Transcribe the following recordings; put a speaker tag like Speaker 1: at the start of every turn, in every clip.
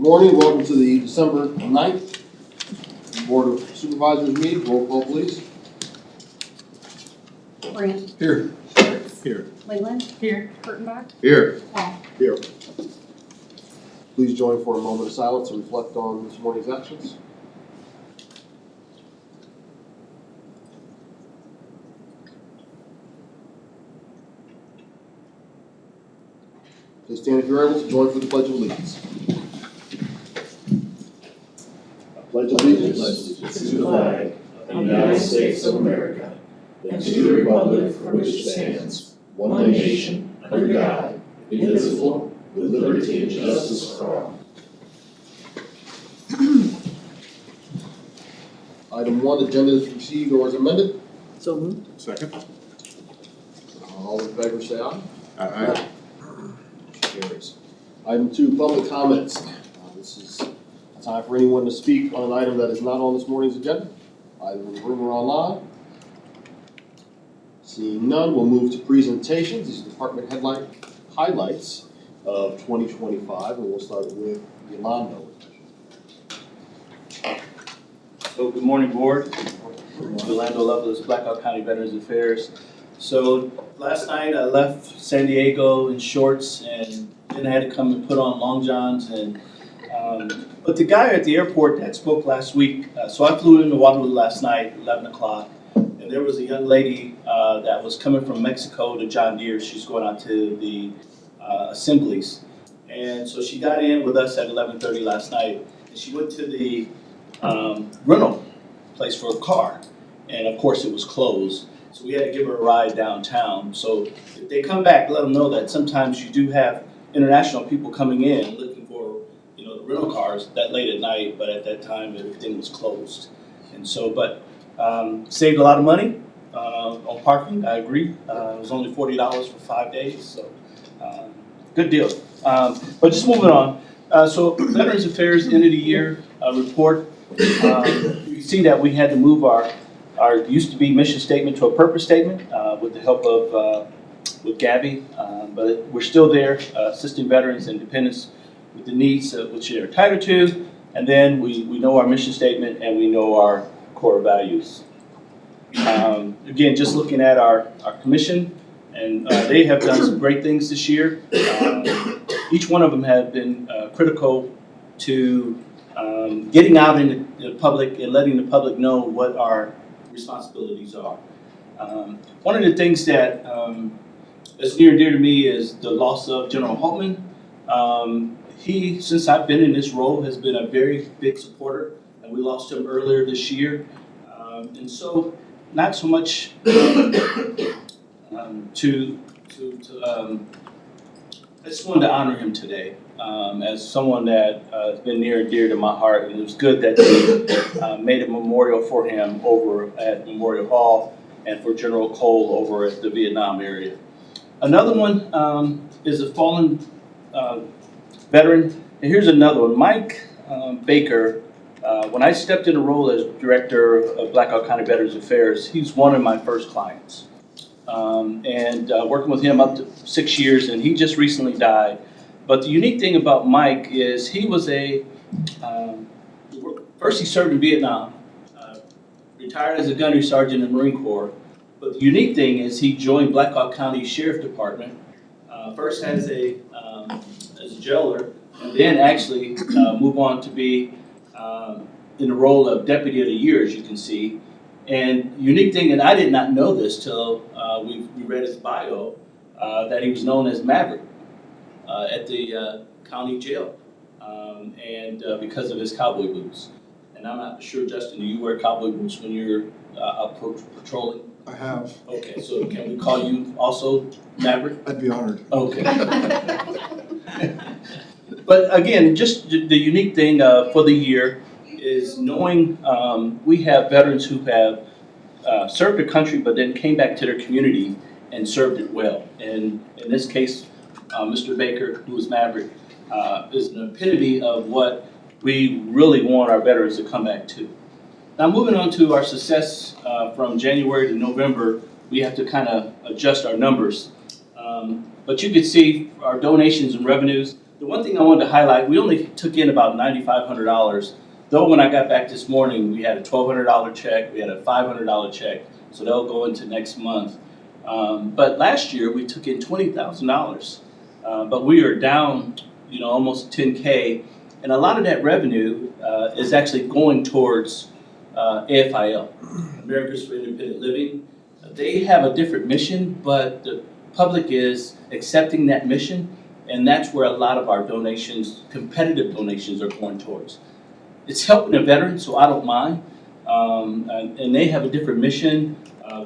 Speaker 1: Morning, welcome to the December 9th Board of Supervisors meeting. Roll call, please.
Speaker 2: Grant.
Speaker 1: Here.
Speaker 2: Schwartz.
Speaker 1: Here.
Speaker 2: Leyland. Here. Kurttenbach.
Speaker 1: Here.
Speaker 2: Hall.
Speaker 1: Here. Please join for a moment of silence and reflect on this morning's actions. Please stand if you're able to join for the Pledge of Allegiance. I pledge allegiance
Speaker 3: to the flag of the United States of America, and to the republic for which it stands, one nation, under God, indivisible, with liberty and justice for all.
Speaker 1: Item 1, agenda is received or is amended.
Speaker 4: So moved.
Speaker 5: Second.
Speaker 1: All in favor, say aye.
Speaker 5: Aye.
Speaker 1: Carries. Item 2, public comments. This is time for anyone to speak on an item that is not on this morning's agenda, either in the room or online. Seeing none, we'll move to presentations. These are department highlights of 2025, and we'll start with Yolanda.
Speaker 6: So good morning, board. Orlando Lovelace, Blackhawk County Veterans Affairs. So last night I left San Diego in shorts and then I had to come and put on long johns. But the guy at the airport that spoke last week, so I flew into Waterloo last night, 11 o'clock, and there was a young lady that was coming from Mexico to John Deere. She's going out to the assemblies. And so she got in with us at 11:30 last night, and she went to the rental place for a car, and of course it was closed, so we had to give her a ride downtown. So if they come back, let them know that sometimes you do have international people coming in looking for, you know, the rental cars that late at night, but at that time everything was closed. And so, but saved a lot of money on parking, I agree. It was only $40 for 5 days, so good deal. But just moving on, so Veterans Affairs end of the year report. You can see that we had to move our used to be mission statement to a purpose statement with the help of with Gabby, but we're still there assisting veterans and dependents with the needs which they're entitled to, and then we know our mission statement and we know our core values. Again, just looking at our commission, and they have done some great things this year. Each one of them have been critical to getting out in the public and letting the public know what our responsibilities are. One of the things that is near and dear to me is the loss of General Holtman. He, since I've been in this role, has been a very big supporter, and we lost him earlier this year. And so, not so much I just wanted to honor him today as someone that has been near and dear to my heart, and it was good that they made a memorial for him over at Memorial Hall and for General Cole over at the Vietnam area. Another one is a fallen veteran, and here's another one. Mike Baker, when I stepped in the role as director of Blackhawk County Veterans Affairs, he's one of my first clients. Working with him up to 6 years, and he just recently died. But the unique thing about Mike is he was first he served in Vietnam, retired as a gunnery sergeant in the Marine Corps. But the unique thing is he joined Blackhawk County Sheriff Department, first as a jailer, and then actually move on to be in the role of Deputy of the Year, as you can see. And unique thing, and I did not know this till we read his bio, that he was known as Maverick at the county jail, because of his cowboy boots. And I'm not sure, Justin, do you wear cowboy boots when you're out patrolling?
Speaker 5: I have.
Speaker 6: Okay, so can we call you also Maverick?
Speaker 5: I'd be honored.
Speaker 6: Okay. But again, just the unique thing for the year is knowing we have veterans who have served their country but then came back to their community and served it well. And in this case, Mr. Baker, who is Maverick, is an epitome of what we really want our veterans to come back to. Now moving on to our success from January to November, we have to kind of adjust our numbers. But you can see our donations and revenues, The one thing I wanted to highlight, we only took in about $9,500, though when I got back this morning, we had a $1,200 check, we had a $500 check, so they'll go into next month. But last year, we took in $20,000, but we are down, almost 10K, and a lot of that revenue is actually going towards AFIL, Americans for Independent Living. They have a different mission, but the public is accepting that mission, and that's where a lot of our donations, competitive donations, are going towards. It's helping a veteran, so I don't mind, and they have a different mission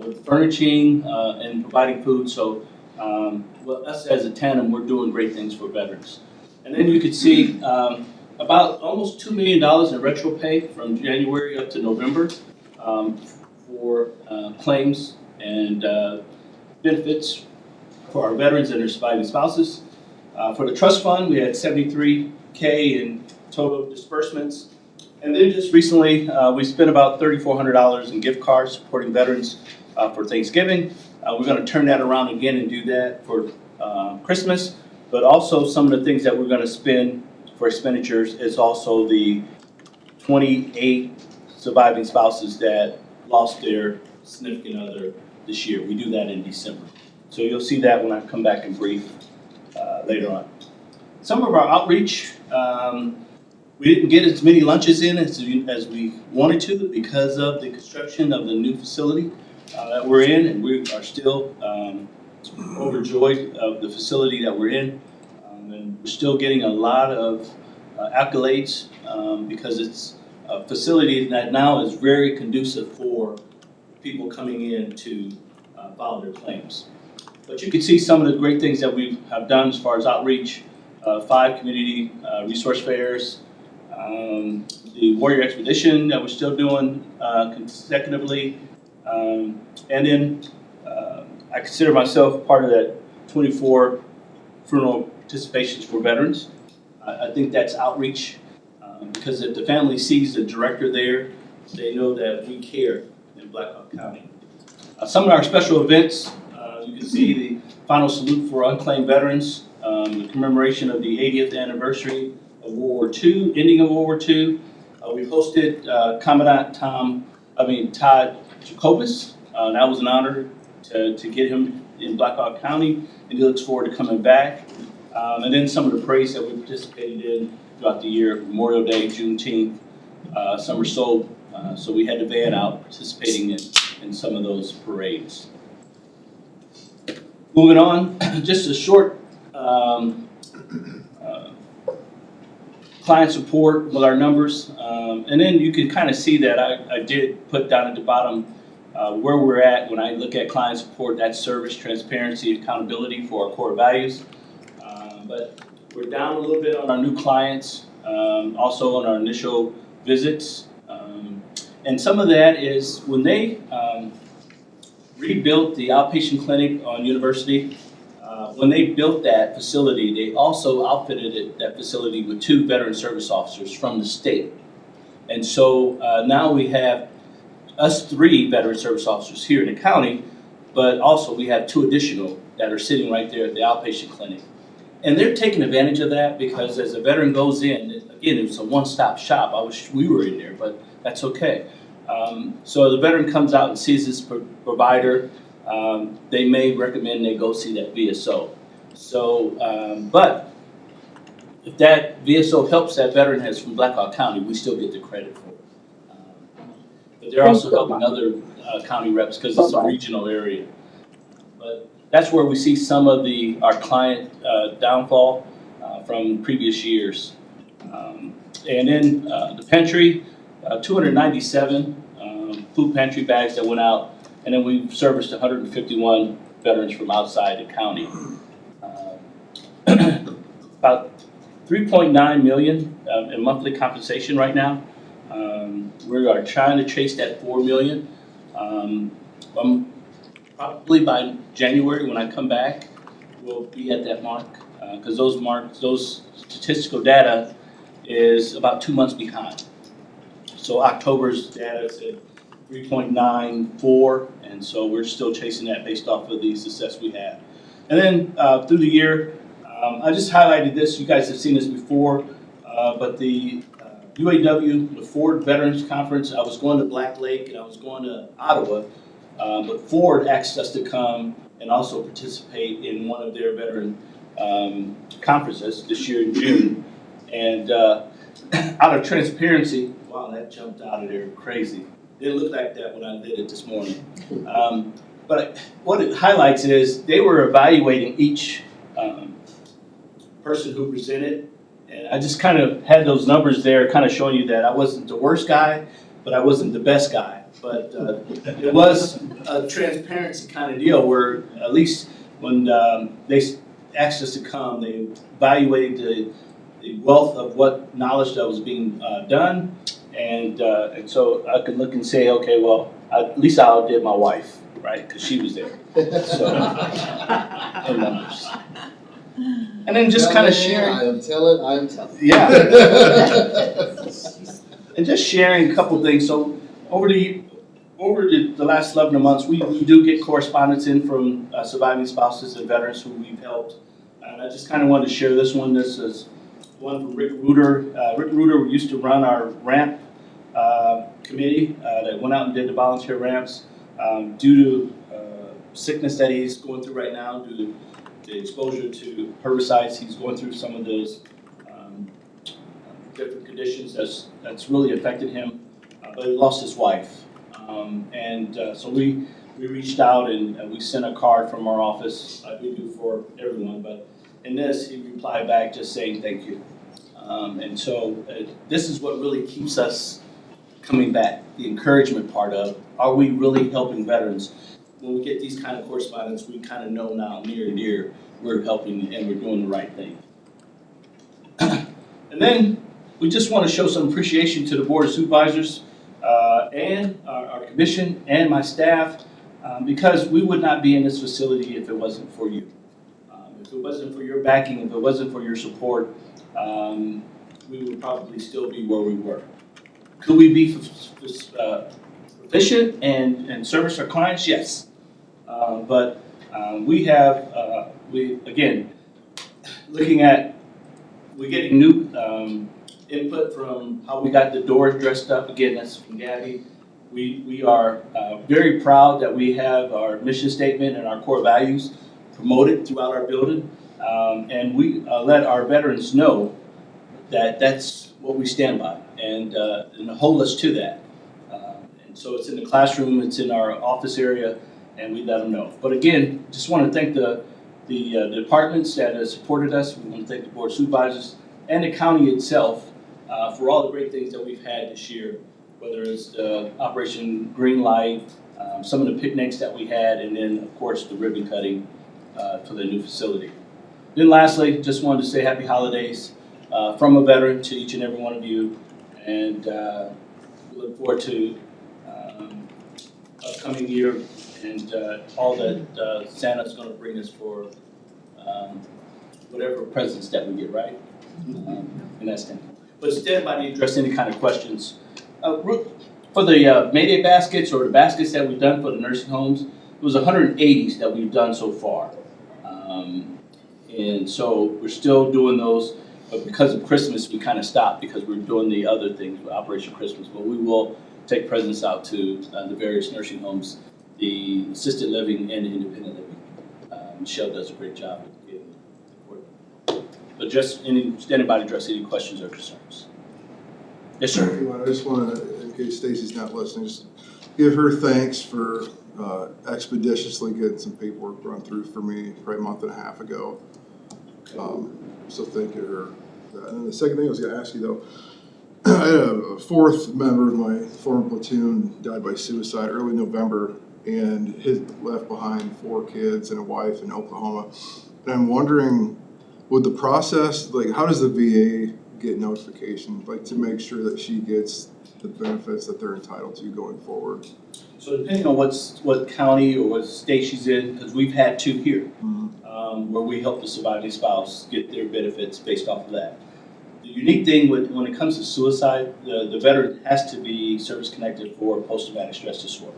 Speaker 6: with furnishing and providing food, so us as a tandem, we're doing great things for veterans. And then you can see about almost $2 million in retro pay from January up to November for claims and benefits for our veterans and their surviving spouses. For the trust fund, we had $73K in total disbursements. And then just recently, we spent about $3,400 in gift cards supporting veterans for Thanksgiving. We're going to turn that around again and do that for Christmas. But also some of the things that we're going to spend for expenditures is also the 28 surviving spouses that lost their significant other this year. We do that in December. So you'll see that when I come back and brief later on. Some of our outreach, we didn't get as many lunches in as we wanted to because of the construction of the new facility that we're in, and we are still overjoyed of the facility that we're in. And we're still getting a lot of accolades because it's a facility that now is very conducive for people coming in to file their claims. But you can see some of the great things that we have done as far as outreach, 5 community resource fairs, the Warrior Expedition that we're still doing consecutively, and then I consider myself part of that 24 funeral participations for veterans. I think that's outreach because if the family sees the director there, they know that we care in Black Hawk County. Some of our special events, you can see the final salute for unclaimed veterans, the commemoration of the 80th anniversary of World War II, ending of World War II. We hosted Commandant Todd Jacobus. That was an honor to get him in Black Hawk County, and he looks forward to coming back. And then some of the parades that we participated in throughout the year, Memorial Day, Juneteenth, Summer Soul. So we had the van out participating in some of those parades. Moving on, just a short client support with our numbers. And then you can kind of see that I did put down at the bottom where we're at when I look at client support. That's service, transparency, accountability for our core values. But we're down a little bit on our new clients, also on our initial visits. And some of that is when they rebuilt the outpatient clinic on University, when they built that facility, they also outfitted that facility with 2 veteran service officers from the state. And so now we have us 3 veteran service officers here in the county, but also we have 2 additional that are sitting right there at the outpatient clinic. And they're taking advantage of that because as a veteran goes in, again, it's a one-stop shop. I wish we were in there, but that's okay. So the veteran comes out and sees this provider. They may recommend they go see that VSO. So, but if that VSO helps that veteran that's from Black Hawk County, we still get the credit for it. But they're also helping other county reps because it's a regional area. But that's where we see some of our client downfall from previous years. And then the pantry, 297 food pantry bags that went out, and then we serviced 151 veterans from outside the county. About $3.9 million in monthly compensation right now. We are trying to chase that $4 million. Probably by January when I come back, we'll be at that mark because those statistical data is about 2 months behind. So October's data is at 3.94, and so we're still chasing that based off of the success we had. And then through the year, I just highlighted this, you guys have seen this before, but the UAW, the Ford Veterans Conference, I was going to Black Lake and I was going to Ottawa, but Ford asked us to come and also participate in one of their veteran conferences this year in June. And out of transparency, wow, that jumped out of there crazy. Didn't look like that when I did it this morning. But what it highlights is they were evaluating each person who presented. And I just kind of had those numbers there kind of showing you that I wasn't the worst guy, but I wasn't the best guy. But it was a transparency kind of deal where at least when they asked us to come, they evaluated the wealth of what knowledge that was being done. And so I could look and say, okay, well, at least I outdid my wife, right? Because she was there. So, in numbers. And then just kind of sharing.
Speaker 1: I am telling.
Speaker 6: Yeah. And just sharing a couple things. So over the last 11 months, we do get correspondence in from surviving spouses and veterans who we've helped. And I just kind of wanted to share this one. This is one from Rick Reuter. Rick Reuter used to run our ramp committee that went out and did the volunteer ramps. Due to sickness that he's going through right now, due to the exposure to herbicides, he's going through some of those different conditions that's really affected him. But he lost his wife. So we reached out and we sent a card from our office, like we do for everyone, but in this, he replied back just saying thank you. This is what really keeps us coming back, the encouragement part of, are we really helping veterans? When we get these kind of correspondence, we kind of know now, near and dear, we're helping and we're doing the right thing. And then we just want to show some appreciation to the Board of Supervisors and our commission and my staff, because we would not be in this facility if it wasn't for you. If it wasn't for your backing, if it wasn't for your support, we would probably still be where we were. Could we be efficient and service our clients? Yes. But we have, again, looking at, we're getting new input from how we got the doors dressed up. Again, that's from Gabby. We are very proud that we have our mission statement and our core values promoted throughout our building. And we let our veterans know that that's what we stand by and hold us to that. And so it's in the classroom, it's in our office area, and we let them know. But again, just want to thank the departments that have supported us. We want to thank the Board of Supervisors and the county itself for all the great things that we've had this year, whether it's Operation Green Light, some of the picnics that we had, and then, of course, the ribbon cutting for the new facility. Then lastly, just wanted to say happy holidays from a veteran to each and every one of you, and we look forward to upcoming year and all that Santa's going to bring us for whatever presents that we get, right? And that's it. But stand by to address any kind of questions. For the Mayday baskets or the baskets that we've done for the nursing homes, it was 180s that we've done so far. And so we're still doing those, but because of Christmas, we kind of stopped because we're doing the other things with Operation Christmas. But we will take presents out to the various nursing homes, the assisted living and the independent living. Michelle does a great job at getting it. But just standing by to address any questions or concerns. Yes, sir.
Speaker 4: I just want to, in case Stacy's not listening, just give her thanks for expeditiously getting some paperwork run through for me probably a month and a half ago. So thank you to her for that. And then the second thing I was going to ask you though, I had a fourth member of my former platoon died by suicide early November, and he left behind 4 kids and a wife in Oklahoma. And I'm wondering, would the process, like, how does the VA get notification, like, to make sure that she gets the benefits that they're entitled to going forward?
Speaker 6: So depending on what county or what state she's in, because we've had 2 here, where we help the surviving spouse get their benefits based off of that. The unique thing when it comes to suicide, the veteran has to be service connected for post-traumatic stress disorder.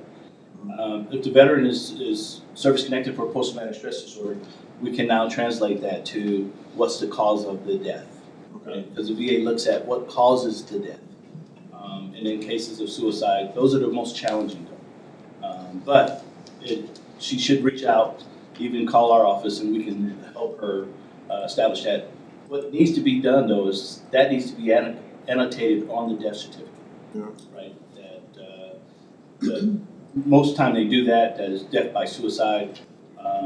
Speaker 6: If the veteran is service-connected for post-traumatic stress disorder, we can now translate that to what's the cause of the death.
Speaker 1: Okay.
Speaker 6: Because the VA looks at what causes the death. And in cases of suicide, those are the most challenging though. But she should reach out, even call our office, and we can help her establish that. What needs to be done though is that needs to be annotated on the death certificate.
Speaker 4: Yeah.
Speaker 6: Right? That most time they do that is death by suicide.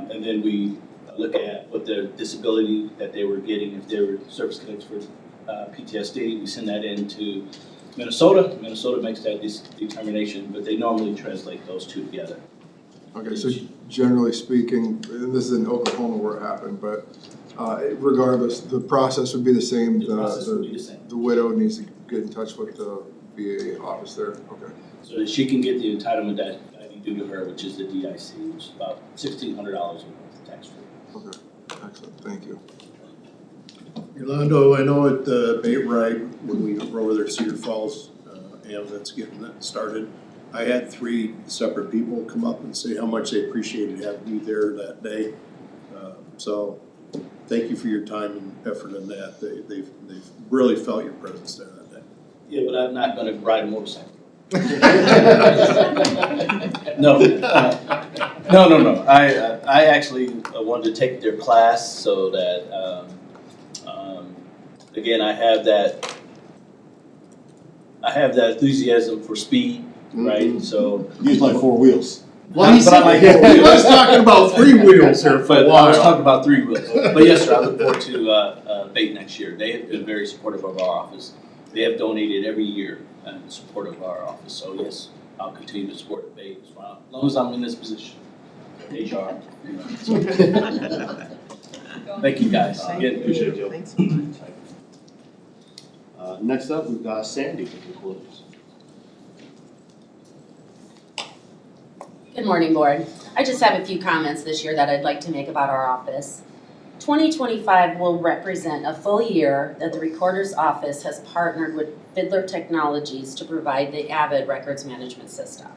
Speaker 6: And then we look at what their disability that they were getting, if they were service connected for PTSD, we send that into Minnesota. Minnesota makes that determination, but they normally translate those two together.
Speaker 4: Okay, so generally speaking, and this is in Oklahoma where it happened, but regardless, the process would be the same.
Speaker 6: The process would be the same.
Speaker 4: The widow needs to get in touch with the VA office there. Okay.
Speaker 6: So that she can get the entitlement that I think due to her, which is the DIC, which is about $1,600 a month tax-free.
Speaker 4: Okay, excellent, thank you.
Speaker 5: Yolando, I know at the bait ride, when we were over there at Cedar Falls, that's getting that started, I had 3 separate people come up and say how much they appreciated having me there that day. So thank you for your time and effort in that. They've really felt your presence there that day.
Speaker 6: Yeah, but I'm not gonna ride a motorcycle. No, no. I actually wanted to take their class so that, again, I have that enthusiasm for speed, right? So.
Speaker 1: Use my 4 wheels.
Speaker 6: Well, he
Speaker 5: was talking about 3 wheels here for a
Speaker 6: But
Speaker 5: while.
Speaker 6: I was talking about 3 wheels. But yes, sir, I look forward to BAIT next year. They have been very supportive of our office. They have donated every year in support of our office. So yes, I'll continue to support BAIT as long as I'm in this position. HR. Thank you, guys. Again, appreciate you.
Speaker 2: Thanks so much.
Speaker 1: Next up, we've got Sandy with the close.
Speaker 7: Good morning, Board. I just have a few comments this year that I'd like to make about our office. 2025 will represent a full year that the Recorder's Office has partnered with Fiddler Technologies to provide the Avid records management system.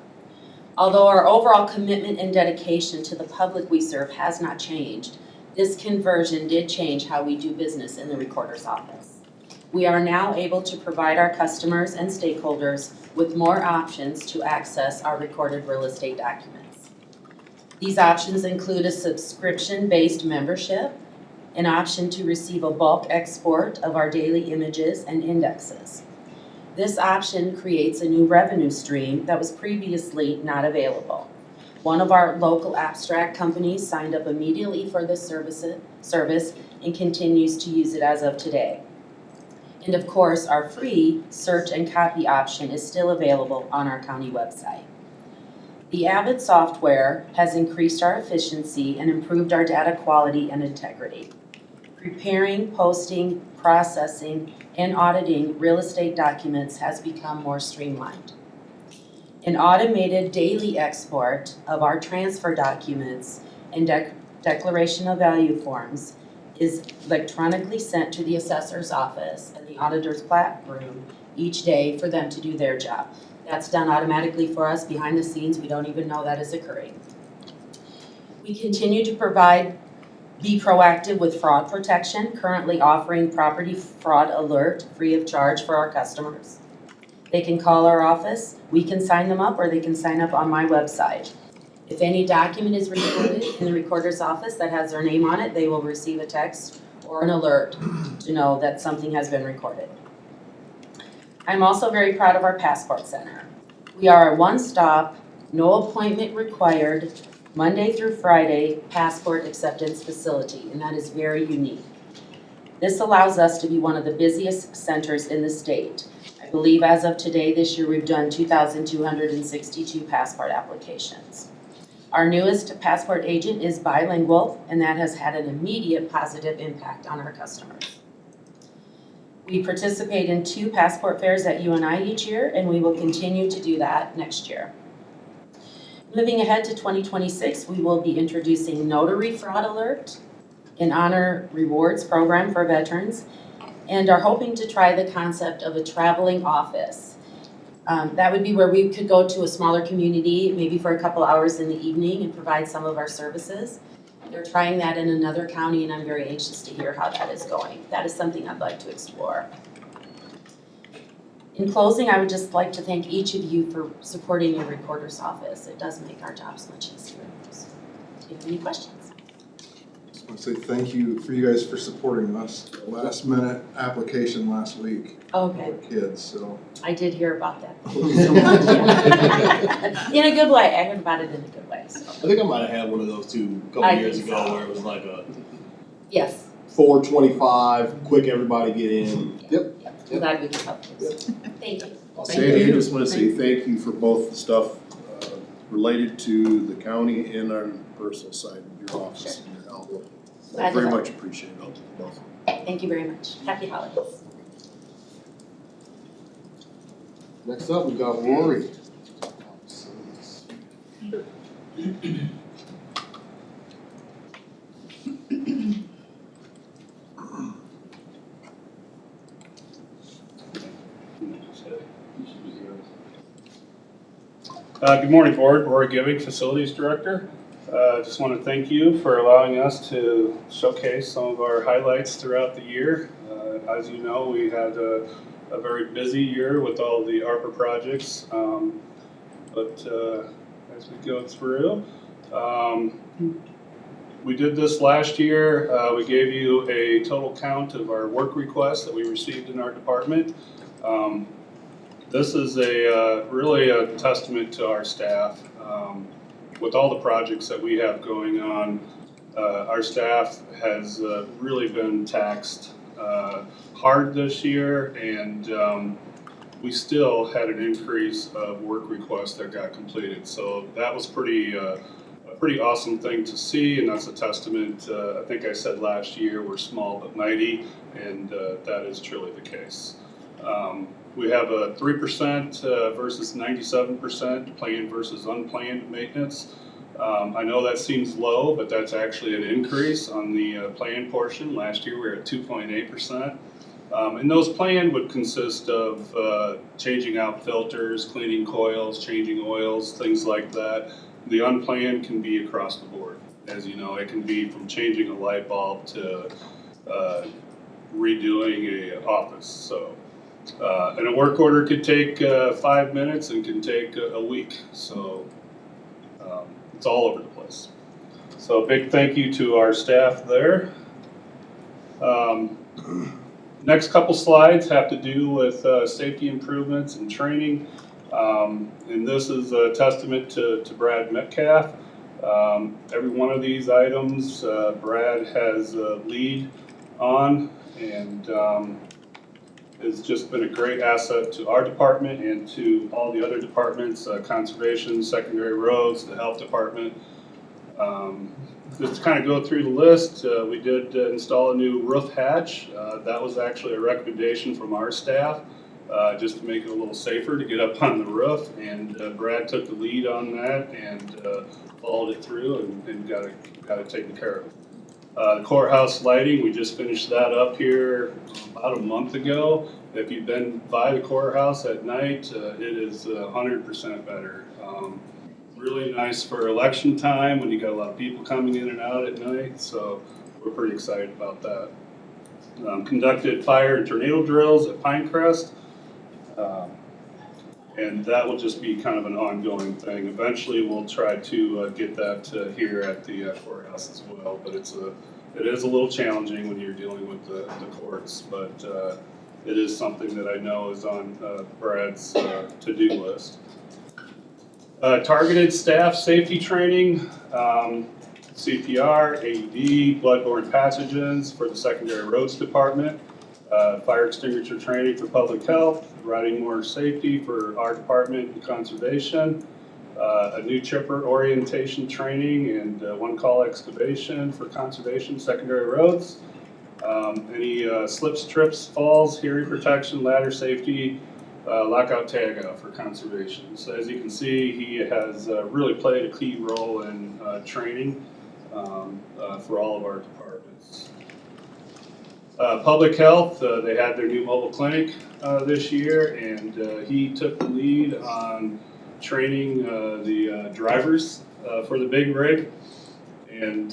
Speaker 7: Although our overall commitment and dedication to the public we serve has not changed, this conversion did change how we do business in the Recorder's Office. We are now able to provide our customers and stakeholders with more options to access our recorded real estate documents. These options include a subscription-based membership, an option to receive a bulk export of our daily images and indexes. This option creates a new revenue stream that was previously not available. One of our local abstract companies signed up immediately for this service and continues to use it as of today. And of course, our free search and copy option is still available on our county website. The Avid software has increased our efficiency and improved our data quality and integrity. Preparing, posting, processing, and auditing real estate documents has become more streamlined. An automated daily export of our transfer documents and declaration of value forms is electronically sent to the assessor's office and the auditor's plat room each day for them to do their job. That's done automatically for us behind the scenes. We don't even know that is occurring. We continue to be proactive with fraud protection, currently offering property fraud alert free of charge for our customers. They can call our office, we can sign them up, or they can sign up on my website. If any document is recorded in the recorder's office that has their name on it, they will receive a text or an alert to know that something has been recorded. I'm also very proud of our Passport Center. We are a one-stop, no appointment required, Monday through Friday passport acceptance facility, and that is very unique. This allows us to be one of the busiest centers in the state. I believe as of today, this year, we've done 2,262 passport applications. Our newest passport agent is bilingual, and that has had an immediate positive impact on our customers. We participate in 2 passport fairs at UNI each year, and we will continue to do that next year. Moving ahead to 2026, we will be introducing Notary Fraud Alert, an honor rewards program for veterans, and are hoping to try the concept of a traveling office. That would be where we could go to a smaller community, maybe for a couple hours in the evening and provide some of our services. They're trying that in another county and I'm very anxious to hear how that is going. That is something I'd like to explore. In closing, I would just like to thank each of you for supporting your recorder's office. It does make our jobs much easier. So, do you have any questions?
Speaker 4: Just want to say thank you for you guys for supporting us. Last minute application last week
Speaker 7: Okay,
Speaker 4: for kids, so.
Speaker 7: I did hear about that. In a good way. I heard about it in a good way, so.
Speaker 1: I think I might have had one of those too a couple
Speaker 7: I
Speaker 1: years
Speaker 7: think
Speaker 1: ago
Speaker 7: so.
Speaker 1: where it was like a
Speaker 7: Yes,
Speaker 1: 4:25, quick, everybody get in. Yep.
Speaker 7: I'm glad we could help you. Thank you.
Speaker 5: Sandy, I just wanna say thank you for both the stuff related to the county and on the personal side of your office and your help.
Speaker 7: Glad to
Speaker 5: Very
Speaker 7: help.
Speaker 5: much appreciated both.
Speaker 7: Thank you very much. Happy holidays.
Speaker 1: Next up, we've got Rory.
Speaker 8: Good morning, Board. Rory Giving, Facilities Director. Just want to thank you for allowing us to showcase some of our highlights throughout the year. As you know, we had a very busy year with all the ARPA projects, but as we go through, we did this last year. We gave you a total count of our work requests that we received in our department. This is really a testament to our staff. With all the projects that we have going on, our staff has really been taxed hard this year, and we still had an increase of work requests that got completed. So that was a pretty awesome thing to see, and that's a testament. I think I said last year we're small but mighty, and that is truly the case. We have a 3% versus 97% planned versus unplanned maintenance. I know that seems low, but that's actually an increase on the planned portion. Last year we were at 2.8%. And those planned would consist of changing out filters, cleaning coils, changing oils, things like that. The unplanned can be across the board. As you know, it can be from changing a light bulb to redoing an office. So. And a work order could take 5 minutes and can take a week. So it's all over the place. So a big thank you to our staff there. Next couple slides have to do with safety improvements and training. And this is a testament to Brad Metcalf. Every one of these items Brad has a lead on, and has just been a great asset to our department and to all the other departments, conservation, secondary roads, the health department. Just to kind of go through the list, we did install a new roof hatch. That was actually a recommendation from our staff, just to make it a little safer to get up on the roof. And Brad took the lead on that and followed it through and got it taken care of. The courthouse lighting, we just finished that up here about a month ago. If you've been by the courthouse at night, it is 100% better. Really nice for election time when you got a lot of people coming in and out at night, so we're pretty excited about that. Conducted fire and tornado drills at Pinecrest, and that will just be kind of an ongoing thing. Eventually, we'll try to get that here at the courthouse as well, but it is a little challenging when you're dealing with the courts, but it is something that I know is on Brad's to-do list. Targeted staff safety training, CPR, AED, bloodborne pathogens for the secondary roads department, fire extinguisher training for public health, riding motor safety for our department and conservation, a new chipper orientation training and one call excavation for conservation, secondary roads, any slips, trips, falls, hearing protection, ladder safety, lockout tagout for conservation. So as you can see, he has really played a key role in training for all of our departments. Public health, they had their new mobile clinic this year, and he took the lead on training the drivers for the big rig and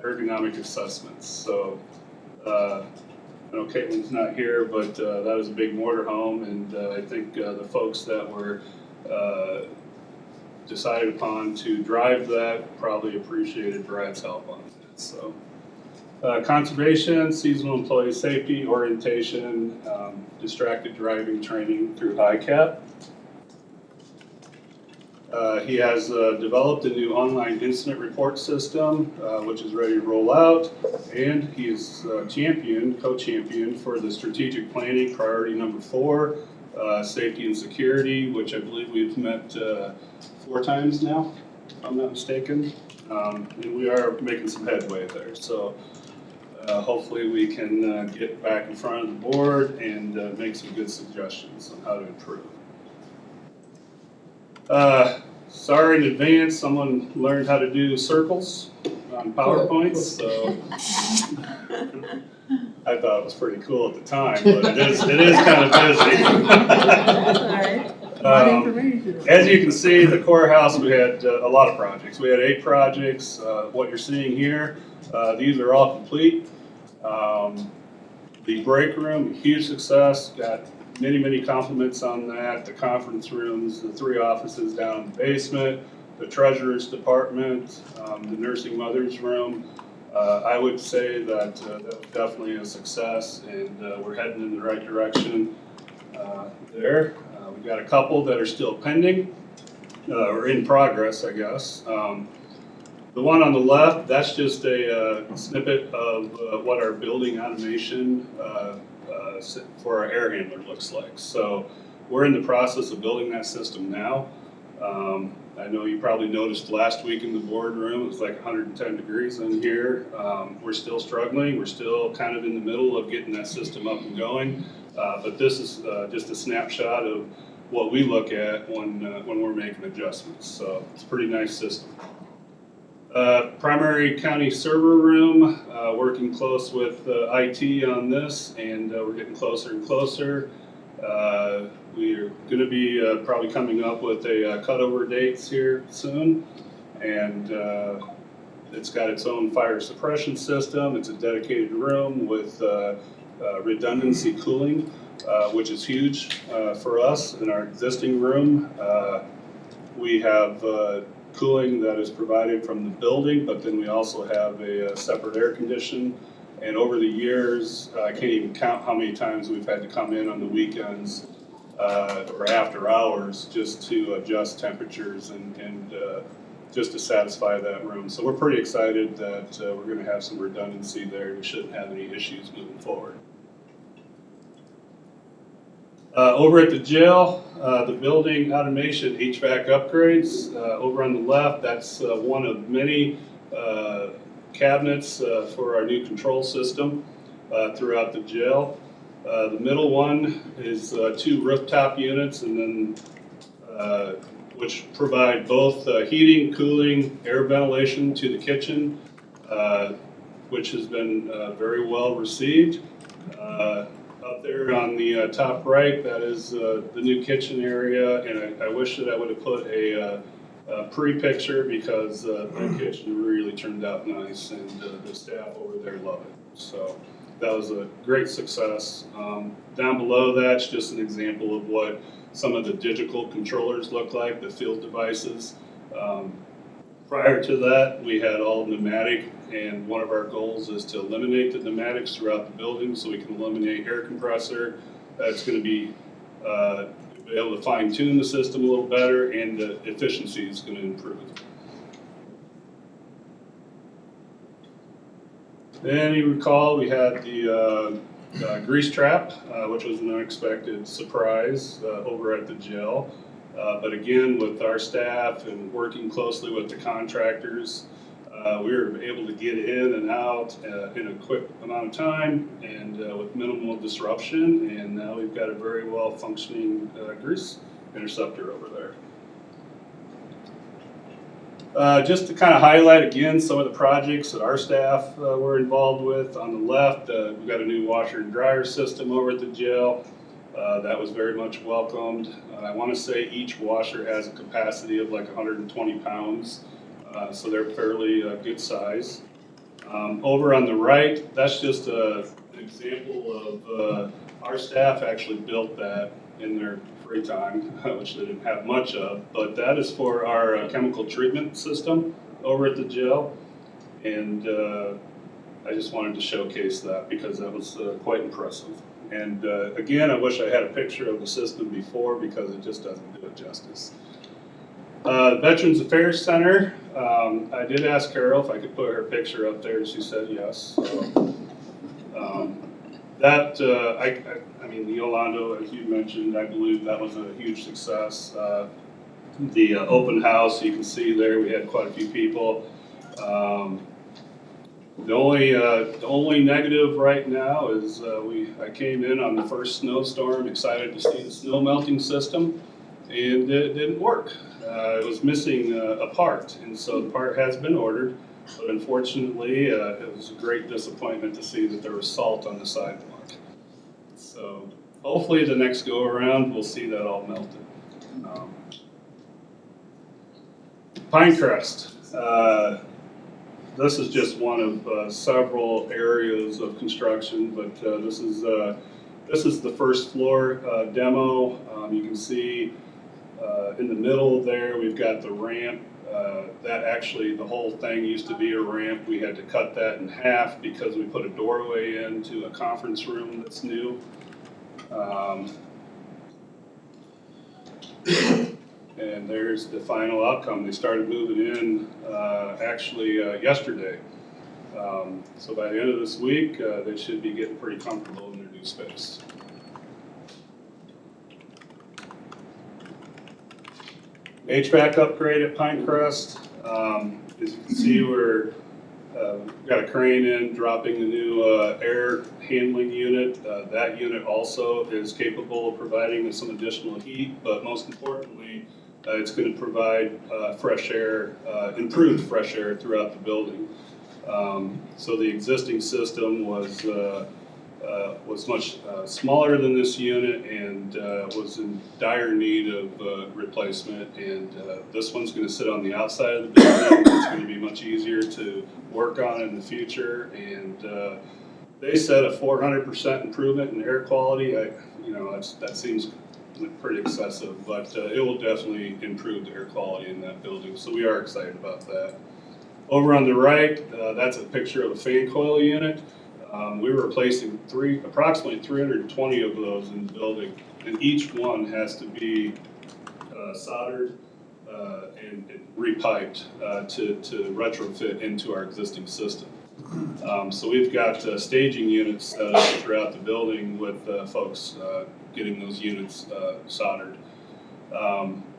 Speaker 8: ergonomic assessments. So I know Caitlin's not here, but that was a big motorhome, and I think the folks that were decided upon to drive that probably appreciated Brad's help on it. So. Conservation, seasonal employee safety, orientation, distracted driving training through ICAP. He has developed a new online incident report system, which is ready to roll out, and he is co-champion for the strategic planning priority number 4, safety and security, which I believe we've met 4 times now, if I'm not mistaken. And we are making some headway there. So hopefully we can get back in front of the board and make some good suggestions on how to improve. Sorry in advance, someone learned how to do circles on PowerPoints, so I thought it was pretty cool at the time, but it is kind of busy. As you can see, the courthouse, we had a lot of projects. We had 8 projects. What you're seeing here, these are all complete. The break room, huge success. Got many compliments on that. The conference rooms, the 3 offices down in the basement, the treasurer's department, the nursing mother's room. I would say that that was definitely a success, and we're heading in the right direction there. We've got a couple that are still pending, or in progress, I guess. The one on the left, that's just a snippet of what our building automation for our air handler looks like. So we're in the process of building that system now. I know you probably noticed last week in the boardroom, it was like 110 degrees in here. We're still struggling. We're still kind of in the middle of getting that system up and going. But this is just a snapshot of what we look at when we're making adjustments. So it's a pretty nice system. Primary county server room, working close with IT on this, and we're getting closer and closer. We're going to be probably coming up with a cutover dates here soon, and it's got its own fire suppression system. It's a dedicated room with redundancy cooling, which is huge for us in our existing room. We have cooling that is provided from the building, but then we also have a separate air condition. And over the years, I can't even count how many times we've had to come in on the weekends or after hours just to adjust temperatures and just to satisfy that room. So we're pretty excited that we're going to have some redundancy there. We shouldn't have any issues moving forward. Over at the jail, the building automation HVAC upgrades. Over on the left, that's one of many cabinets for our new control system throughout the jail. The middle one is 2 rooftop units, and then which provide both heating, cooling, air ventilation to the kitchen, which has been very well received. Up there on the top right, that is the new kitchen area, and I wish that I would have put a pre-picture because the kitchen really turned out nice, and the staff over there love it. So that was a great success. Down below that's just an example of what some of the digital controllers look like, the field devices. Prior to that, we had all pneumatic, and one of our goals is to eliminate the pneumatics throughout the building so we can eliminate air compressor. That's going to be able to fine tune the system a little better, and the efficiency is going to improve. Then you recall we had the grease trap, which was an unexpected surprise over at the jail. But again, with our staff and working closely with the contractors, we were able to get in and out in a quick amount of time and with minimal disruption. And now we've got a very well functioning grease interceptor over there. Just to kind of highlight again some of the projects that our staff were involved with. On the left, we've got a new washer and dryer system over at the jail. That was very much welcomed. I want to say each washer has a capacity of like 120 pounds, so they're fairly good size. Over on the right, that's just an example of our staff actually built that in their free time, which they didn't have much of, but that is for our chemical treatment system over at the jail. And I just wanted to showcase that because that was quite impressive. And again, I wish I had a picture of the system before because it just doesn't do it justice. Veterans Affairs Center, I did ask Carol if I could put her picture up there and she said yes. So, I mean, Yolando, as you mentioned, I believe that was a huge success. The open house, you can see there, we had quite a few people. The only negative right now is I came in on the first snowstorm, excited to see the snow melting system, and it didn't work. It was missing a part, and so the part has been ordered, but unfortunately, it was a great disappointment to see that there was salt on the sidewalk. So hopefully the next go around, we'll see that all melted. Pinecrest. This is just one of several areas of construction, but this is the first floor demo. You can see in the middle there, we've got the ramp. That actually, the whole thing used to be a ramp. We had to cut that in half because we put a doorway into a conference room that's new. And there's the final outcome. They started moving in actually yesterday. So by the end of this week, they should be getting pretty comfortable in their new space. HVAC upgrade at Pinecrest. As you can see, we've got a crane in dropping the new air handling unit. That unit also is capable of providing some additional heat, but most importantly, it's going to provide fresh air, improved fresh air throughout the building. So the existing system was much smaller than this unit and was in dire need of replacement. And this one's going to sit on the outside of the building. It's going to be much easier to work on in the future. And they said a 400% improvement in air quality. That seems pretty excessive, but it will definitely improve the air quality in that building. So we are excited about that. Over on the right, that's a picture of a fan coil unit. We were replacing approximately 320 of those in the building, and each one has to be soldered and repiped to retrofit into our existing system. So we've got staging units set up throughout the building with folks getting those units soldered.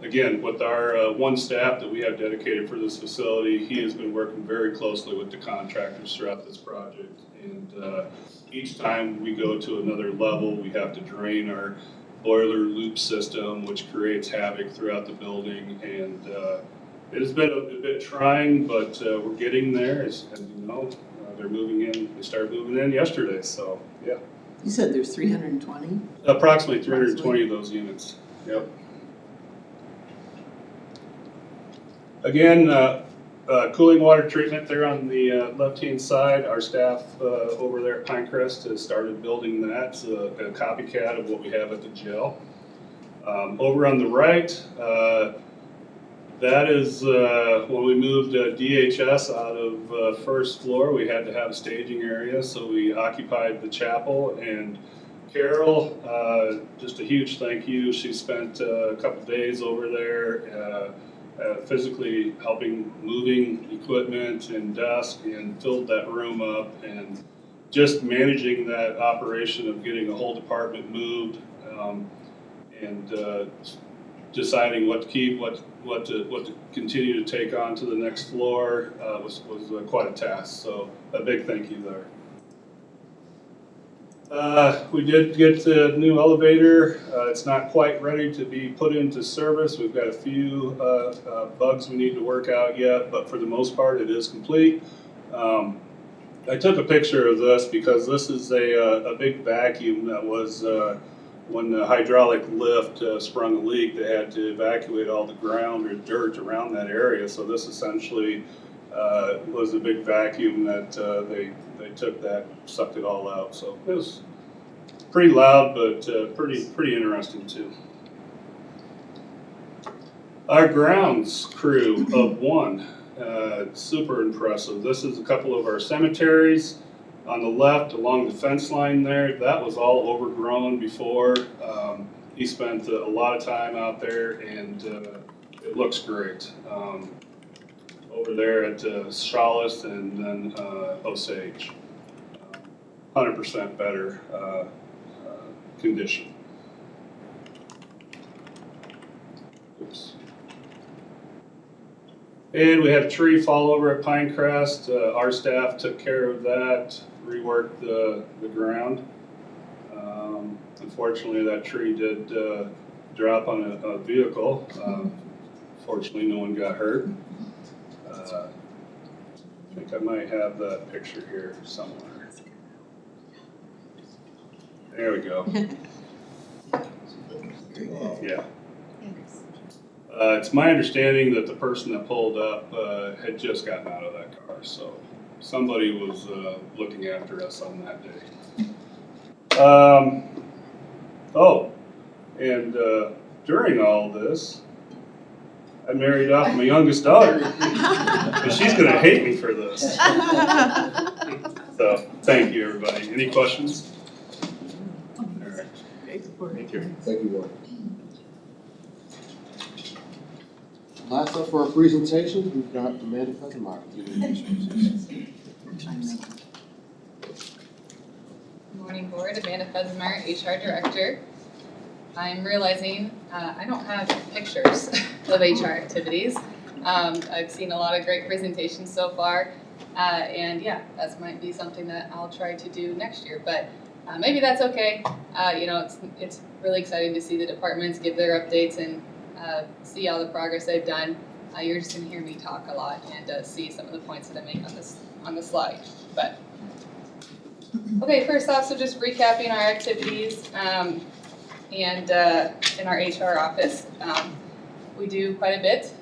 Speaker 8: Again, with our one staff that we have dedicated for this facility, he has been working very closely with the contractors throughout this project. And each time we go to another level, we have to drain our boiler loop system, which creates havoc throughout the building. And it has been a bit trying, but we're getting there. As you know, they're moving in. They started moving in yesterday, so yeah.
Speaker 9: You said there's 320?
Speaker 8: Approximately 320 of those units. Yep. Again, cooling water treatment there on the left-hand side. Our staff over there at Pinecrest has started building that. It's a copycat of what we have at the jail. Over on the right, that is when we moved DHS out of first floor, we had to have a staging area, so we occupied the chapel. And Carol, just a huge thank you. She spent a couple days over there physically helping moving equipment and desk and filled that room up and just managing that operation of getting a whole department moved and deciding what to keep, what to continue to take on to the next floor was quite a task. So a big thank you there. We did get the new elevator. It's not quite ready to be put into service. We've got a few bugs we need to work out yet, but for the most part, it is complete. I took a picture of this because this is a big vacuum that was, when the hydraulic lift sprung a leak, they had to evacuate all the ground or dirt around that area. So this essentially was a big vacuum that they took that, sucked it all out. So it was pretty loud, but pretty interesting too. Our grounds crew of one, super impressive. This is a couple of our cemeteries. On the left, along the fence line there, that was all overgrown before. He spent a lot of time out there, and it looks great. Over there at Shawless and then Osage, 100% better condition. Oops. And we had a tree fall over at Pinecrest. Our staff took care of that, reworked the ground. Unfortunately, that tree did drop on a vehicle. Fortunately, no one got hurt. I think I might have that picture here somewhere. There we go. Yeah. It's my understanding that the person that pulled up had just gotten out of that car, so somebody was looking after us on that day. And during all this, I married off my youngest daughter, but she's gonna hate me for this. So, thank you, everybody. Any questions? All right.
Speaker 1: Thank you. Thank you, Will. Last up for our presentation, we've got Amanda Feathermeyer.
Speaker 10: Good morning, board. Amanda Feathermeyer, HR Director. I'm realizing I don't have pictures of HR activities. I've seen a lot of great presentations so far, and yeah, that might be something that I'll try to do next year, but maybe that's okay. It's really exciting to see the departments give their updates and see all the progress they've done. You're just going to hear me talk a lot and see some of the points that I make on the slide. But okay, first off, so just recapping our activities and in our HR office. We do quite a bit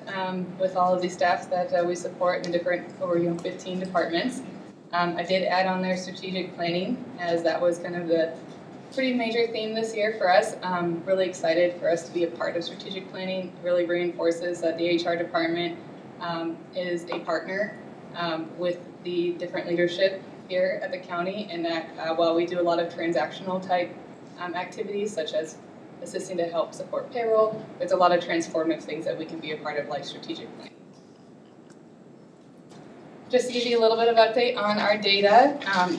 Speaker 10: with all of these staffs that we support in different over 15 departments. I did add on there strategic planning, as that was kind of the pretty major theme this year for us. Really excited for us to be a part of strategic planning. Really reinforces that the HR department is a partner with the different leadership here at the county, and that while we do a lot of transactional type activities such as assisting to help support payroll, there's a lot of transformative things that we can be a part of, like strategic planning. Just to give you a little bit of update on our data,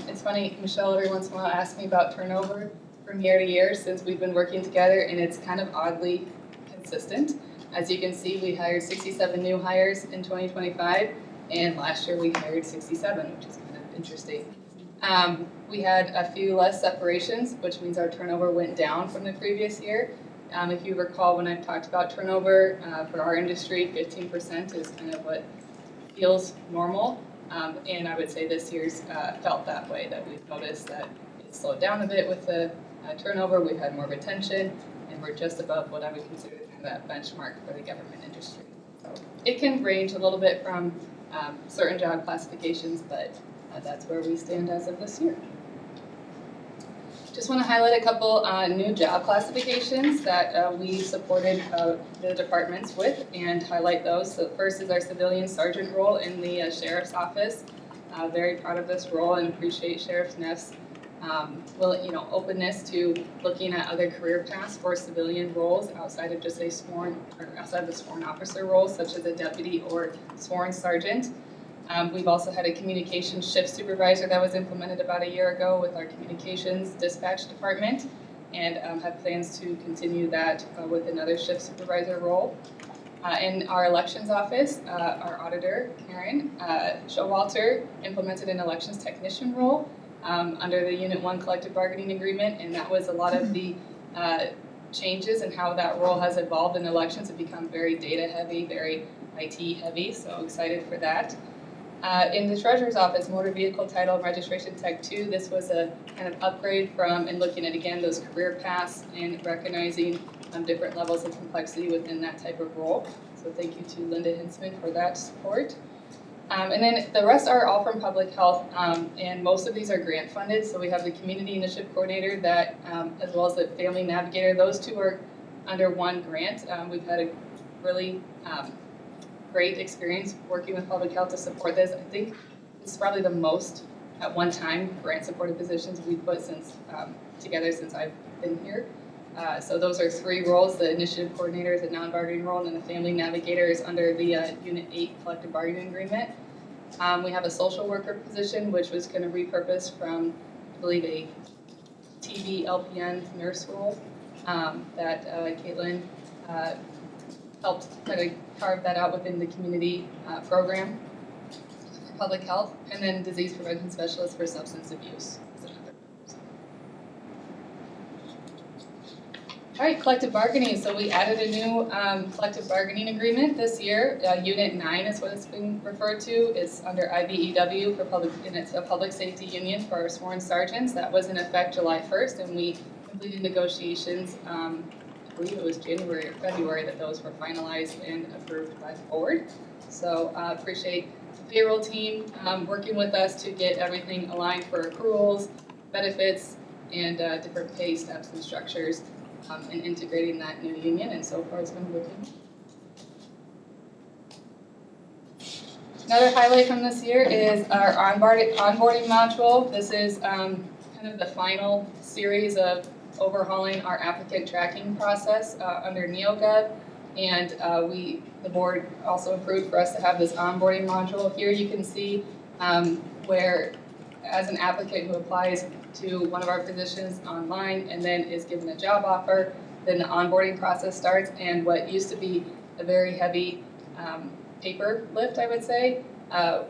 Speaker 10: it's funny, Michelle every once in a while asks me about turnover from year to year since we've been working together, and it's kind of oddly consistent. As you can see, we hired 67 new hires in 2025, and last year we hired 67, which is kind of interesting. We had a few less separations, which means our turnover went down from the previous year. If you recall, when I've talked about turnover, for our industry, 15% is kind of what feels normal. And I would say this year's felt that way, that we've noticed that it slowed down a bit with the turnover, we've had more retention, and we're just above what I would consider kind of that benchmark for the government industry. So it can range a little bit from certain job classifications, but that's where we stand as of this year. Just want to highlight a couple new job classifications that we supported the departments with and highlight those. So first is our civilian sergeant role in the sheriff's office. Very proud of this role and appreciate Sheriff Neff's openness to looking at other career paths for civilian roles outside of just a sworn or outside of the sworn officer role, such as a deputy or sworn sergeant. We've also had a communications shift supervisor that was implemented about a year ago with our communications dispatch department, and have plans to continue that with another shift supervisor role. In our elections office, our auditor, Karen Showalter, implemented an elections technician role, under the Unit 1 collective bargaining agreement, and that was a lot of the changes and how that role has evolved in elections have become very data heavy, very IT heavy, so excited for that. In the Treasurer's Office, Motor Vehicle Title and Registration Tech 2, this was a kind of upgrade from, and looking at again those career paths and recognizing different levels of complexity within that type of role. So thank you to Linda Hinsman for that support. And then the rest are all from public health, and most of these are grant funded. So we have the Community Initiative Coordinator that, as well as the Family Navigator, those two are under one grant. We've had a really great experience working with public health to support this. I think it's probably the most at one time grant supported positions we've put since together since I've been here. So those are three roles. The initiative coordinator is a non-bargaining role, and then the family navigator is under the Unit 8 collective bargaining agreement. We have a social worker position, which was kind of repurposed from, I believe, a TV LPN nurse role that Caitlin helped kind of carve that out within the community program for public health, and then disease prevention specialist for substance abuse. All right, collective bargaining. So we added a new collective bargaining agreement this year. Unit 9 is what it's being referred to. It's under IBEW for public, and it's a public safety union for our sworn sergeants. That was in effect July 1st, and we completed negotiations. I believe it was January or February that those were finalized and approved by the board. So appreciate the payroll team working with us to get everything aligned for accruals, benefits, and different pay steps and structures. And integrating that new union, and so far it's been working. Another highlight from this year is our onboarding module. This is kind of the final series of overhauling our applicant tracking process under NeoGov, and the board also approved for us to have this onboarding module. Here you can see where, as an applicant who applies to one of our positions online and then is given a job offer, then the onboarding process starts, and what used to be a very heavy paper lift, I would say,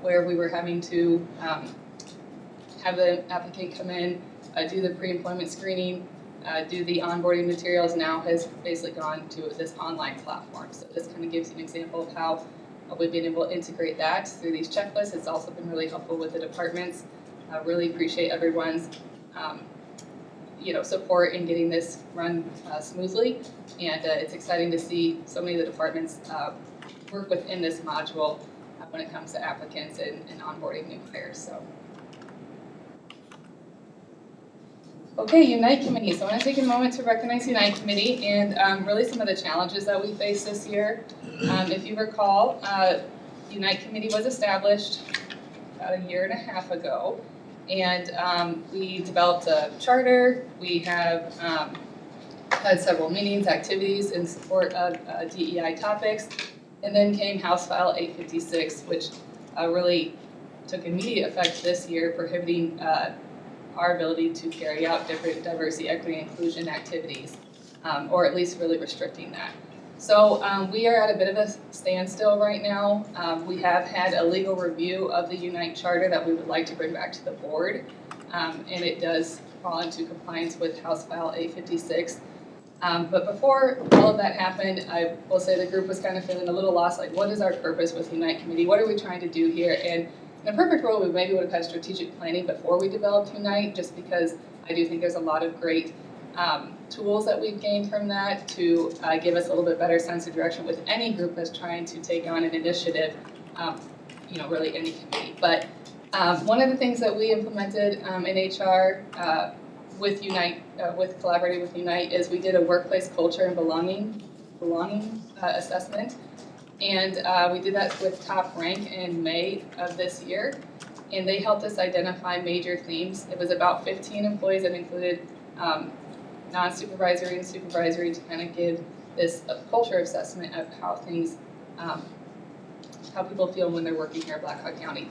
Speaker 10: where we were having to have the applicant come in, do the pre-employment screening, do the onboarding materials, now has basically gone to this online platform. So this kind of gives you an example of how we've been able to integrate that through these checklists. It's also been really helpful with the departments. I really appreciate everyone's support in getting this run smoothly, and it's exciting to see so many of the departments work within this module when it comes to applicants and onboarding new hires. So, okay, Unite Committee. So I want to take a moment to recognize Unite Committee and really some of the challenges that we faced this year. If you recall, Unite Committee was established about a year and a half ago. And we developed a charter. We have had several meetings, activities in support of DEI topics. And then came House File 856, which really took immediate effect this year, prohibiting our ability to carry out different diversity, equity, and inclusion activities, or at least really restricting that. So we are at a bit of a standstill right now. We have had a legal review of the Unite Charter that we would like to bring back to the board, and it does fall into compliance with House File 856. But before all of that happened, I will say the group was kind of feeling a little lost, like what is our purpose with Unite Committee? What are we trying to do here? And in a perfect world, we maybe would have had strategic planning before we developed Unite, just because I do think there's a lot of great tools that we've gained from that to give us a little bit better sense of direction with any group that's trying to take on an initiative, really any committee. But one of the things that we implemented in HR with Unite, with collaborating with Unite, is we did a workplace culture and belonging assessment. And we did that with Top Rank in May of this year. And they helped us identify major themes. It was about 15 employees that included non-supervisory and supervisory to kind of give this culture assessment of how things, how people feel when they're working here at Black Hawk County.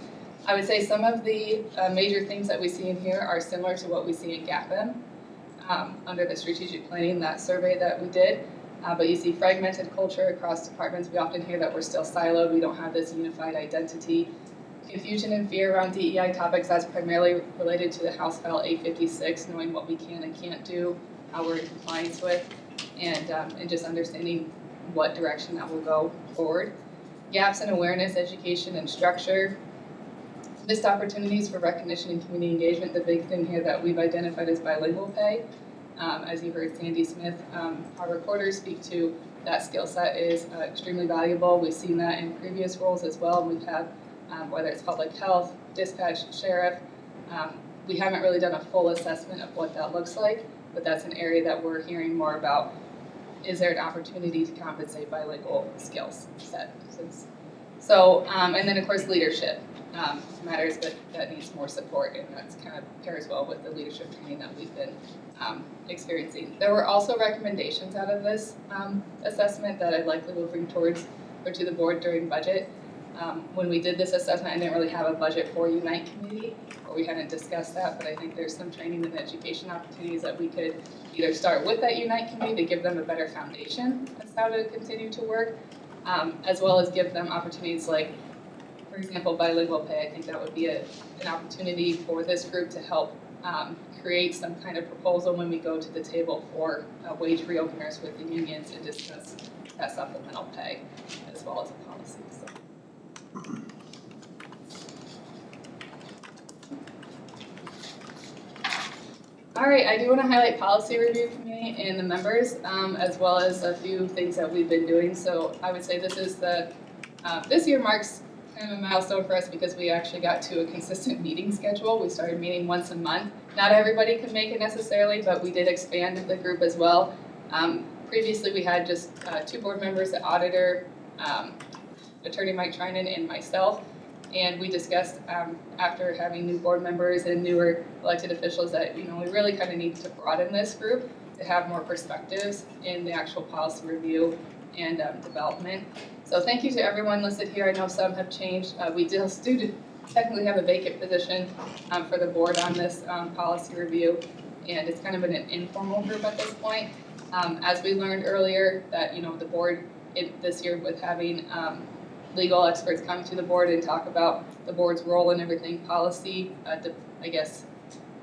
Speaker 10: I would say some of the major things that we see in here are similar to what we see in GAPM under the strategic planning, that survey that we did. But you see fragmented culture across departments. We often hear that we're still siloed. We don't have this unified identity. confusion and fear around DEI topics, that's primarily related to the House File 856, knowing what we can and can't do, how we're in compliance with, and just understanding what direction that will go forward. Gaps in awareness, education, and structure. Missed opportunities for recognition and community engagement. The big thing here that we've identified is bilingual pay. As you heard Sandy Smith, our recorders speak to, that skill set is extremely valuable. We've seen that in previous roles as well. We've had, whether it's public health, dispatch, sheriff, we haven't really done a full assessment of what that looks like, but that's an area that we're hearing more about. Is there an opportunity to compensate bilingual skills set? So, and then of course leadership matters, but that needs more support, and that's kind of pairs well with the leadership training that we've been experiencing. There were also recommendations out of this assessment that I likely will bring towards or to the board during budget. When we did this assessment, I didn't really have a budget for Unite Committee, or we hadn't discussed that, but I think there's some training and education opportunities that we could either start with that Unite Committee to give them a better foundation as how to continue to work, as well as give them opportunities like, for example, bilingual pay. I think that would be an opportunity for this group to help create some kind of proposal when we go to the table for wage reopeners with the unions and discuss that supplemental pay as well as a policy. So. All right, I do want to highlight policy review committee and the members, as well as a few things that we've been doing. So I would say this is this year marks kind of a milestone for us because we actually got to a consistent meeting schedule. We started meeting once a month. Not everybody could make it necessarily, but we did expand the group as well. Previously, we had just 2 board members, the auditor, Attorney Mike Trinan, and myself. And we discussed after having new board members and newer elected officials that we really kind of need to broaden this group to have more perspectives in the actual policy review and development. So thank you to everyone listed here. I know some have changed. We do technically have a vacant position for the board on this policy review, and it's kind of an informal group at this point. As we learned earlier that the board this year with having legal experts come to the board and talk about the board's role and everything, policy, I guess,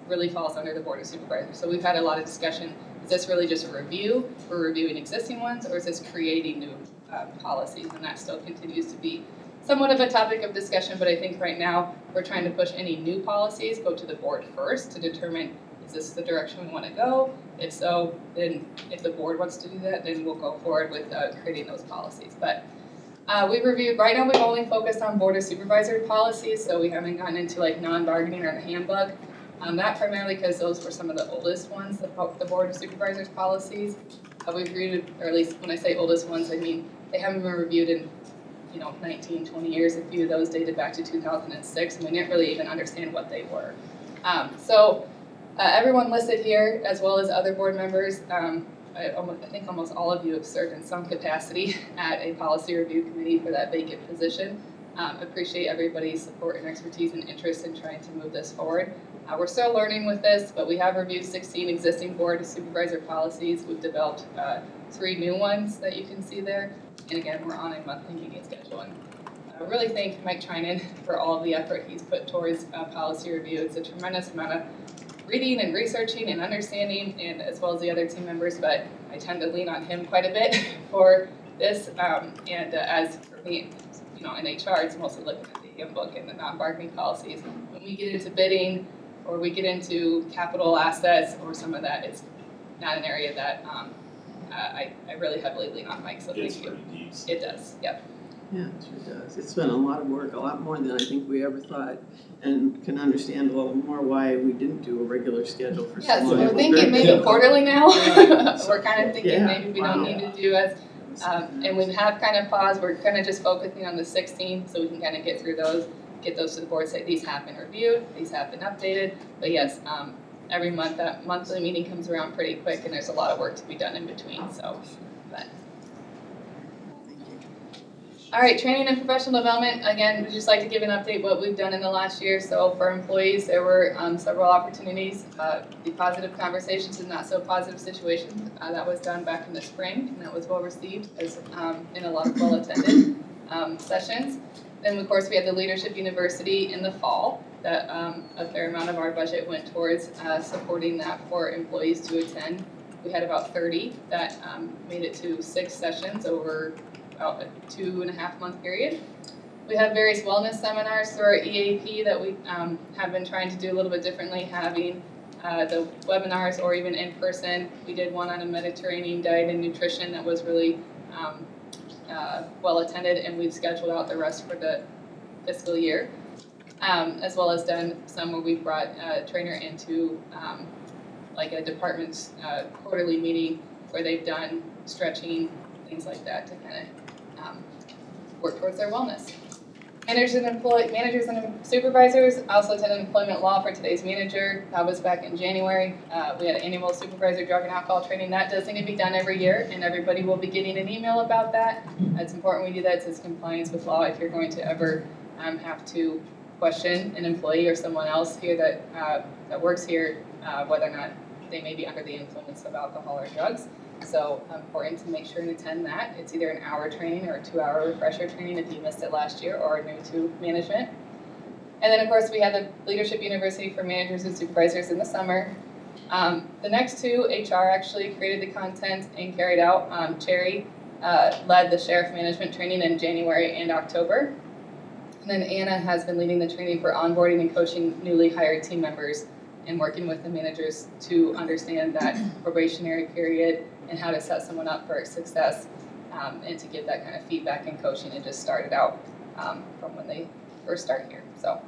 Speaker 10: really falls under the Board of Supervisors. So we've had a lot of discussion. Is this really just a review? We're reviewing existing ones, or is this creating new policies? And that still continues to be somewhat of a topic of discussion, but I think right now we're trying to push any new policies, go to the board first to determine, is this the direction we want to go? If so, then if the board wants to do that, then we'll go forward with creating those policies. But we reviewed, right now we've only focused on Board of Supervisor policies, so we haven't gotten into like non-bargaining or the handbook. That primarily because those were some of the oldest ones, the Board of Supervisors policies. We've reviewed, or at least when I say oldest ones, I mean they haven't been reviewed in 19, 20 years. A few of those dated back to 2006, and we didn't really even understand what they were. Everyone listed here, as well as other board members, I think almost all of you have served in some capacity at a policy review committee for that vacant position. Appreciate everybody's support and expertise and interest in trying to move this forward. We're still learning with this, but we have reviewed 16 existing Board of Supervisor policies. We've developed 3 new ones that you can see there. And again, we're on a monthly meeting schedule. And I really thank Mike Trinan for all of the effort he's put towards policy review. It's a tremendous amount of reading and researching and understanding, and as well as the other team members, but I tend to lean on him quite a bit for this. As for me, in HR, it's mostly looking at the handbook and the non-bargaining policies. When we get into bidding, or we get into capital assets, or some of that, it's not an area that I really heavily lean on Mike, so thank you.
Speaker 3: It's pretty deep.
Speaker 10: It does, yep.
Speaker 9: Yeah, it sure does. It's been a lot of work, a lot more than I think we ever thought, and can understand a little more why we didn't do a regular schedule for so
Speaker 10: Yeah, so
Speaker 9: long.
Speaker 10: we're thinking maybe quarterly now. We're kind of thinking maybe we don't need to do as, and we have kind of paused. We're kind of just focusing on the 16, so we can kind of get through those, get those to the board, say these have been reviewed, these have been updated. But yes, every month that monthly meeting comes around pretty quick, and there's a lot of work to be done in between. So, but. All right, training and professional development. Again, we'd just like to give an update what we've done in the last year. So for employees, there were several opportunities, the positive conversations and not so positive situations. That was done back in the spring, and that was well received as in a lot of well attended sessions. Then, of course, we had the Leadership University in the fall that a fair amount of our budget went towards supporting that for employees to attend. We had about 30 that made it to 6 sessions over about a 2.5 month period. We have various wellness seminars through our EAP that we have been trying to do a little bit differently, having the webinars or even in person. We did one on a Mediterranean diet and nutrition that was really well attended, and we've scheduled out the rest for the fiscal year, as well as done some where we've brought a trainer into like a department's quarterly meeting where they've done stretching, things like that to kind of work towards their wellness. Managers and supervisors also attended employment law for today's manager. That was back in January. We had an annual supervisor drug and alcohol training. That does need to be done every year, and everybody will be getting an email about that. It's important we do that. It's compliance with law. If you're going to ever have to question an employee or someone else here that works here, whether or not they may be under the influence of alcohol or drugs. So important to make sure and attend that. It's either an hour training or a 2-hour refresher training if you missed it last year or are new to management. And then of course we had the Leadership University for managers and supervisors in the summer. The next two, HR actually created the content and carried out. Cherry led the sheriff management training in January and October. And then Anna has been leading the training for onboarding and coaching newly hired team members and working with the managers to understand that probationary period and how to set someone up for success, and to give that kind of feedback and coaching. It just started out from when they first start here. So,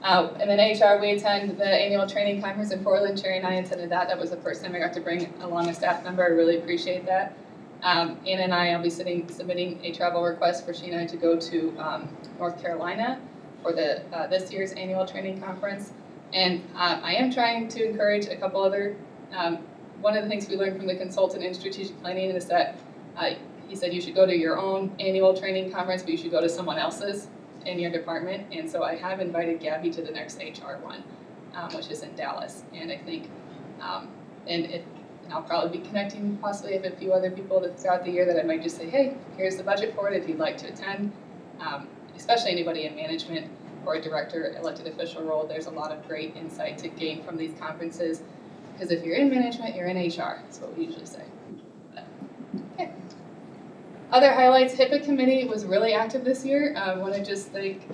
Speaker 10: and then HR, we attend the annual training conference in Portland. Cherry and I attended that. That was the first time I got to bring along a staff member. I really appreciate that. Anna and I'll be submitting a travel request for she and I to go to North Carolina for the this year's annual training conference. And I am trying to encourage a couple other, one of the things we learned from the consultant in strategic planning is that he said you should go to your own annual training conference, but you should go to someone else's in your department. And so I have invited Gabby to the next HR one, which is in Dallas. And I think, and I'll probably be connecting possibly with a few other people throughout the year that I might just say, hey, here's the budget for it if you'd like to attend, especially anybody in management or a director, elected official role. There's a lot of great insight to gain from these conferences, because if you're in management, you're in HR. That's what we usually say. But, okay. Other highlights, HIPAA committee was really active this year. I want to just thank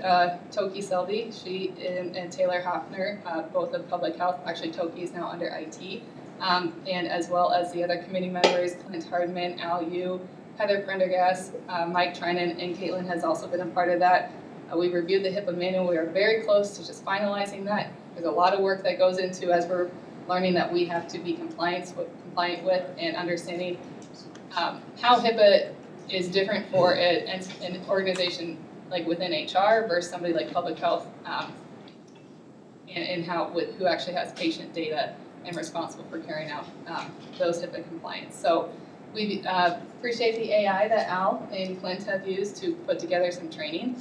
Speaker 10: Toki Selby, she and Taylor Hoffner, both of public health. Actually, Toki is now under IT, and as well as the other committee members, Clint Hardman, Al Yu, Heather Prendergast, Mike Trinan, and Caitlin has also been a part of that. We reviewed the HIPAA manual. We are very close to just finalizing that. There's a lot of work that goes into as we're learning that we have to be compliant with and understanding how HIPAA is different for an organization like within HR versus somebody like public health, and who actually has patient data and responsible for carrying out those HIPAA compliance. So we appreciate the AI that Al and Clint have used to put together some training.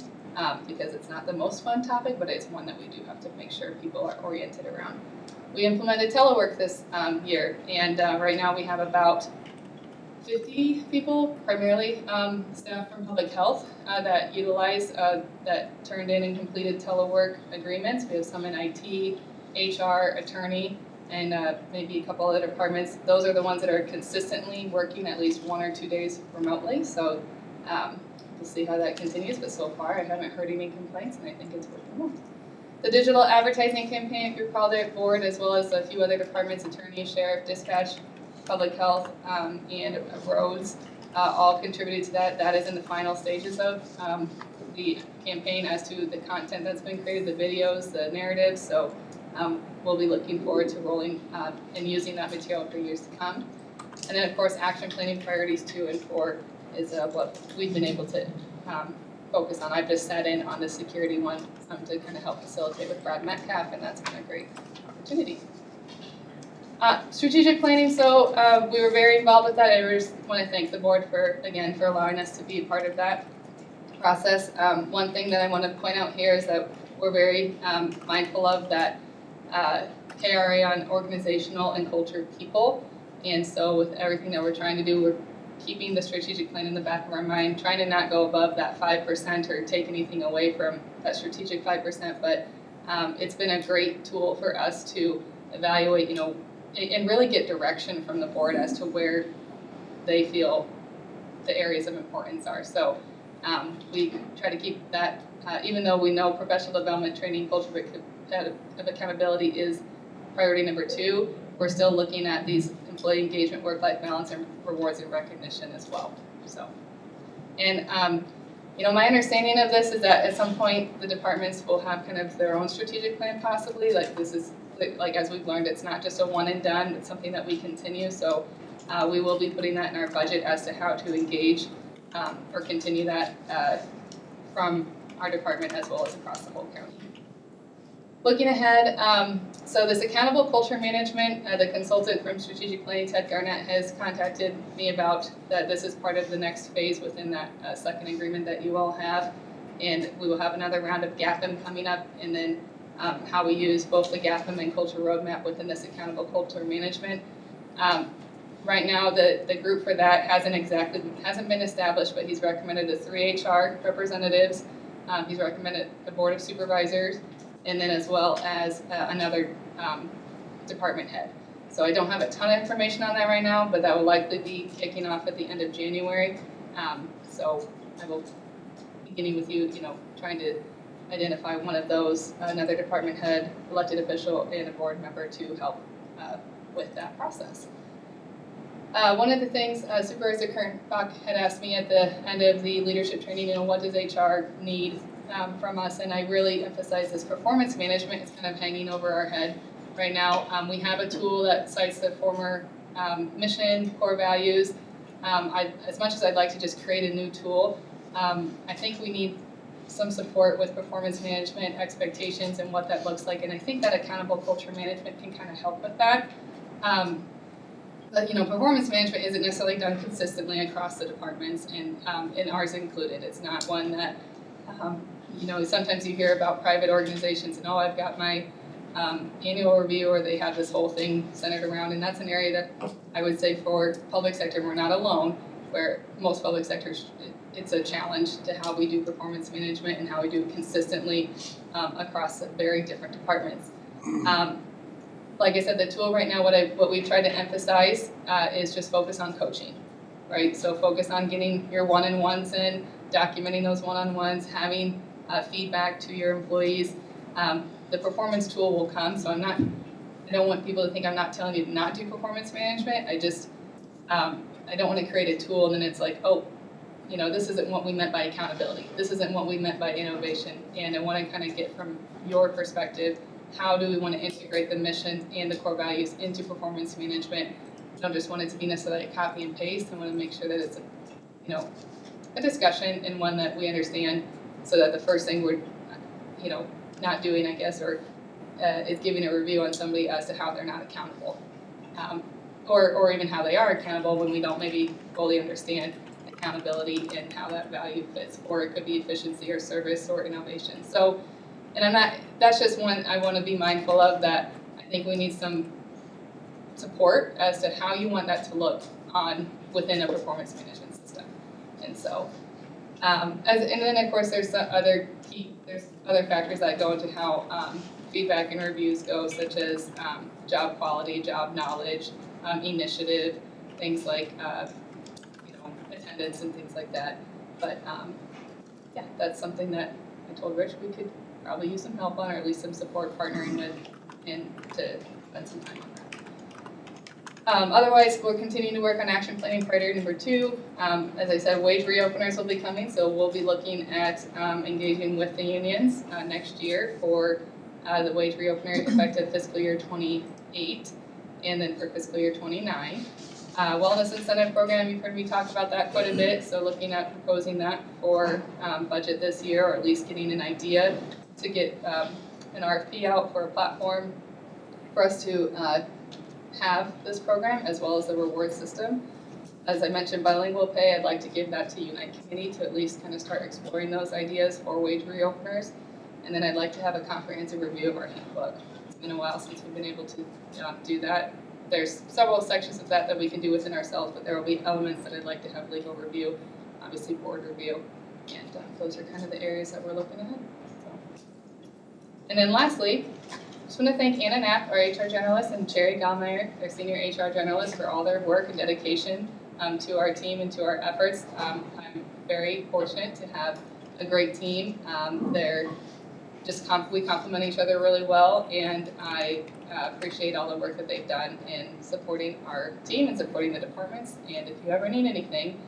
Speaker 10: Because it's not the most fun topic, but it's one that we do have to make sure people are oriented around. We implemented telework this year, and right now we have about 50 people, primarily staff from public health, that utilize, that turned in and completed telework agreements. We have some in IT, HR, attorney, and maybe a couple other departments. Those are the ones that are consistently working at least 1 or 2 days remotely. So. We'll see how that continues, but so far I haven't heard any complaints, and I think it's working well. The digital advertising campaign, if you're called it board, as well as a few other departments, attorney, sheriff, dispatch, public health, and roads, all contributed to that. That is in the final stages of the campaign as to the content that's been created, the videos, the narratives. So we'll be looking forward to rolling and using that material for years to come. And then, of course, action planning priorities 2 and 4 is what we've been able to focus on. I've just sat in on the security one to kind of help facilitate with Brad Metcalf, and that's been a great opportunity. Strategic planning, so we were very involved with that. I just want to thank the board for allowing us to be a part of that process. One thing that I want to point out here is that we're very mindful of that KRA on organizational and culture people, and so with everything that we're trying to do, we're keeping the strategic plan in the back of our mind, trying to not go above that 5% or take anything away from that strategic 5%, but it's been a great tool for us to evaluate, and really get direction from the board as to where they feel the areas of importance are. So we try to keep that, even though we know professional development, training, culture of accountability is priority number 2, we're still looking at these employee engagement, work-life balance, and rewards and recognition as well. So, and my understanding of this is that at some point the departments will have kind of their own strategic plan possibly. Like this is, like as we've learned, it's not just a one and done, it's something that we continue. So we will be putting that in our budget as to how to engage or continue that from our department as well as across the whole county. Looking ahead, so this accountable culture management, the consultant from Strategic Planning, Ted Garnett, has contacted me about that this is part of the next phase within that second agreement that you all have. And we will have another round of GAPM coming up, and then how we use both the GAPM and culture roadmap within this accountable culture management. Right now, the group for that hasn't been established, but he's recommended the 3 HR representatives. He's recommended the Board of Supervisors, and then as well as another department head. So I don't have a ton of information on that right now, but that will likely be kicking off at the end of January. So I will be beginning with you, trying to identify one of those, another department head, elected official, and a board member to help with that process. One of the things Supervisor Kernbach had asked me at the end of the leadership training, what does HR need from us, and I really emphasize this performance management is kind of hanging over our head right now. We have a tool that cites the former mission, core values. As much as I'd like to just create a new tool, I think we need some support with performance management, expectations, and what that looks like, and I think that accountable culture management can kind of help with that. But performance management isn't necessarily done consistently across the departments, and ours included. It's not one that sometimes you hear about private organizations and I've got my annual review, or they have this whole thing centered around, and that's an area that I would say for public sector we're not alone, where most public sectors it's a challenge to how we do performance management and how we do it consistently across very different departments. Like I said, the tool right now, what we try to emphasize is just focus on coaching, right? So focus on getting your one-on-ones in, documenting those one-on-ones, having feedback to your employees. The performance tool will come, so I don't want people to think I'm not telling you to not do performance management. I just, I don't want to create a tool and then it's like, this isn't what we meant by accountability. This isn't what we meant by innovation. And I want to kind of get from your perspective, how do we want to integrate the mission and the core values into performance management? I don't just want it to be necessarily a copy and paste. I want to make sure that it's a discussion and one that we understand, so that the first thing we're not doing, I guess, or is giving a review on somebody as to how they're not accountable, or even how they are accountable when we don't maybe fully understand accountability and how that value fits, or it could be efficiency or service or innovation. So, and that's just one I want to be mindful of, that I think we need some support as to how you want that to look within a performance management system. And so, and then of course there's other factors that go into how feedback and reviews go, such as job quality, job knowledge, initiative, things like attendance and things like that. But yeah, that's something that I told Rich we could probably use some help on, or at least some support partnering with, and to spend some time on that. Otherwise, we're continuing to work on action planning priority number 2. As I said, wage reopeners will be coming, so we'll be looking at engaging with the unions next year for the wage reopeners effective fiscal year 28, and then for fiscal year 29. Wellness incentive program, you've heard me talk about that quite a bit, so looking at proposing that for budget this year, or at least getting an idea to get an RFP out for a platform for us to have this program, as well as the reward system. As I mentioned, bilingual pay, I'd like to give that to Unite Committee to at least kind of start exploring those ideas for wage reopeners. And then I'd like to have a comprehensive review of our handbook. It's been a while since we've been able to do that. there's several sections of that we can do within ourselves, but there will be elements that I'd like to have legal review, obviously board review, and those are kind of the areas that we're looking at. So. And then lastly, just want to thank Anna Knapp, our HR generalist, and Cherry Gallmeyer, our senior HR generalist, for all their work and dedication to our team and to our efforts. I'm very fortunate to have a great team. They're just we complement each other really well, and I appreciate all the work that they've done in supporting our team and supporting the departments. And if you ever need anything,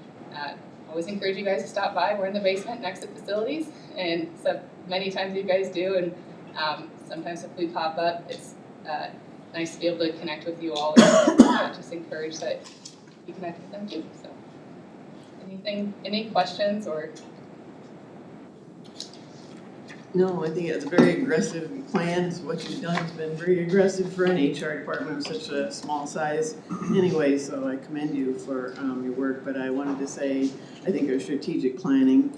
Speaker 10: always encourage you guys to stop by. We're in the basement next to facilities, and so many times you guys do, and sometimes if we pop up, it's nice to be able to connect with you all, and just encourage that you connect with them too. So, any questions or?
Speaker 9: No, I think it's a very aggressive plan. It's what you've done. It's been very aggressive for an HR department of such a small size anyway, so I commend you for your work. But I wanted to say, I think our strategic planning,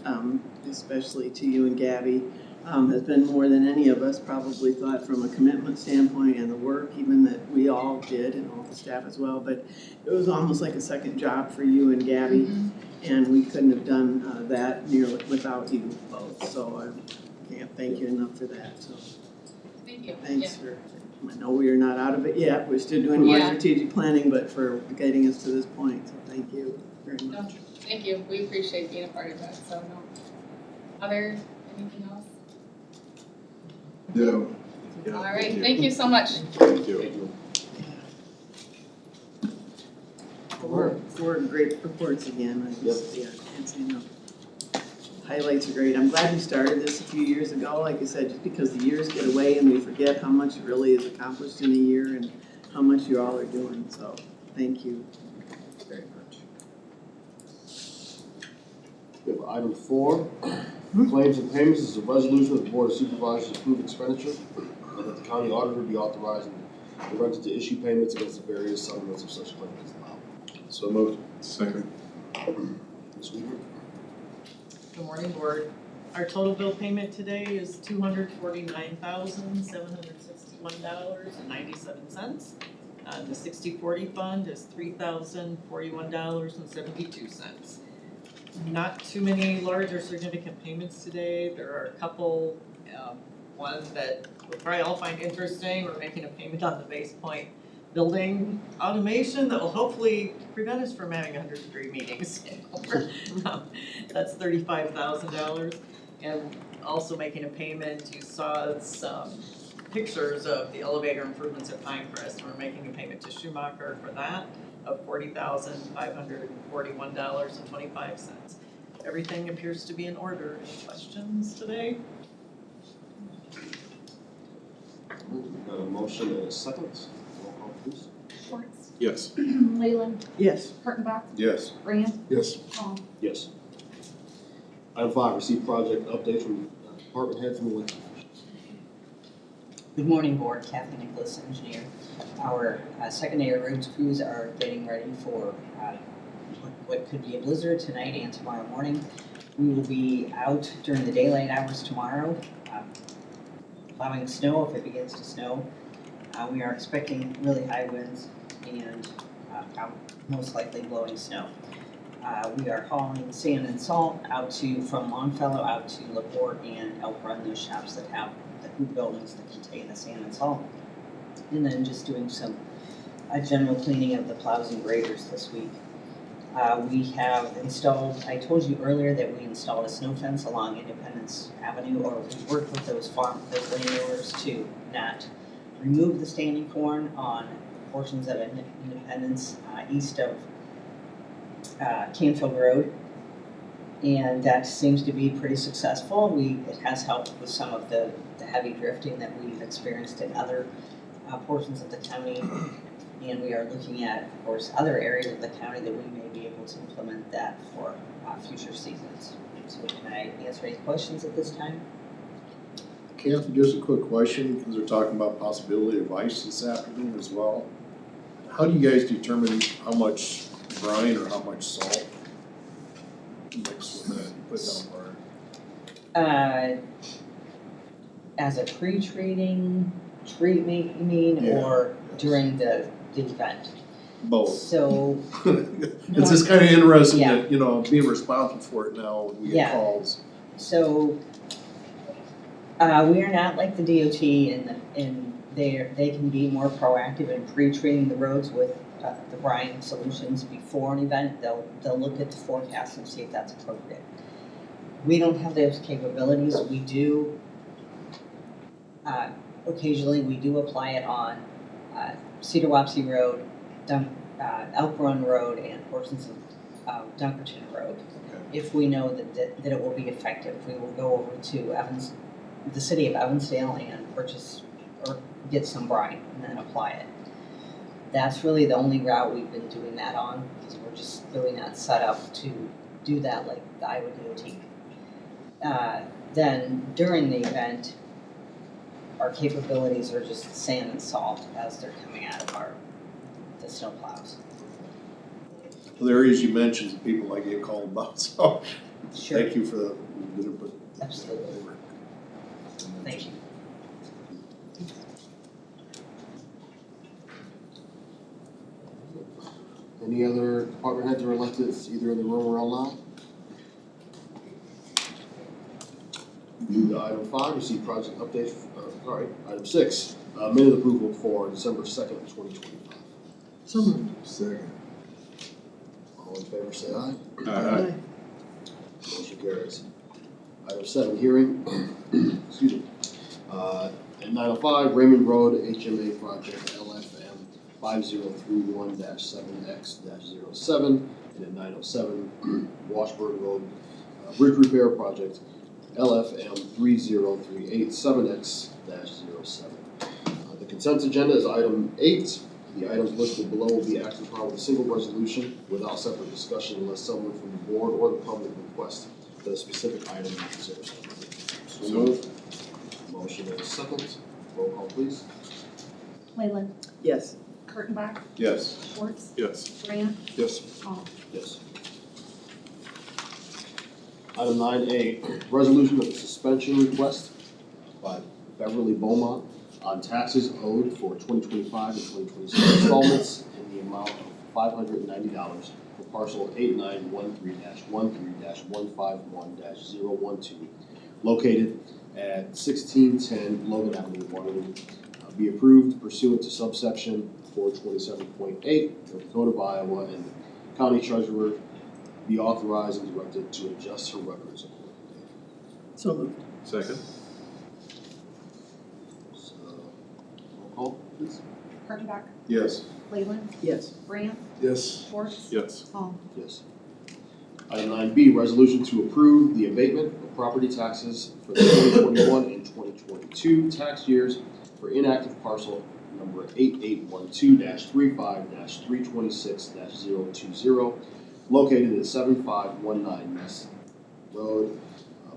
Speaker 9: especially to you and Gabby, has been more than any of us probably thought from a commitment standpoint and the work even that we all did and all the staff as well. But it was almost like a second job for you and Gabby, and we couldn't have done that nearly without you both. So I can't thank you enough for that. So
Speaker 10: Thank you.
Speaker 9: thanks for. I know we are not out of it yet. We're still doing more strategic planning, but for getting us to this point. So thank you very much.
Speaker 10: No, thank you. We appreciate being a part of that. So no. Anything else?
Speaker 4: Ditto.
Speaker 10: All right. Thank you so much.
Speaker 4: Thank you.
Speaker 9: Four great reports again. I just, can't say enough. Highlights are great. I'm glad we started this a few years ago. Like I said, just because the years get away and we forget how much really is accomplished in a year and how much you all are doing. So thank you very much.
Speaker 1: We have item 4, claims and payments. This is a resolution of the Board of Supervisors to approve expenditure and that the county auditor be authorized and directed to issue payments against the various settlements of such claims as allowed.
Speaker 5: So moved.
Speaker 4: Second.
Speaker 1: Ms. Weaver?
Speaker 11: Good morning, Board. Our total bill payment today is $249,761.97. The 60/40 fund is $3,041.72. Not too many large or significant payments today. There are a couple, ones that we'll probably all find interesting. We're making a payment on the Base Point building automation that will hopefully prevent us from having 103 meetings. That's $35,000. And also making a payment, you saw some pictures of the elevator improvements at Pinecrest. We're making a payment to Schumacher for that of $40,541.25. Everything appears to be in order. Any questions today?
Speaker 1: We've got a motion and a second. Roll call, please.
Speaker 2: Schwartz,
Speaker 5: Yes.
Speaker 2: Leyland,
Speaker 9: Yes.
Speaker 2: Kurttenbach,
Speaker 5: Yes.
Speaker 2: Rand,
Speaker 4: Yes.
Speaker 2: Paul.
Speaker 1: Yes. Item 5, receive project updates from department heads and elected officials.
Speaker 12: Good morning, Board. Kathy Nicholas, engineer. Our secondary roads crews are getting ready for what could be a blizzard tonight and tomorrow morning. We will be out during the daylight hours tomorrow, plowing snow if it begins to snow. We are expecting really high winds and most likely blowing snow. We are hauling sand and salt from Longfellow out to LaPorte and Elk Run, those shops that have the hoop buildings that contain the sand and salt. And then just doing some general cleaning of the plows and graders this week. We have installed, I told you earlier that we installed a snow fence along Independence Avenue, or we worked with those landowners to not remove the standing corn on portions of Independence east of Canfield Road. And that seems to be pretty successful. It has helped with some of the heavy drifting that we've experienced in other portions of the county. And we are looking at, of course, other areas of the county that we may be able to implement that for future seasons. So can I answer any questions at this time?
Speaker 5: Kathy, just a quick question, because they're talking about possibility of ice this afternoon as well. How do you guys determine how much brine or how much salt mix with that you put down where?
Speaker 12: As a pre-treating, treatment, you mean,
Speaker 5: Yeah.
Speaker 12: or during the event?
Speaker 5: Both.
Speaker 12: So,
Speaker 5: It's just kind of interesting
Speaker 12: Yeah.
Speaker 5: that, you know, being responsible for it now, when we get
Speaker 12: Yeah.
Speaker 5: calls.
Speaker 12: so, we are not like the DOT and they can be more proactive in pre-treating the roads with the brine solutions before an event. They'll look at the forecast and see if that's appropriate. We don't have those capabilities. We do, occasionally, we do apply it on Cedar Wapsie Road, Elk Run Road, and portions of Dunkerton Road. If we know that it will be effective, we will go over to the city of Evansdale and purchase or get some brine and then apply it. That's really the only route we've been doing that on, because we're just really not set up to do that like the Iowa DOT. Then during the event, our capabilities are just sand and salt as they're coming out of the snow plows.
Speaker 5: The areas you mentioned, the people I get called about, so
Speaker 12: Sure.
Speaker 5: thank you for the good input.
Speaker 12: Absolutely. Thank you.
Speaker 1: Any other department heads or electeds, either in the room or online? Move to item 5, receive project updates, item 6, minute approval for December 2nd, 2025.
Speaker 9: So moved.
Speaker 4: Second.
Speaker 1: All in favor, say aye.
Speaker 9: Aye.
Speaker 1: Motion carries. Item 7, hearing, excuse me. At 9:05, Raymond Road HMA project LFM 5031-7X-07, and at 9:07, Washburn Road bridge repair project LFM 30387X-07. The consent agenda is item 8. The items listed below will be acted upon with a single resolution without separate discussion unless someone from the board or the public requests that a specific item be considered. So moved. Motion and a second. Roll call, please.
Speaker 2: Leyland,
Speaker 9: Yes.
Speaker 2: Kurttenbach,
Speaker 5: Yes.
Speaker 2: Schwartz,
Speaker 4: Yes.
Speaker 2: Grant,
Speaker 4: Yes.
Speaker 2: Paul.
Speaker 1: Yes. Item 9A, resolution of the suspension request by Beverly Beaumont on taxes owed for 2025 and 2026 installments in the amount of $590 for parcel 8913-13-151-012 located at 1610 Logan Avenue, Waterloo, be approved pursuant to subsection 427.8 of the Code of Iowa, and the county treasurer be authorized and directed to adjust her records accordingly.
Speaker 9: So moved.
Speaker 4: Second.
Speaker 1: So, roll call, please.
Speaker 2: Kurttenbach,
Speaker 5: Yes.
Speaker 2: Leyland,
Speaker 9: Yes.
Speaker 2: Grant,
Speaker 4: Yes.
Speaker 2: Schwartz,
Speaker 4: Yes.
Speaker 2: Paul.
Speaker 1: Yes. Item 9B, resolution to approve the abatement of property taxes for the 2021 and 2022 tax years for inactive parcel number 8812-35-326-020 located at 7519 Ness Road,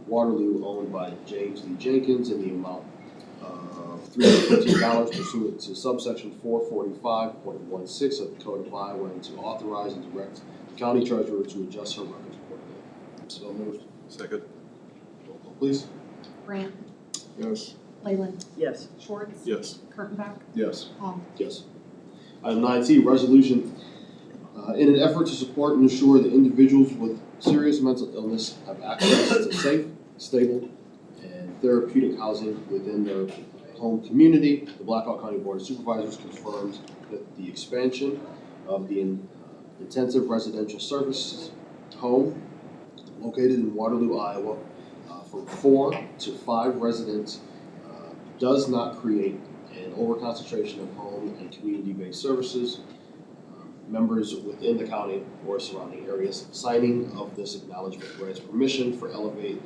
Speaker 1: Waterloo, owned by James Lee Jenkins in the amount of $315 pursuant to subsection 445.16 of the Code of Iowa, and to authorize and direct the county treasurer to adjust her records accordingly. So moved.
Speaker 4: Second.
Speaker 1: Roll call, please.
Speaker 2: Grant,
Speaker 4: Yes.
Speaker 2: Leyland,
Speaker 9: Yes.
Speaker 2: Schwartz,
Speaker 4: Yes.
Speaker 2: Kurttenbach,
Speaker 5: Yes.
Speaker 2: Paul.
Speaker 1: Yes. Item 9C, resolution, in an effort to support and ensure that individuals with serious mental illness have access to safe, stable, and therapeutic housing within their home community, the Blackhawk County Board of Supervisors confirms that the expansion of the intensive residential services home located in Waterloo, Iowa, from 4 to 5 residents does not create an overconcentration of home and community-based services. Members within the county or surrounding areas. Signing of this acknowledgement grants permission for Elevate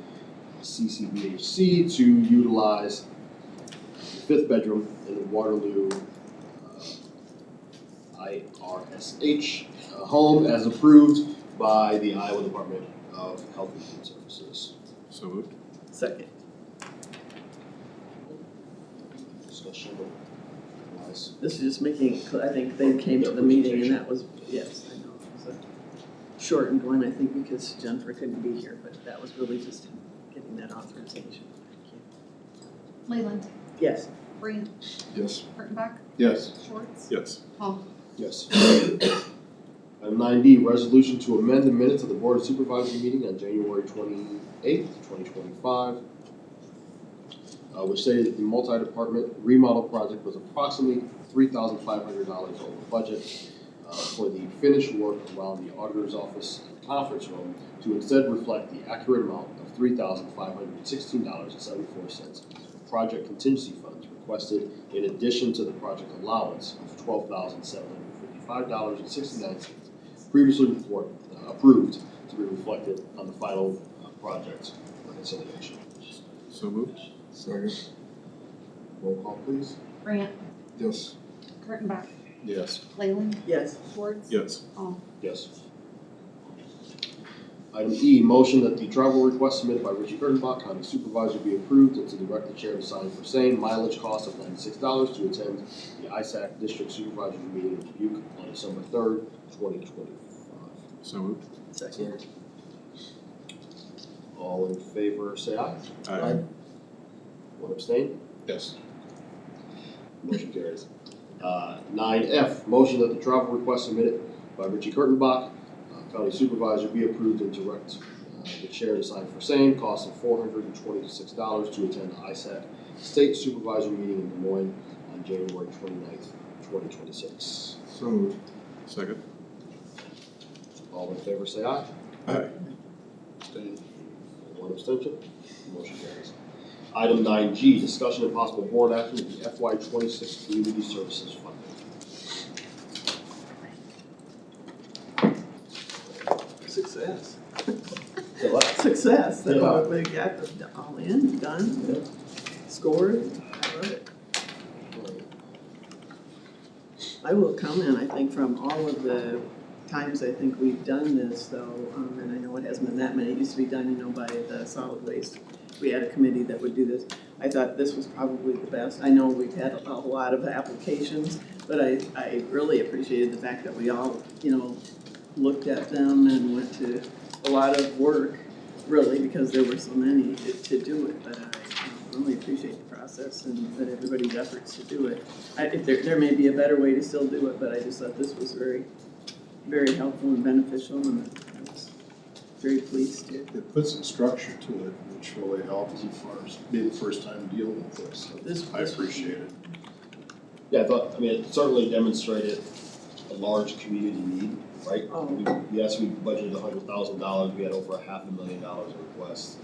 Speaker 1: CCBHC to utilize the 5th bedroom in the Waterloo IRSH home as approved by the Iowa Department of Health and Human Services.
Speaker 4: So moved.
Speaker 9: Second.
Speaker 1: Discussion wise.
Speaker 9: This is just making it clear. I think they came to the meeting and that was, yes, I know. It was a shortened one, I think, because Jennifer couldn't be here, but that was really just getting that authorization. Thank you.
Speaker 2: Leyland,
Speaker 9: Yes.
Speaker 2: Brant,
Speaker 4: Yes.
Speaker 2: Kurttenbach,
Speaker 5: Yes.
Speaker 2: Schwartz,
Speaker 5: Yes.
Speaker 2: Paul.
Speaker 1: Yes. Item 9D, resolution to amend the minutes of the Board of Supervisors meeting on January 28th, 2025, which say that the multi-department remodel project was approximately $3,500 over budget for the finished work around the auditor's office and conference room to instead reflect the accurate amount of $3,516.74 of project contingency funds requested in addition to the project allowance of $12,755.69 previously approved to be reflected on the final project reconciliation.
Speaker 5: So moved.
Speaker 4: Second.
Speaker 1: Roll call, please.
Speaker 2: Brant,
Speaker 4: Yes.
Speaker 2: Kurttenbach,
Speaker 5: Yes.
Speaker 2: Leyland,
Speaker 9: Yes.
Speaker 2: Schwartz,
Speaker 5: Yes.
Speaker 2: Paul.
Speaker 1: Yes. Item E, motion that the travel request submitted by Richie Kurtenbach, County Supervisor, be approved and to direct the chair to sign for same mileage cost of $96 to attend the ISAC District Supervisors meeting in Dubuque on December 3rd, 2025.
Speaker 5: So moved.
Speaker 9: Second.
Speaker 1: All in favor, say aye.
Speaker 5: Aye.
Speaker 1: One abstain?
Speaker 5: Yes.
Speaker 1: Motion carries. 9F, motion that the travel request submitted by Richie Kurtenbach, County Supervisor, be approved and direct the chair to sign for same, cost of $426 to attend ISAC State Supervisor meeting in Des Moines on January 29th, 2026.
Speaker 5: So moved. Second.
Speaker 1: All in favor, say aye.
Speaker 5: Aye.
Speaker 1: One abstention. Motion carries. Item 9G, discussion and possible board action with the FY26 Community Services Fund.
Speaker 9: Success.
Speaker 1: Say what?
Speaker 9: Success, that
Speaker 1: Yeah.
Speaker 9: we got the all in, done, scored, I love it. I will comment, I think from all of the times I think we've done this though, and I know it hasn't been that many, it used to be done, by the solid waste. We had a committee that would do this. I thought this was probably the best. I know we've had a lot of applications, but I really appreciated the fact that we all, looked at them and went to a lot of work, really, because there were so many to do it, but I really appreciate the process and that everybody's efforts to do it. There may be a better way to still do it, but I just thought this was very, very helpful and beneficial, and I was very pleased to.
Speaker 5: It puts some structure to it, which really helps as far as being the first time dealing with this. So
Speaker 9: This
Speaker 5: I appreciate it.
Speaker 1: Yeah, it certainly demonstrated a large community need, right?
Speaker 9: Oh.
Speaker 1: Yes, we budgeted $100,000, we had over $500,000 in requests.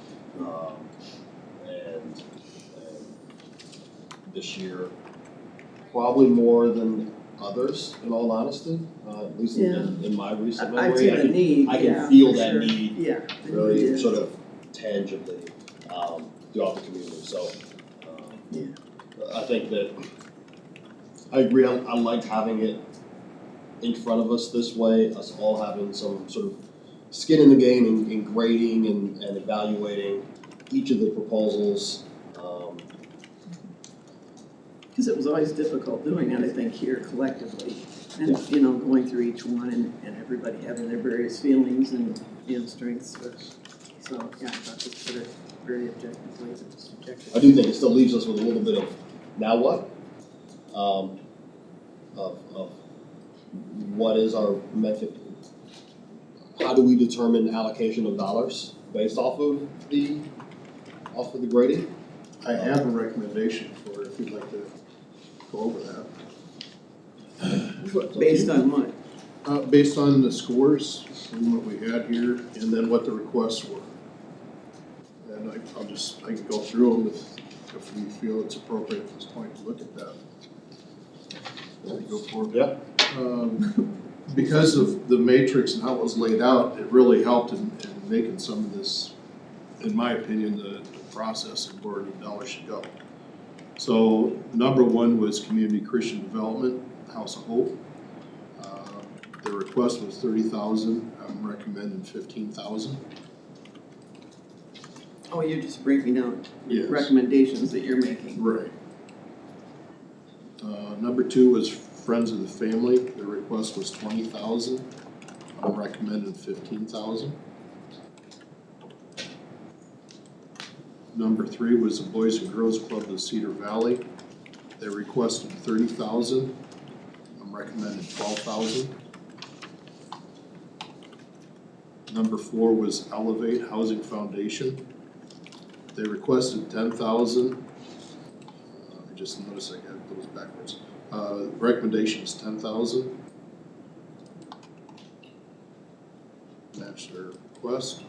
Speaker 1: And this year, probably more than others, in all honesty, at least in my recent memory.
Speaker 9: I've seen the need,
Speaker 1: I
Speaker 9: yeah,
Speaker 1: can feel
Speaker 9: for
Speaker 1: that
Speaker 9: sure.
Speaker 1: need
Speaker 9: Yeah. the need
Speaker 1: really
Speaker 9: is-
Speaker 1: sort of tangibly throughout the community, so.
Speaker 9: Yeah.
Speaker 1: I think that, I agree, I like having it in front of us this way, us all having some sort of skin in the game in grading and evaluating each of the proposals.
Speaker 9: Because it was always difficult doing it, I think, here collectively. And, going through each one and everybody having their various feelings and, strengths. So, yeah, I thought this put it very objectively, subjectively.
Speaker 1: I do think it still leaves us with a little bit of, now what? Of what is our method? How do we determine allocation of dollars based off of the grading?
Speaker 5: I have a recommendation for it if you'd like to go over that.
Speaker 9: Based on what?
Speaker 5: Based on the scores and what we had here, and then what the requests were. And I can go through them if we feel it's appropriate at this point to look at that. Go for it.
Speaker 1: Yeah.
Speaker 5: Because of the matrix and how it was laid out, it really helped in making some of this, in my opinion, the process of where the dollars should go. So number one was Community Christian Development, House of Hope. The request was $30,000. I'm recommending $15,000.
Speaker 9: Oh, you're just breaking out
Speaker 5: Yes.
Speaker 9: recommendations that you're making.
Speaker 5: Right. Number two was Friends of the Family. The request was $20,000. I'm recommending $15,000. Number three was the Boys and Girls Club of Cedar Valley. They requested 30,000. I'm recommending 12,000. Number 4 was Elevate Housing Foundation. They requested 10,000. I just noticed I got those backwards. Recommendation is 10,000. Match their request.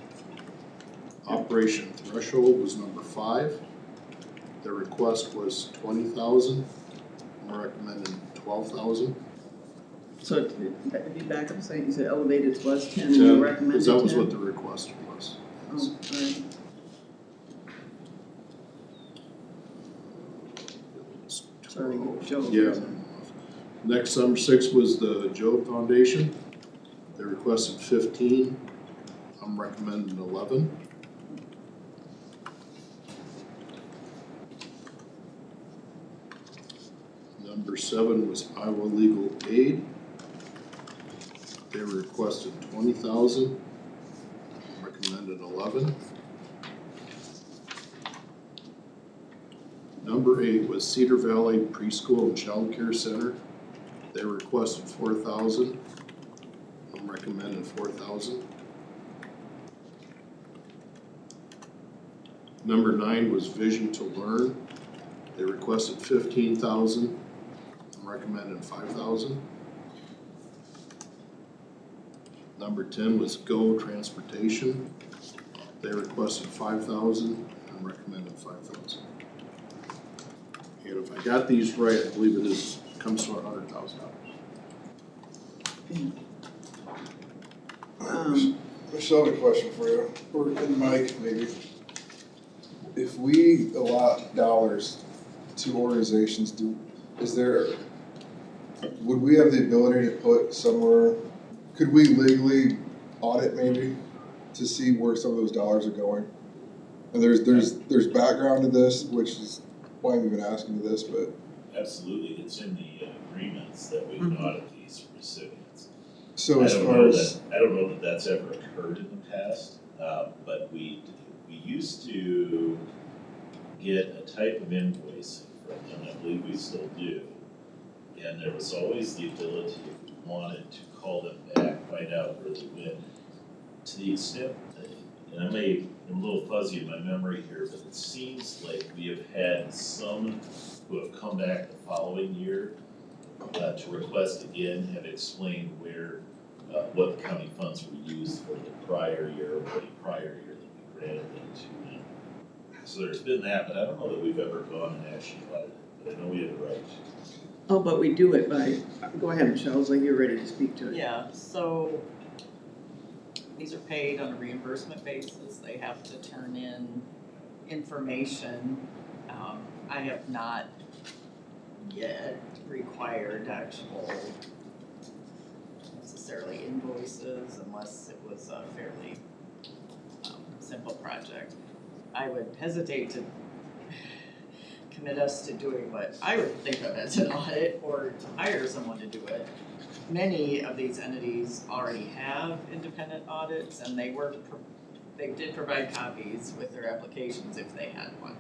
Speaker 5: Operation Threshold was number 5. Their request was 20,000. I'm recommending 12,000.
Speaker 9: So if you back up, saying you said elevated was 10 and you recommended 10?
Speaker 5: Because that was what the request was.
Speaker 9: Oh, all right. Sorry, Joe.
Speaker 5: Yeah. Next, number 6 was the Joe Foundation. They requested 15. I'm recommending 11. Number 7 was Iowa Legal Aid. They requested 20,000. Recommended 11. Number 8 was Cedar Valley Preschool and Child Care Center. They requested 4,000. I'm recommending 4,000. Number 9 was Vision to Learn. They requested 15,000. I'm recommending 5,000. Number 10 was Go Transportation. They requested 5,000. I'm recommending 5,000. And if I got these right, I believe it comes to $100,000.
Speaker 4: Michelle, I have a question for you, or and Mike, maybe. If we allot dollars to organizations, would we have the ability to put somewhere, could we legally audit maybe to see where some of those dollars are going? And there's background to this, which is why I'm even asking you this, but.
Speaker 3: Absolutely, it's in the agreements that we can audit these recipients.
Speaker 4: So as far as.
Speaker 3: I don't know that that's ever occurred in the past, but we used to get a type of invoice from them, I believe we still do. And there was always the ability, if we wanted to call them back, find out where they went. To the extent that, and I'm a little fuzzy in my memory here, but it seems like we have had some who have come back the following year to request again, have explained where, what the county funds were used for the prior year, or the prior year that we granted them to them. So there's been that, but I don't know that we've ever gone and actually audited it, but I know we have the right to.
Speaker 9: Oh, but we do it by, go ahead, Michelle, it's like you're ready to speak to it.
Speaker 11: Yeah, so these are paid on a reimbursement basis. They have to turn in information. I have not yet required actual necessarily invoices unless it was a fairly simple project. I would hesitate to commit us to doing what I would think of as an audit or to hire someone to do it. Many of these entities already have independent audits and they did provide copies with their applications if they had one.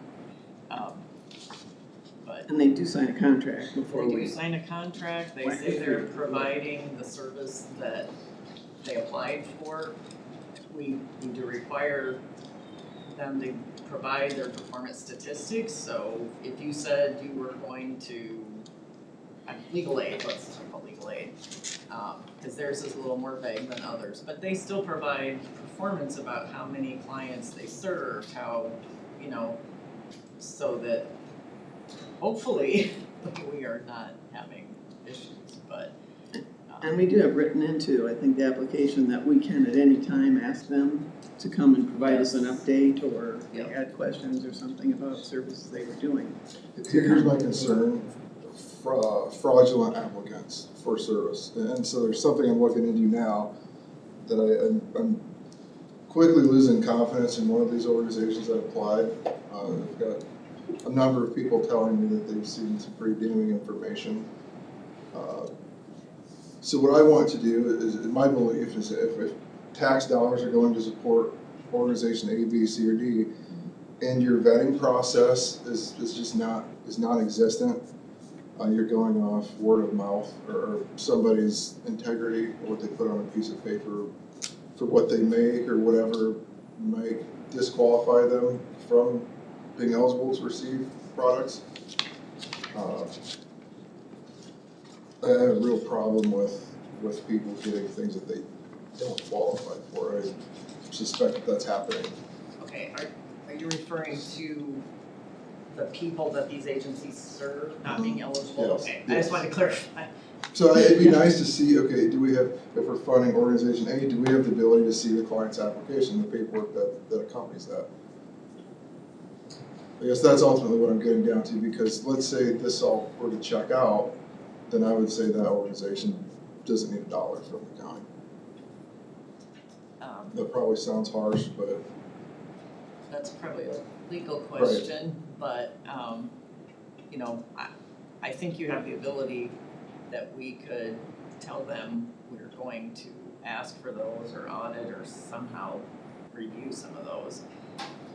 Speaker 11: But
Speaker 9: And they do sign a contract before
Speaker 11: they do
Speaker 9: we.
Speaker 11: sign a contract, they
Speaker 9: Right.
Speaker 11: say they're providing the service that they applied for. We do require them to provide their performance statistics, so if you said you were going to, legal aid, let's talk about legal aid, because theirs is a little more vague than others, but they still provide performance about how many clients they served, how, so that hopefully we are not having issues, but.
Speaker 9: And we do have written into, I think, the application that we can at any time ask them to come and provide us an update or if they had questions or something about services they were doing.
Speaker 4: Here's my concern, fraudulent applicants for service. And so there's something I'm looking into now that I'm quickly losing confidence in one of these organizations that applied. I've got a number of people telling me that they've seen some pretty damning information. So what I want to do is, my belief is if tax dollars are going to support organization A, B, C, or D, and your vetting process is non-existent, you're going off word of mouth or somebody's integrity, or what they put on a piece of paper for what they make or whatever might disqualify them from being eligible to receive products. I have a real problem with people getting things that they don't qualify for. I suspect that that's happening.
Speaker 11: Okay, are you referring to the people that these agencies serve not being eligible?
Speaker 4: Yes,
Speaker 11: Okay, I just wanted to clarify.
Speaker 4: So it'd be nice to see, okay, do we have, if we're funding organization A, do we have the ability to see the client's application, the paperwork that accompanies that? I guess that's ultimately what I'm getting down to, because let's say this all were to check out, then I would say that organization doesn't need $1 from the county. That probably sounds harsh, but.
Speaker 11: That's probably a legal question, but, you know, I think you have the ability that we could tell them we're going to ask for those or audit or somehow review some of those.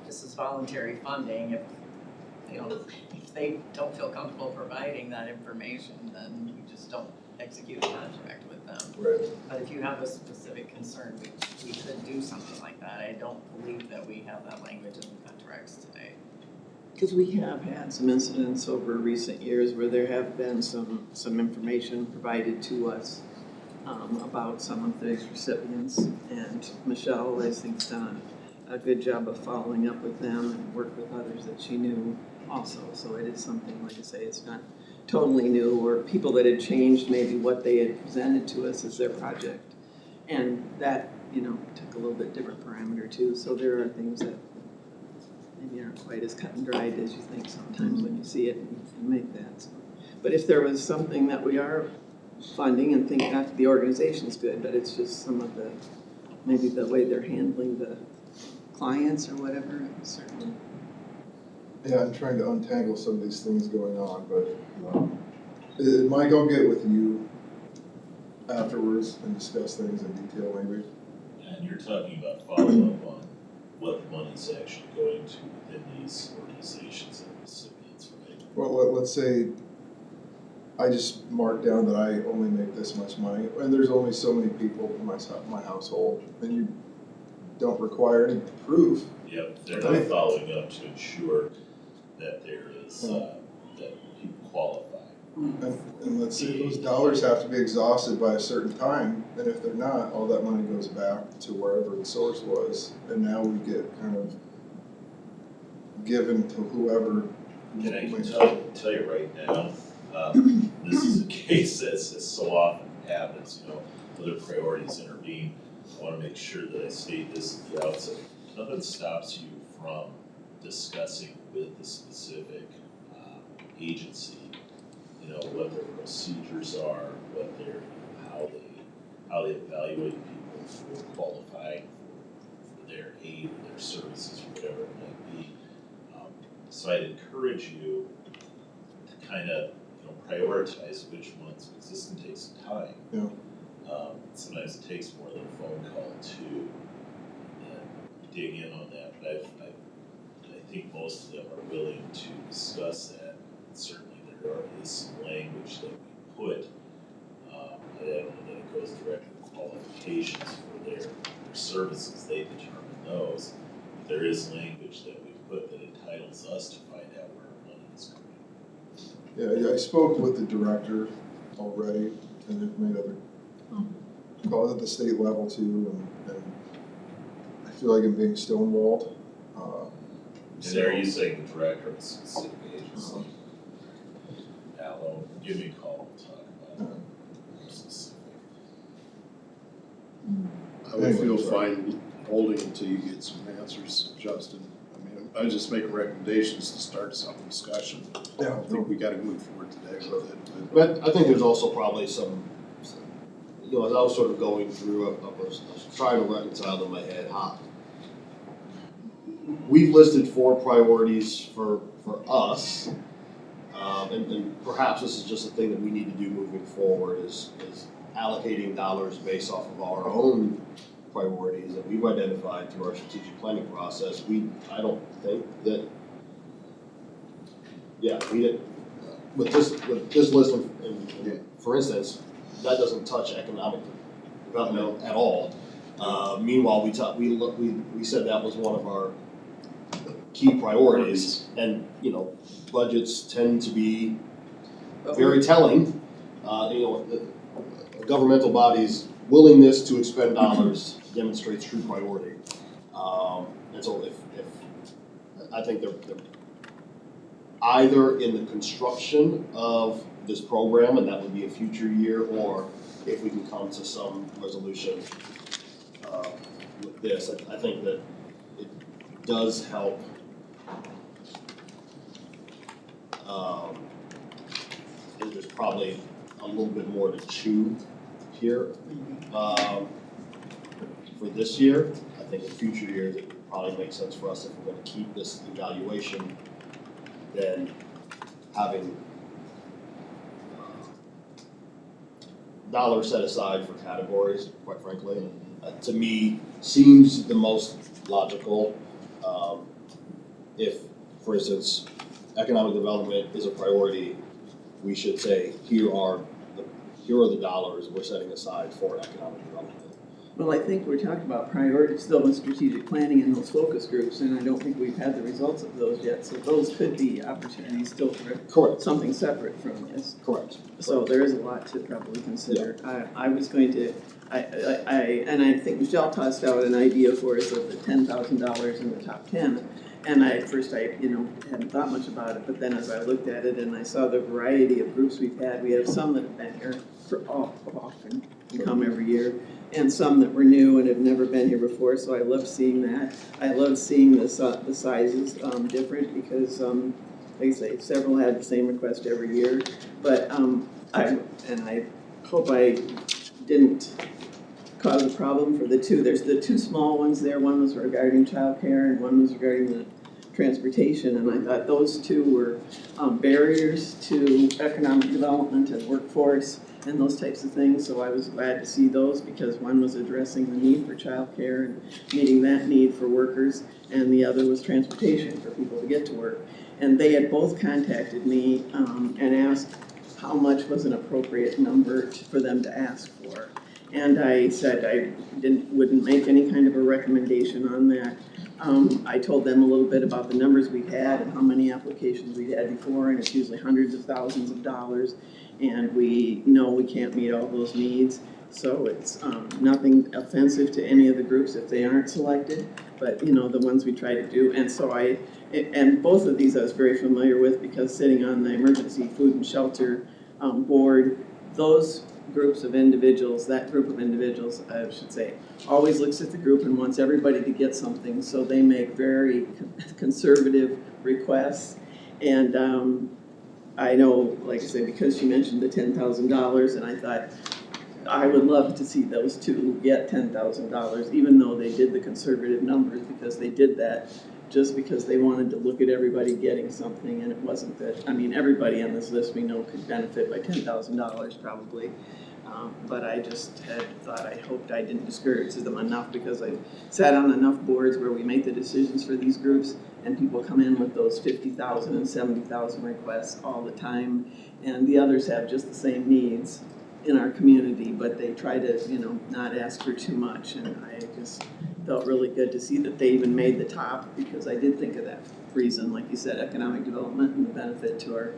Speaker 11: This is voluntary funding. If they don't feel comfortable providing that information, then we just don't execute a contract with them.
Speaker 4: Right.
Speaker 11: But if you have a specific concern, we could do something like that. I don't believe that we have that language in the contracts today.
Speaker 9: Because we have had some incidents over recent years where there have been some information provided to us about some of these recipients. And Michelle, I think, has done a good job of following up with them and worked with others that she knew also. So it is something, like I say, it's not totally new, or people that had changed maybe what they had presented to us as their project. And that, took a little bit different parameter too. So there are things that maybe aren't quite as cut and dried as you think sometimes when you see it and make that. So, but if there was something that we are funding and think not the organization's good, but it's just some of maybe the way they're handling the clients or whatever, certainly.
Speaker 4: Yeah, I'm trying to untangle some of these things going on, but Mike, I'll get with you afterwards and discuss things in detail maybe.
Speaker 3: And you're talking about follow-up on what the money's actually going to within these organizations and recipients, right?
Speaker 4: Well, let's say I just mark down that I only make this much money, and there's only so many people in my household, and you don't require any proof.
Speaker 3: Yep, they're not following up to ensure that there is, that people qualify.
Speaker 4: And let's say those dollars have to be exhausted by a certain time, and if they're not, all that money goes back to wherever the source was, and now we get kind of given to whoever.
Speaker 3: And I can tell you right now, this is a case that's as so often happens, other priorities intervene. I want to make sure that I state this at the outset. Nothing stops you from discussing with the specific agency, what their procedures are, what their, how they evaluate people for qualifying for their aid or their services or whatever it might be. So I'd encourage you to kind of prioritize which ones, because this can take some time.
Speaker 4: Yeah.
Speaker 3: Sometimes it takes more than a phone call to dig in on that, but I think most of them are willing to discuss that. Certainly there is some language that we put, I don't know that it goes directly to qualifications for their services, they determine those. But there is language that we put that entitles us to find out where our money is going.
Speaker 4: Yeah, I spoke with the director already, and they've made other calls at the state level too, and I feel like I'm being stonewalled.
Speaker 3: And are you saying the director of a specific agency? Allo, give me a call, we'll talk about it more specific.
Speaker 5: I would feel fine holding until you get some answers, Justin. I mean, I just make recommendations to start some discussion.
Speaker 4: Yeah.
Speaker 5: I think we gotta move forward today with it.
Speaker 1: But I think there's also probably some, as I was sort of going through, I was trying to reconcile in my head, we've listed 4 priorities for us, and perhaps this is just a thing that we need to do moving forward is allocating dollars based off of our own priorities that we've identified through our strategic planning process. I don't think that, we didn't, with this list, for instance, that doesn't touch economic development at all. Meanwhile, we said that was one of our key priorities, and, budgets tend to be very telling. A governmental body's willingness to expend dollars demonstrates true priority. And so if I think they're either in the construction of this program, and that would be a future year, or if we can come to some resolution with this, I think that it does help. And there's probably a little bit more to chew here for this year. I think in future years it would probably make sense for us, if we're going to keep this evaluation, then having dollars set aside for categories, quite frankly, to me seems the most logical. If, for instance, economic development is a priority, we should say, here are the dollars we're setting aside for economic development.
Speaker 9: Well, I think we're talking about priorities still in strategic planning in those focus groups, and I don't think we've had the results of those yet, so those could be opportunities still for
Speaker 1: Correct.
Speaker 9: something separate from this.
Speaker 1: Correct.
Speaker 9: So there is a lot to probably consider. I was going to, and I think Michelle tossed out an idea for us of the $10,000 in the top 10. And at first I hadn't thought much about it, but then as I looked at it and I saw the variety of groups we've had, we have some that have been here for often and come every year, and some that were new and have never been here before, so I love seeing that. I love seeing the sizes different, because like I say, several had the same request every year, but I hope I didn't cause a problem for the two. There's the two small ones there. One was regarding childcare and one was regarding the transportation, and I thought those two were barriers to economic development and workforce and those types of things. So I was glad to see those, because one was addressing the need for childcare and meeting that need for workers, and the other was transportation for people to get to work. And they had both contacted me and asked how much was an appropriate number for them to ask for. And I said I wouldn't make any kind of a recommendation on that. I told them a little bit about the numbers we'd had and how many applications we'd had before, and it's usually hundreds of thousands of dollars, and we know we can't meet all those needs. So it's nothing offensive to any of the groups if they aren't selected, but the ones we try to do. And so and both of these I was very familiar with, because sitting on the emergency food and shelter board, those groups of individuals, that group of individuals, I should say, always looks at the group and wants everybody to get something, so they make very conservative requests. And I know, like I said, because she mentioned the $10,000, and I thought I would love to see those two get $10,000, even though they did the conservative numbers, because they did that just because they wanted to look at everybody getting something, and it wasn't that, everybody on this list we know could benefit by $10,000 probably. But I just had thought, I hoped I didn't discourage them enough, because I sat on enough boards where we make the decisions for these groups, and people come in with those 50,000 and 70,000 requests all the time, and the others have just the same needs in our community, but they try to, not ask for too much, and I just felt really good to see that they even made the top, because I did think of that reason, like you said, economic development and the benefit to our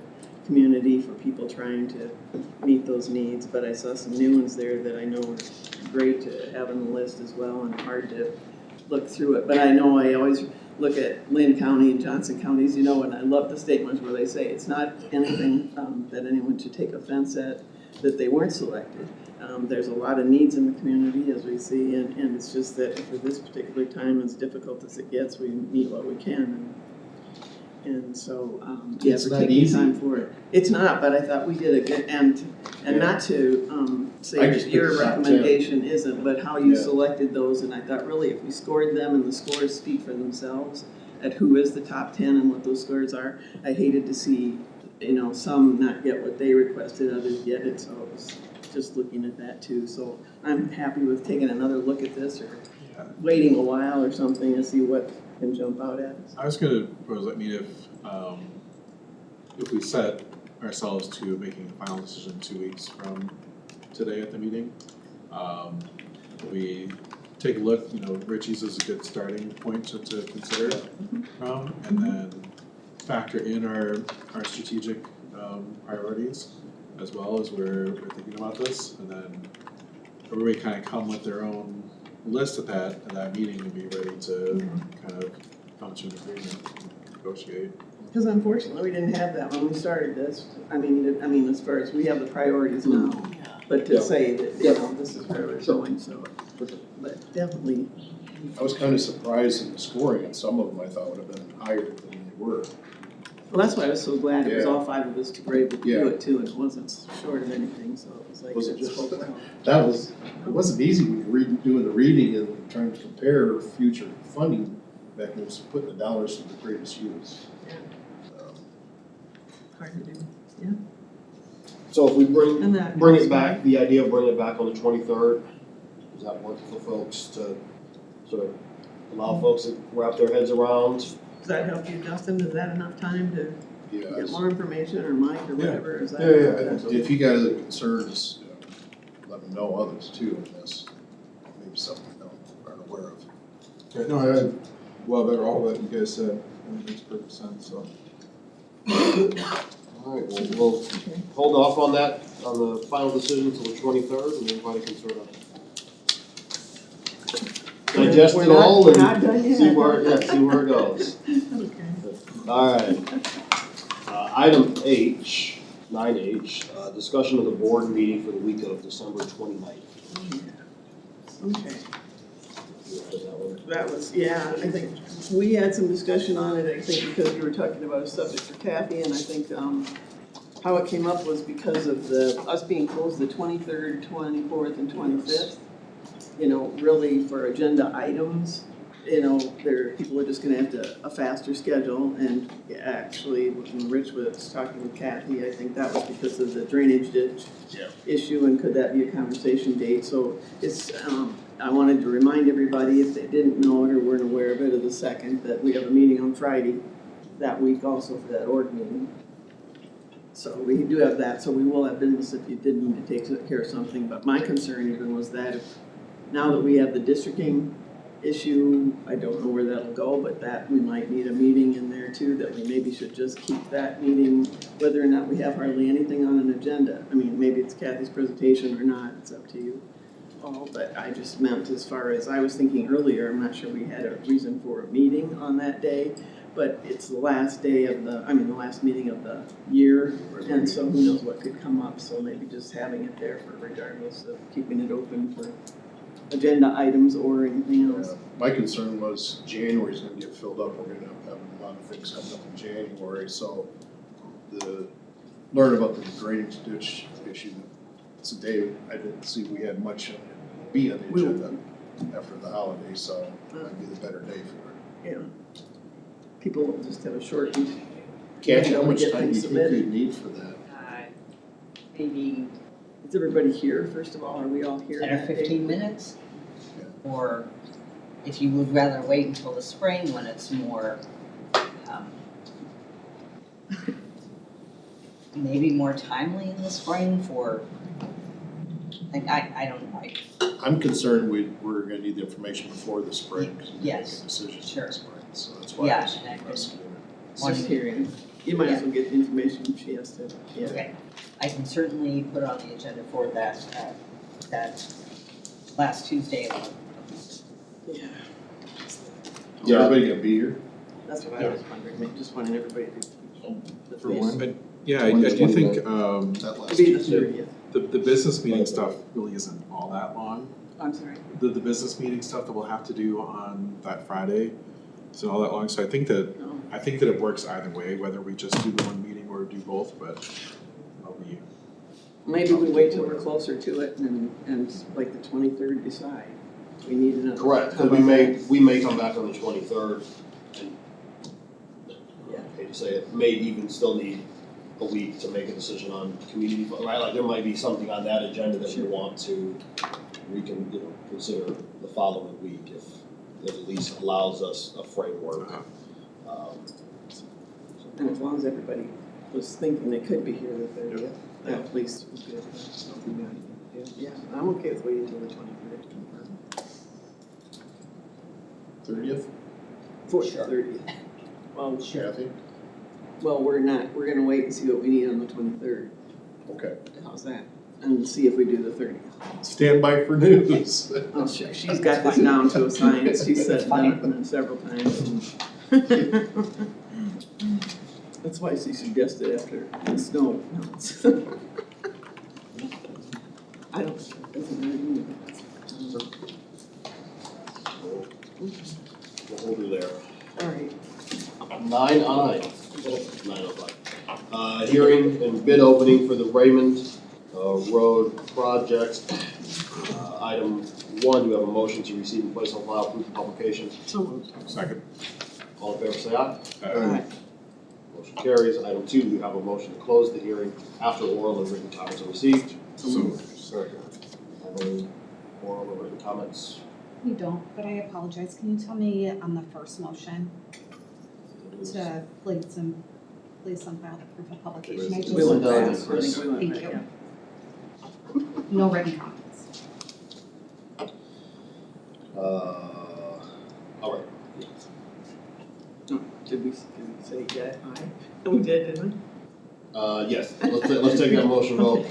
Speaker 9: community for people trying to meet those needs. But I saw some new ones there that I know are great to have on the list as well, and hard to look through it. But I know I always look at Lynn County and Johnson counties, and I love the statements where they say it's not anything that anyone should take offense at that they weren't selected. There's a lot of needs in the community, as we see, and it's just that for this particular time, as difficult as it gets, we meet what we can. And so,
Speaker 3: It's
Speaker 9: for
Speaker 3: not
Speaker 9: taking
Speaker 3: easy.
Speaker 9: time for it. It's not, but I thought we did a good, and not to say
Speaker 3: I
Speaker 9: that
Speaker 3: just
Speaker 9: your
Speaker 3: picked the top 10.
Speaker 9: recommendation isn't, but how you
Speaker 3: Yeah.
Speaker 9: selected those, and I thought really if we scored them and the scores speak for themselves at who is the top 10 and what those scores are, I hated to see, some not get what they requested, others get it, so I was just looking at that too. So I'm happy with taking another look at this, or waiting a while or something to see what can jump out at us.
Speaker 13: I was gonna propose, if we set
Speaker 3: ourselves to making a final decision 2 weeks from today at the meeting. We take a look, Richie's is a good starting point to consider from, and then factor in our strategic priorities as well as we're thinking about this, and then everybody kind of come with their own list at that meeting and be ready to kind of come to an agreement and negotiate.
Speaker 9: Because unfortunately, we didn't have that when we started this. I mean, as far as we have the priorities now, but to say that, this is where we're going, so, but definitely.
Speaker 5: I was kind of surprised in the scoring, and some of them I thought would have been higher than they were.
Speaker 9: Well, that's why I was so glad it was
Speaker 5: Yeah.
Speaker 9: all five of us to be able to do
Speaker 5: Yeah.
Speaker 9: it too, and it wasn't short of anything, so it was like.
Speaker 5: Was it
Speaker 9: that's
Speaker 5: just-
Speaker 9: so well.
Speaker 5: It wasn't easy when you're doing the reading and trying to compare future funding mechanisms, putting the dollars to the greatest use.
Speaker 9: Hard to do.
Speaker 1: So if we bring
Speaker 9: And that.
Speaker 1: it back, the idea of bringing it back on the 23rd, does that work for folks to sort of allow folks to wrap their heads around?
Speaker 9: Does that help you, Justin? Is that enough time to get
Speaker 5: Yes.
Speaker 9: more information, or Mike, or whatever? Is that?
Speaker 5: If you got other concerns, let me know others too in this, maybe something we aren't aware of.
Speaker 4: Okay, no, I love it, all that you guys said, it makes perfect sense, so.
Speaker 1: All right, well, we'll hold off on that, on the final decision until the 23rd, and everybody can sort of digest it all
Speaker 9: We're not done
Speaker 1: and
Speaker 9: yet.
Speaker 1: see where it goes.
Speaker 9: Okay.
Speaker 1: All right. Item H, 9H, discussion of the board meeting for the week of December 29th.
Speaker 9: Okay.
Speaker 1: You heard that one?
Speaker 9: That was, I think we had some discussion on it, I think because we were talking about a subject for Kathy, and I think, how it came up was because of us being closed the 23rd, 24th, and 25th. Really for agenda items, people are just gonna have a faster schedule, and actually, when Rich was talking with Kathy, I think that was because of the drainage ditch issue, and could that be a conversation date, so it's, I wanted to remind everybody, if they didn't know it or weren't aware of it, of the 2nd, that we have a meeting on Friday that week also for that org meeting. So we do have that, so we will have business if you did need to take care of something, but my concern even was that now that we have the districting issue, I don't know where that'll go, but that we might need a meeting in there too, that we maybe should just keep that meeting, whether or not we have hardly anything on an agenda. I mean, maybe it's Kathy's presentation or not, it's up to you all, but I just meant as far as, I was thinking earlier, I'm not sure we had a reason for a meeting on that day, but it's the last day of the last meeting of the year, and so who knows what could come up, so maybe just having it there for regardless of keeping it open for agenda items or anything else.
Speaker 5: My concern was January's gonna get filled up, we're gonna have a lot of things coming up in January, so learn about the drainage ditch issue. It's a day I didn't see we had much be on the agenda after the holiday, so it might be the better day for it.
Speaker 9: Yeah. People will just have a short and
Speaker 5: Kathy, how
Speaker 9: we
Speaker 5: much
Speaker 9: get
Speaker 5: time do you
Speaker 9: things
Speaker 5: think
Speaker 9: submitted.
Speaker 5: we'd need for that?
Speaker 12: Maybe
Speaker 9: Is everybody here, first of all? Are we all here?
Speaker 12: 10 or
Speaker 9: that day?
Speaker 12: 15 minutes? Or if you would rather wait until the spring when it's more, maybe more timely in the spring for, I don't know.
Speaker 5: I'm concerned we're gonna need the information before the spring, because we make
Speaker 12: Yes,
Speaker 5: a decision in
Speaker 12: sure.
Speaker 5: the spring, so that's why I
Speaker 12: Yeah,
Speaker 5: was
Speaker 12: and I could-
Speaker 5: asking.
Speaker 9: It's just hearing. You might as well get the information if she has to, yeah.
Speaker 12: Okay, I can certainly put on the agenda for that last Tuesday of
Speaker 9: Yeah.
Speaker 5: Is everybody gonna be here?
Speaker 9: That's what I was wondering, maybe just wanted everybody to.
Speaker 4: For one?
Speaker 3: I do think
Speaker 5: That last
Speaker 9: It'll be the
Speaker 5: Tuesday?
Speaker 9: 30th.
Speaker 3: the business meeting stuff really isn't all that long.
Speaker 9: I'm sorry.
Speaker 3: The business meeting stuff that we'll have to do on that Friday isn't all that long, so I think that
Speaker 9: No.
Speaker 3: it works either way, whether we just do the one meeting or do both, but it'll be.
Speaker 9: Maybe we wait till we're closer to it and like the 23rd decide. We need another.
Speaker 1: Correct,
Speaker 9: how
Speaker 1: because
Speaker 9: about
Speaker 1: we may come back on the 23rd, and,
Speaker 9: Yeah.
Speaker 1: I hate to say it, may even still need a week to make a decision on community, right? Like, there might be something on that agenda that we want to, we can, consider the following week if it at least allows us a framework.
Speaker 9: And as long as everybody was thinking they could be here the 30th. That at least was good. Yeah, I'm okay with waiting until the 23rd to confirm.
Speaker 5: 30th?
Speaker 9: For the
Speaker 12: Sure.
Speaker 9: 30th. Well,
Speaker 5: Kathy?
Speaker 9: well, we're gonna wait and see what we need on the 23rd.
Speaker 5: Okay.
Speaker 9: How's that? And see if we do the 30th.
Speaker 5: Stand by for news.
Speaker 9: Oh, she's got this down to a science. She said that several times. That's why she suggested after the snow melts. I don't, it doesn't matter to me.
Speaker 1: We'll do there.
Speaker 9: All right.
Speaker 1: 9:05. Hearing and bid opening for the Raymond Road project. Item 1, do we have a motion to receive and place on file proof of publication?
Speaker 9: So moved.
Speaker 5: Second.
Speaker 1: All in favor, say aye.
Speaker 9: All right.
Speaker 1: Motion carries. Item 2, do we have a motion to close the hearing after oral and written comments are received?
Speaker 9: So moved.
Speaker 4: Second.
Speaker 1: Any oral or written comments?
Speaker 2: We don't, but I apologize. Can you tell me on the first motion to place on file the proof of publication? I just
Speaker 9: We went
Speaker 1: Linda and
Speaker 9: fast. I
Speaker 1: Chris.
Speaker 9: think we went
Speaker 2: Thank
Speaker 9: right,
Speaker 2: you.
Speaker 9: yeah.
Speaker 2: No written comments.
Speaker 1: All right.
Speaker 9: Did we say yeah, aye? We did, didn't we?
Speaker 1: Yes, let's take that motion vote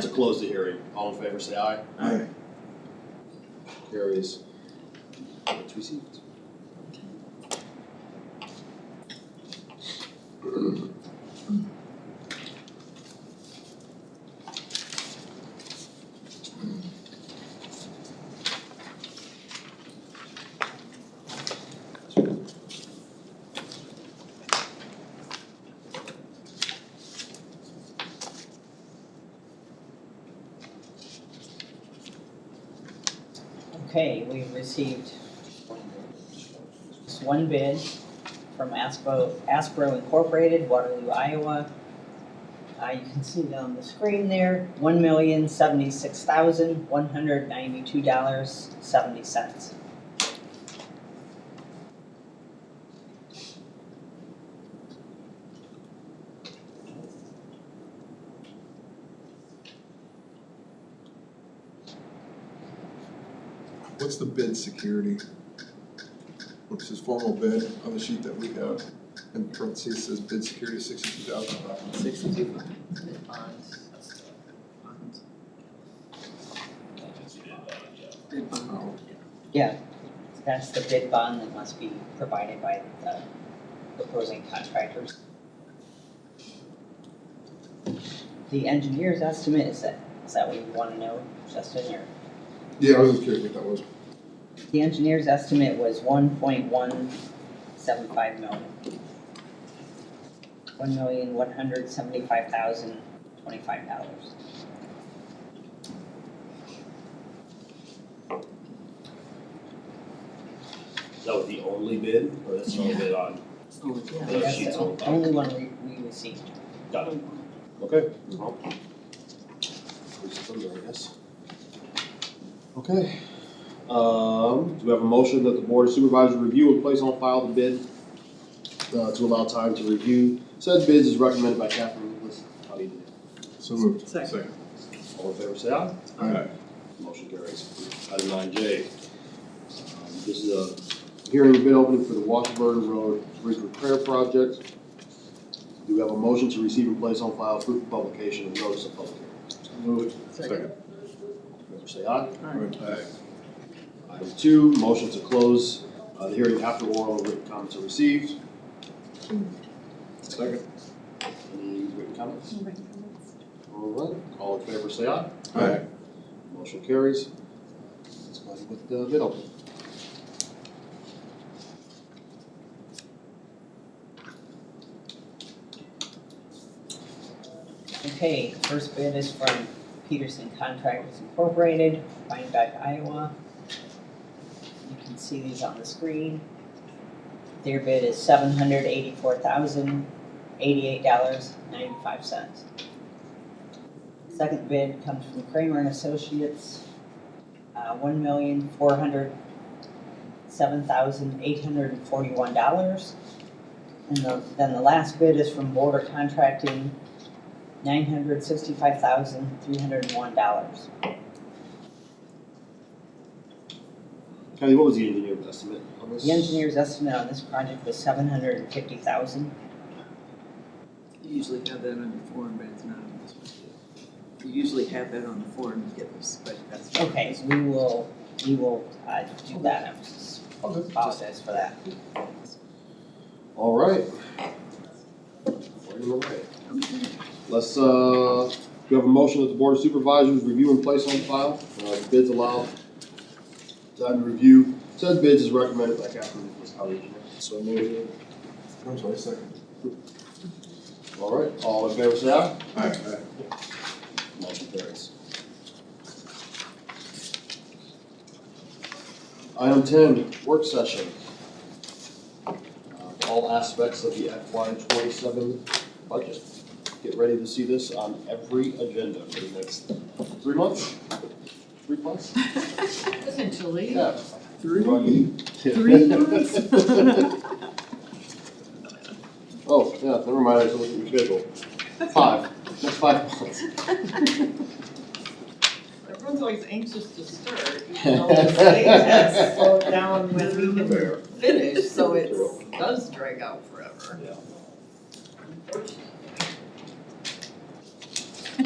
Speaker 1: to close the hearing. All in favor, say aye.
Speaker 9: Aye.
Speaker 1: Carries. It's received.
Speaker 12: Okay, we've received just one bid from Aspro Incorporated, Waterloo, Iowa. You can see it on the screen there, $1,076,192.70.
Speaker 4: What's the bid security? What's his formal bid on the sheet that we have? In parentheses, says bid security 62,000.
Speaker 9: 62. Bid bond.
Speaker 12: Yeah, that's the bid bond that must be provided by the proposing contractors. The engineer's estimate, is that what you want to know, Justin, or?
Speaker 4: Yeah, I was just curious what that was.
Speaker 12: The engineer's estimate was 1.175 million. $1,175,025.
Speaker 1: That was the only bid, or that's the only bid on
Speaker 9: Oh,
Speaker 1: the
Speaker 12: That's
Speaker 1: sheets?
Speaker 12: the only one we received.
Speaker 1: Got it. Okay. Well, it's from there, I guess. Okay. Do we have a motion that the Board of Supervisors review and place on file the bid to allow time to review said bids as recommended by Catherine Nicholas? How do you do?
Speaker 4: So moved.
Speaker 9: Second.
Speaker 1: All in favor, say aye.
Speaker 4: Aye.
Speaker 1: Motion carries. Item 9J. This is a hearing bid opening for the Washburn Road Bridge Repair Project. Do we have a motion to receive and place on file proof of publication and notice of public hearing?
Speaker 5: Moved.
Speaker 9: Second.
Speaker 1: Favor say aye.
Speaker 5: Aye.
Speaker 1: Item 2, motion to close the hearing after oral and written comments are received.
Speaker 5: Second.
Speaker 1: Any written comments?
Speaker 2: No written comments.
Speaker 1: All right, all in favor say aye.
Speaker 5: Aye.
Speaker 1: Motion carries. Let's go ahead with the bid opening.
Speaker 12: Okay, first bid is from Peterson Contractors Incorporated, Rhinebeck, Iowa. You can see these on the screen. Their bid is $784,088.95. Second bid comes from Kramer and Associates, $1,407,841. And then the last bid is from Border Contracting, $965,301.
Speaker 1: Kathy, what was the engineer's estimate on this?
Speaker 12: The engineer's estimate on this project was $750,000.
Speaker 9: You usually have that on your form, but it's not on this one. You usually have that on the form to get this, but that's.
Speaker 12: Okay, so we will do that.
Speaker 1: Okay.
Speaker 12: Apologize for that.
Speaker 1: All right. Let's, we have a motion that the Board of Supervisors review and place on file. Bids allowed. Time to review said bids is recommended by Captain Nicholas County Engineer.
Speaker 5: So moved.
Speaker 4: I'm sorry, second.
Speaker 1: All right, all in favor, say aye.
Speaker 5: Aye.
Speaker 1: Motion carries. Item 10, work session. All aspects of the FY27 budget. Get ready to see this on every agenda for the next 3 months? 3 months?
Speaker 9: Potentially.
Speaker 1: Yeah.
Speaker 9: 3
Speaker 1: 3
Speaker 9: months.
Speaker 1: Oh, yeah, never mind, I have to look at your schedule. 5, next 5 months.
Speaker 11: Everyone's always anxious to start, even though the state has slowed down when we can finish, so it does drag out forever.
Speaker 1: Yeah.
Speaker 5: I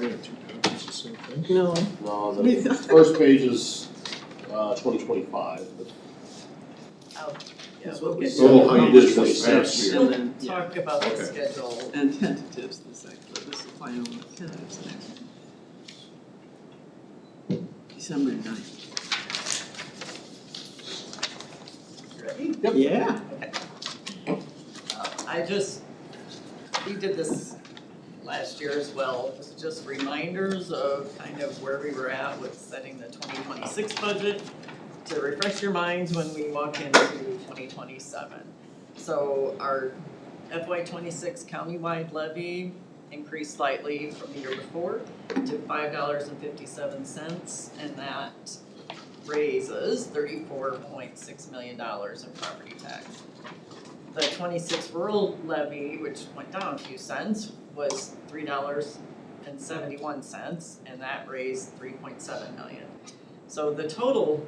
Speaker 5: got 2 copies, the same thing.
Speaker 9: No.
Speaker 1: No, the first page is 2025, but
Speaker 9: Yeah, we'll get
Speaker 5: So how you did this past year.
Speaker 9: And then
Speaker 11: Talk about the
Speaker 5: Okay.
Speaker 11: schedule.
Speaker 9: and tentatives, this is final tentatives next. December 9th.
Speaker 11: Ready?
Speaker 9: Yeah.
Speaker 11: We did this last year as well, just reminders of kind of where we were at with setting the 2026 budget to refresh your minds when we walk into 2027. So our FY26 countywide levy increased slightly from the year before to $5.57, and that raises $34.6 million in property tax. The 26 rural levy, which went down a few cents, was $3.71, and that raised $3.7 million. So the total,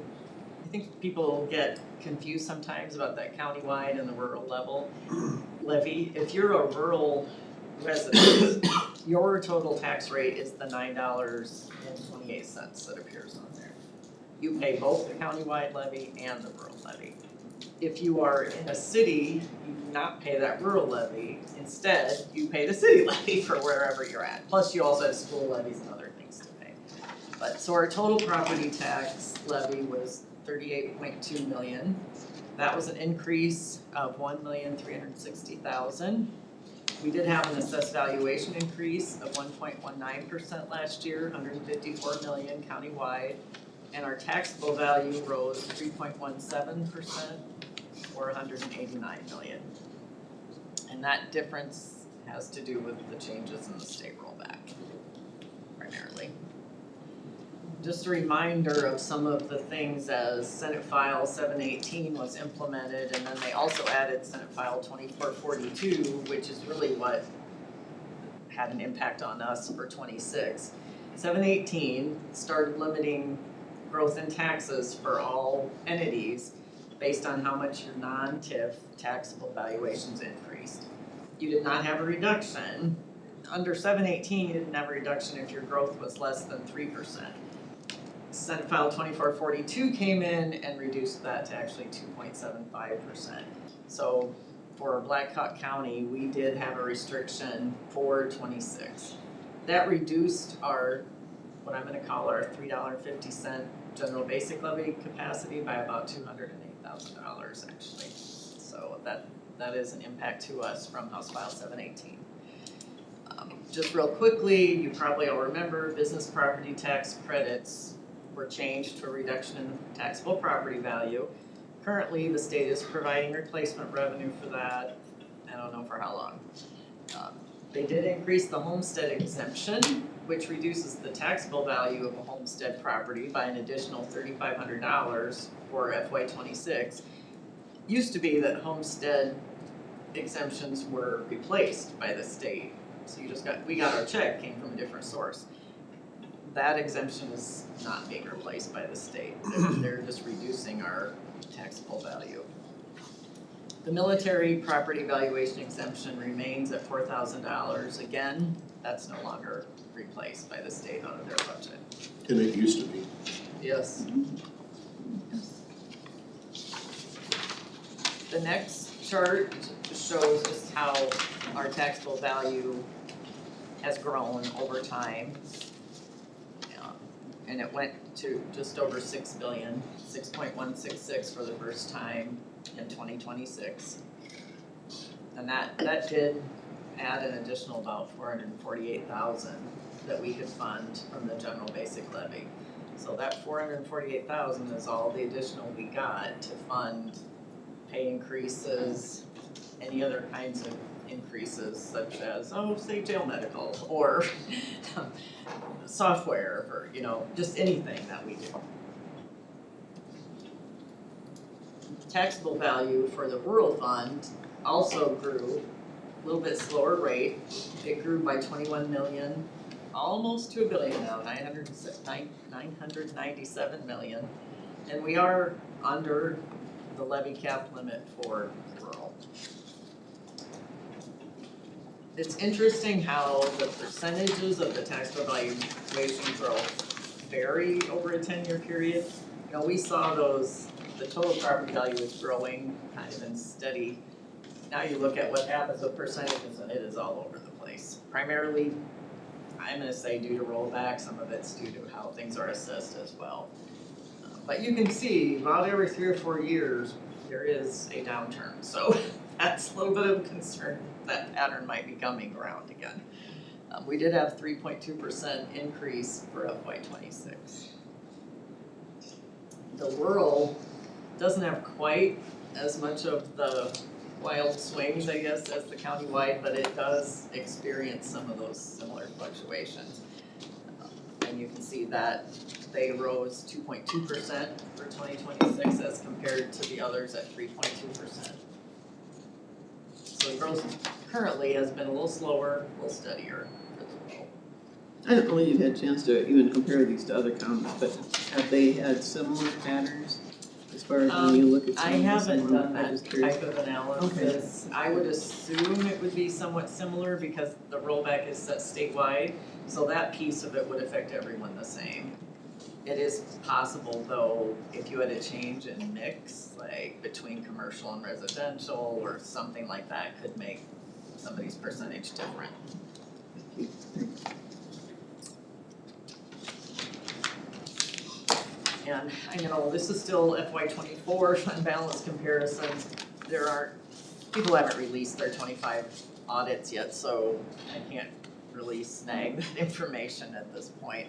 Speaker 11: I think people get confused sometimes about that countywide and the rural level levy. If you're a rural resident, your total tax rate is the $9.28 that appears on there. You pay both the countywide levy and the rural levy. If you are in a city, you do not pay that rural levy. Instead, you pay the city levy for wherever you're at. Plus, you also have school levies and other things to pay. But, so our total property tax levy was $38.2 million. That was an increase of $1,360,000. We did have an assessed valuation increase of 1.19% last year, $154 million countywide. And our taxable value rose 3.17%, or $189 million. And that difference has to do with the changes in the state rollback, primarily. Just a reminder of some of the things as Senate File 718 was implemented, and then they also added Senate File 2442, which is really what had an impact on us for 26. 718 started limiting growth in taxes for all entities based on how much your non-TIF taxable valuations increased. You did not have a reduction. Under 718, you didn't have a reduction if your growth was less than 3%. Senate File 2442 came in and reduced that to actually 2.75%. So for Black Hawk County, we did have a restriction for 26. That reduced our, what I'm gonna call our $3.50 general basic levy capacity by about $208,000 actually. So that is an impact to us from House File 718. Just real quickly, you probably all remember business property tax credits were changed to a reduction in taxable property value. Currently, the state is providing replacement revenue for that. I don't know for how long. They did increase the homestead exemption, which reduces the taxable value of a homestead property by an additional $3,500 for FY26. Used to be that homestead exemptions were replaced by the state. So we got our check, came from a different source. That exemption is not being replaced by the state. They're just reducing our taxable value. The military property valuation exemption remains at $4,000. Again, that's no longer replaced by the state out of their budget.
Speaker 5: And it used to be.
Speaker 11: Yes. The next chart shows just how our taxable value has grown over time. And it went to just over 6 billion, 6.166 for the first time in 2026. And that did add an additional about 448,000 that we could fund from the general basic levy. So that 448,000 is all the additional we got to fund pay increases, any other kinds of increases such as, say jail medical or software or, just anything that we do. Taxable value for the rural fund also grew a little bit slower rate. It grew by 21 million, almost to $1 billion now, 997 million. And we are under the levy cap limit for rural. It's interesting how the percentages of the taxable valuation growth vary over a 10-year period. We saw the total property value is growing kind of in steady. Now you look at what happens with percentages and it is all over the place. Primarily, I'm gonna say due to rollback, some of it's due to how things are assessed as well. But you can see about every 3 or 4 years, there is a downturn. So that's a little bit of a concern that pattern might be coming around again. We did have 3.2% increase for FY26. The rural doesn't have quite as much of the wild swings, I guess, as the countywide, but it does experience some of those similar fluctuations. And you can see that they rose 2.2% for 2026 as compared to the others at 3.2%. So growth currently has been a little slower, a little steadier for the rural.
Speaker 9: I don't know if you've had a chance to even compare these to other counties, but have they had similar patterns as far as when you look at
Speaker 11: I
Speaker 9: some of
Speaker 11: haven't
Speaker 9: them?
Speaker 11: done that type of analysis. I would assume it would be somewhat similar because the rollback is set statewide, so that piece of it would affect everyone the same. It is possible though, if you had a change in mix, like between commercial and residential or something like that, could make somebody's percentage different. And I know this is still FY24 fund balance comparison. People haven't released their 25 audits yet, so I can't really snag that information at this point.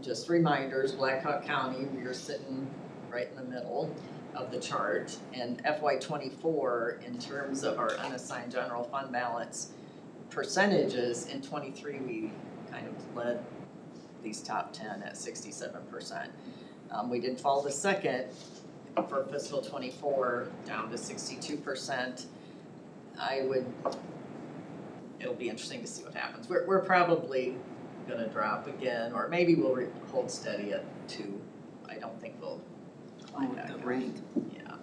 Speaker 11: Just reminders, Blackhawk County, we are sitting right in the middle of the chart. And FY24, in terms of our unassigned general fund balance percentages, in 23 we kind of led these top 10 at 67%. We did fall to second for fiscal 24, down to 62%. It'll be interesting to see what happens. We're probably gonna drop again, or maybe we'll hold steady at 2. I don't think we'll climb back
Speaker 9: The
Speaker 11: up.
Speaker 9: rank,
Speaker 11: Yeah.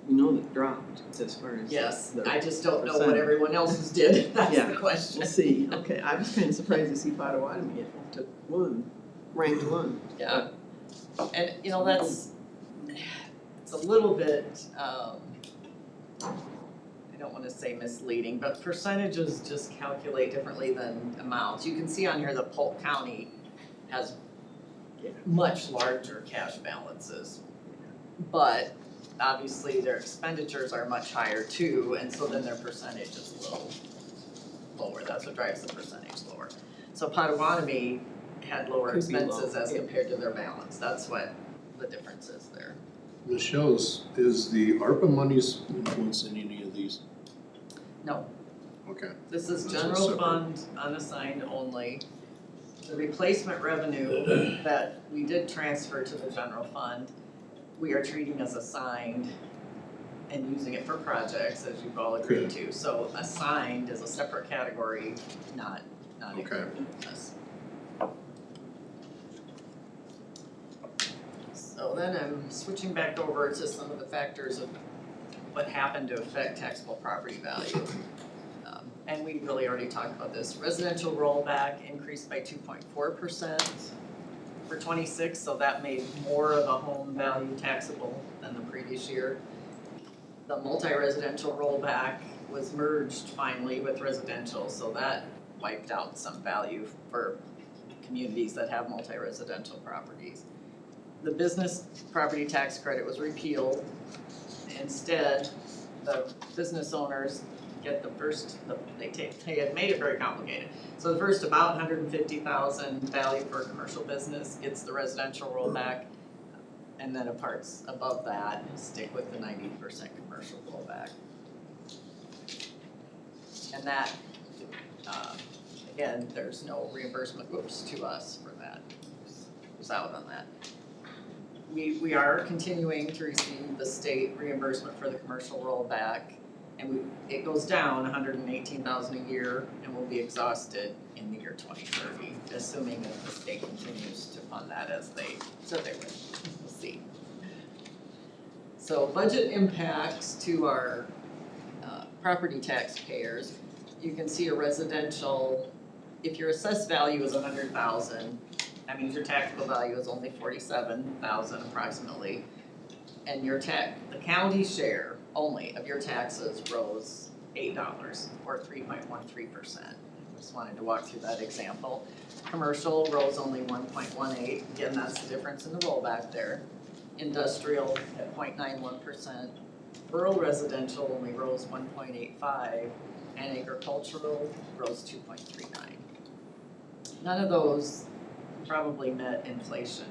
Speaker 9: that dropped as far as.
Speaker 11: Yes,
Speaker 9: the
Speaker 11: I just don't know what
Speaker 9: percent.
Speaker 11: everyone else's did. That's
Speaker 9: Yeah,
Speaker 11: the question.
Speaker 9: We'll see, okay, I was kind of surprised to see Potawatomi it took 1, ranked 1.
Speaker 11: Yeah. And it's a little bit, I don't wanna say misleading, but percentages just calculate differently than amounts. You can see on here that Polk County has much larger cash balances. But obviously their expenditures are much higher too, and so then their percentage is a little lower. That's what drives the percentage lower. So Potawatomi had lower
Speaker 9: Could be low,
Speaker 11: expenses as
Speaker 9: yeah.
Speaker 11: compared to their balance. That's what the difference is there.
Speaker 5: Michelle, is the ARPA monies influencing any of these?
Speaker 11: No,
Speaker 5: Okay.
Speaker 11: this is
Speaker 5: That's
Speaker 11: general
Speaker 5: separate.
Speaker 11: fund unassigned only. The replacement revenue that we did transfer to the general fund, we are treating as assigned and using it for projects, as you've all agreed to. So assigned is a separate category, not included in this. So then I'm switching back over to some of the factors of what happened to affect taxable property value. And we really already talked about this. Residential rollback increased by 2.4% for 26, so that made more of a home value taxable than the previous year. The multi-residential rollback was merged finally with residential, so that wiped out some value for communities that have multi-residential properties. The business property tax credit was repealed. Instead, the business owners get the first, they had made it very complicated. So the first about 150,000 value for a commercial business gets the residential rollback, and then parts above that stick with the 90% commercial rollback. And that, again, there's no reimbursement, to us for that. Was out on that. We are continuing to receive the state reimbursement for the commercial rollback, and it goes down 118,000 a year and will be exhausted in the year 2030, assuming that the state continues to fund that as they said they would. We'll see. So budget impacts to our property taxpayers. You can see a residential, if your assessed value is 100,000, that means your taxable value is only 47,000 approximately, and the county share only of your taxes rose $8 or 3.13%. Just wanted to walk through that example. Commercial rose only 1.18. Again, that's the difference in the rollback there. Industrial at 0.91%. Rural residential only rose 1.85, and agricultural rose 2.39. None of those probably met inflation,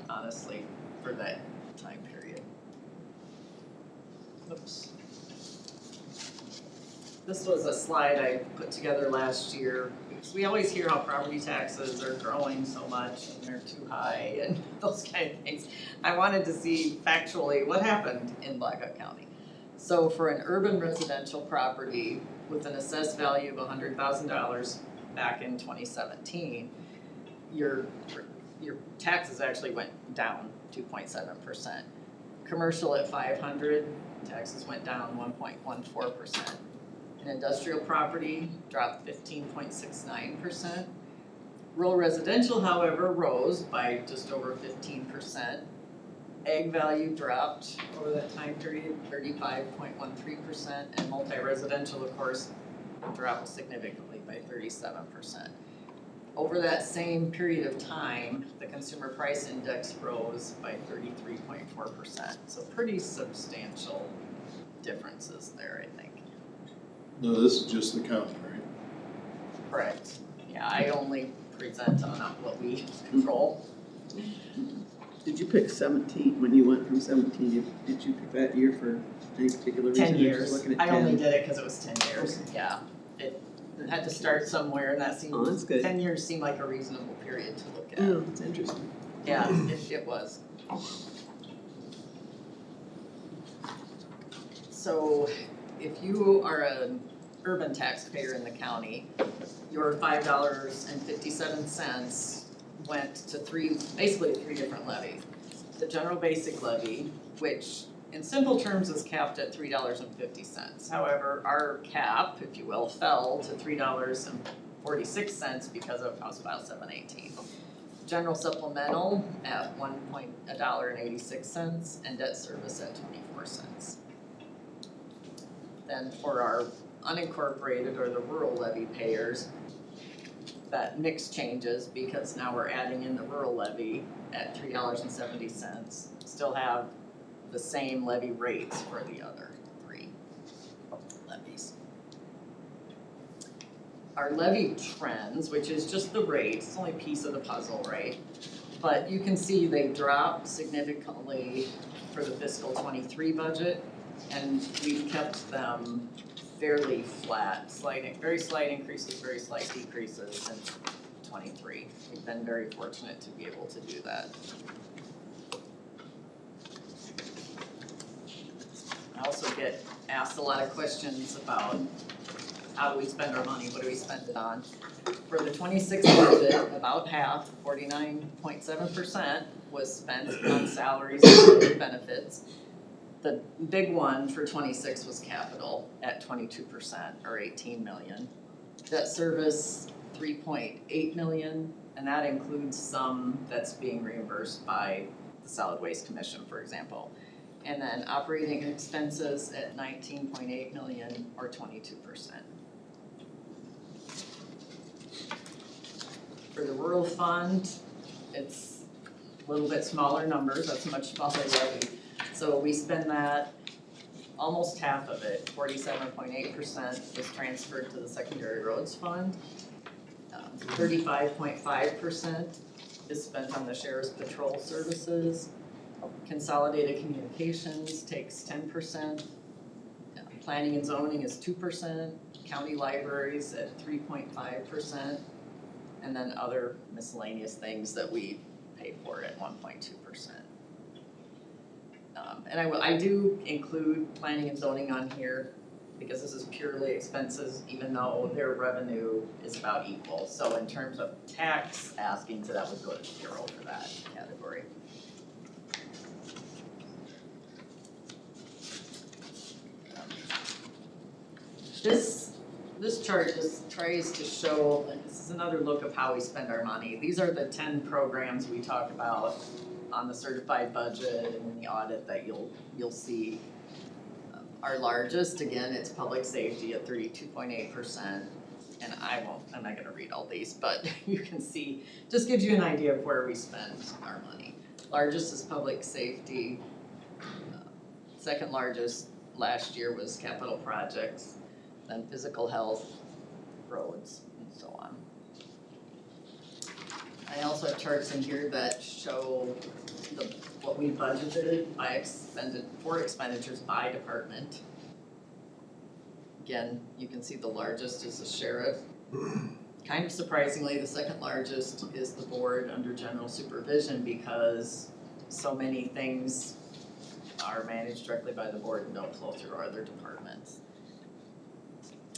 Speaker 11: honestly, for that time period. Oops. This was a slide I put together last year, because we always hear how property taxes are growing so much and they're too high and those kind of things. I wanted to see factually what happened in Blackhawk County. So for an urban residential property with an assessed value of $100,000 back in 2017, your taxes actually went down 2.7%. Commercial at 500, taxes went down 1.14%. An industrial property dropped 15.69%. Rural residential, however, rose by just over 15%. Ag value dropped over that time period, 35.13%, and multi-residential, of course, dropped significantly by 37%. Over that same period of time, the consumer price index rose by 33.4%. So pretty substantial differences there, I think.
Speaker 5: No, this is just the county, right?
Speaker 11: Correct. Yeah, I only present on what we control.
Speaker 9: Did you pick 17, when you went from 17, did you pick that year for any particular reason?
Speaker 11: 10 years.
Speaker 9: Looking at
Speaker 11: I
Speaker 9: 10?
Speaker 11: only did it because it was 10 years,
Speaker 9: Okay.
Speaker 11: yeah. It had to start somewhere, and that seemed,
Speaker 9: Oh, that's good.
Speaker 11: 10 years seemed like a reasonable period to look at.
Speaker 9: Oh, that's interesting.
Speaker 11: Yeah, it was. So if you are an urban taxpayer in the county, your $5.57 went to basically three different levies. The general basic levy, which in simple terms is capped at $3.50. However, our cap, if you will, fell to $3.46 because of House File 718. General supplemental at $1.86 and debt service at 24 cents. Then for our unincorporated or the rural levy payers, that mix changes because now we're adding in the rural levy at $3.70. Still have the same levy rates for the other three levies. Our levy trends, which is just the rates, it's only a piece of the puzzle, right? But you can see they dropped significantly for the fiscal 23 budget, and we've kept them fairly flat, very slight increases, very slight decreases since 23. We've been very fortunate to be able to do that. I also get asked a lot of questions about how do we spend our money, what do we spend it on? For the 26 budget, about half, 49.7% was spent on salaries and benefits. The big one for 26 was capital at 22% or 18 million. Debt service, 3.8 million, and that includes some that's being reimbursed by the Solid Waste Commission, for example. And then operating expenses at 19.8 million or 22%. For the rural fund, it's a little bit smaller numbers, that's a much smaller levy. So we spend that, almost half of it, 47.8% is transferred to the secondary roads fund. 35.5% is spent on the sheriff's patrol services. Consolidated communications takes 10%. Planning and zoning is 2%. County libraries at 3.5%. And then other miscellaneous things that we pay for at 1.2%. And I do include planning and zoning on here because this is purely expenses, even though their revenue is about equal. So in terms of tax asking, so that would go to 0 for that category. This chart just tries to show, and this is another look of how we spend our money. These are the 10 programs we talk about on the certified budget and in the audit that you'll see. Our largest, again, it's public safety at 32.8%. And I'm not gonna read all these, but you can see, just gives you an idea of where we spend our money. Largest is public safety. Second largest last year was capital projects, then physical health, roads, and so on. I also have charts in here that show what we budgeted for expenditures by department. Again, you can see the largest is the sheriff. Kind of surprisingly, the second largest is the board under general supervision because so many things are managed directly by the board and don't flow through our other departments.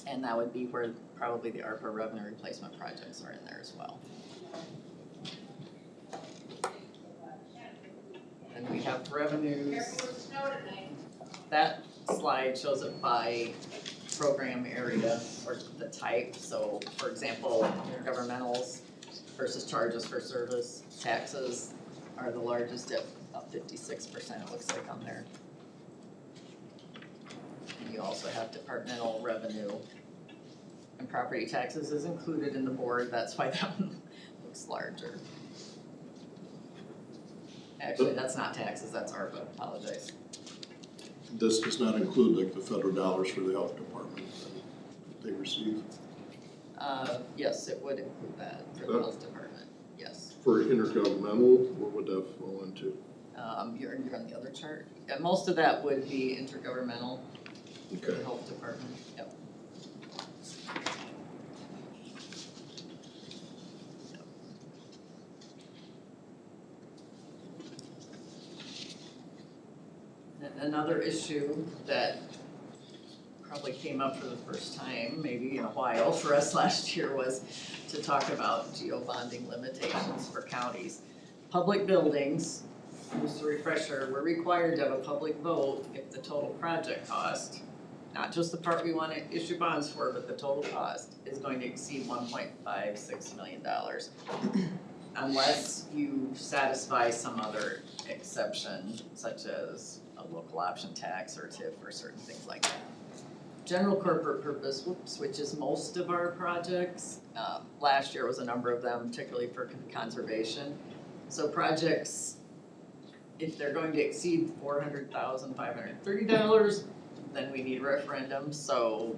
Speaker 11: And that would be where probably the ARPA revenue replacement projects are in there as well. And we have revenues. That slide shows it by program area or the type. So for example, intergovernmentals versus charges for service, taxes are the largest at about 56% it looks like on there. And you also have departmental revenue. And property taxes is included in the board, that's why that one looks larger. Actually, that's not taxes, that's ARPA, apologize.
Speaker 5: This does not include like the federal dollars for the health department that they receive?
Speaker 11: Yes, it would include that for the health department, yes.
Speaker 5: For intergovernmental, what would that fall into?
Speaker 11: You're on the other chart. Yeah, most of that would be intergovernmental for the health department, yep. Another issue that probably came up for the first time, maybe in a while for us last year, was to talk about geo-bonding limitations for counties. Public buildings, just a refresher, we're required to have a public vote if the total project cost, not just the part we want to issue bonds for, but the total cost is going to exceed $1.56 million. Unless you satisfy some other exception, such as a local option tax or TIF or certain things like that. General corporate purpose, which is most of our projects. Last year was a number of them, particularly for conservation. So projects, if they're going to exceed $400,530, then we need a referendum. So,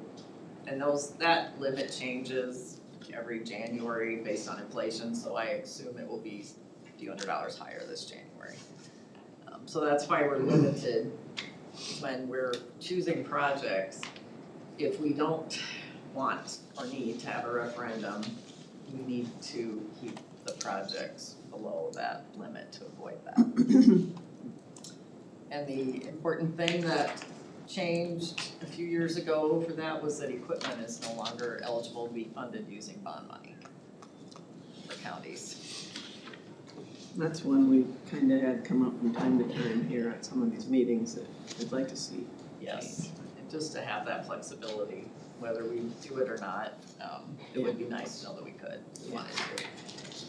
Speaker 11: and that limit changes every January based on inflation. So I assume it will be a few $100 higher this January. So that's why we're limited when we're choosing projects. If we don't want or need to have a referendum, we need to keep the projects below that limit to avoid that. And the important thing that changed a few years ago for that was that equipment is no longer eligible to be funded using bond money for counties.
Speaker 9: That's one we kind of had come up from time to time here at some of these meetings that I'd like to see.
Speaker 11: Yes, and just to have that flexibility, whether we do it or not, it would be nice to know that we could, we wanted to.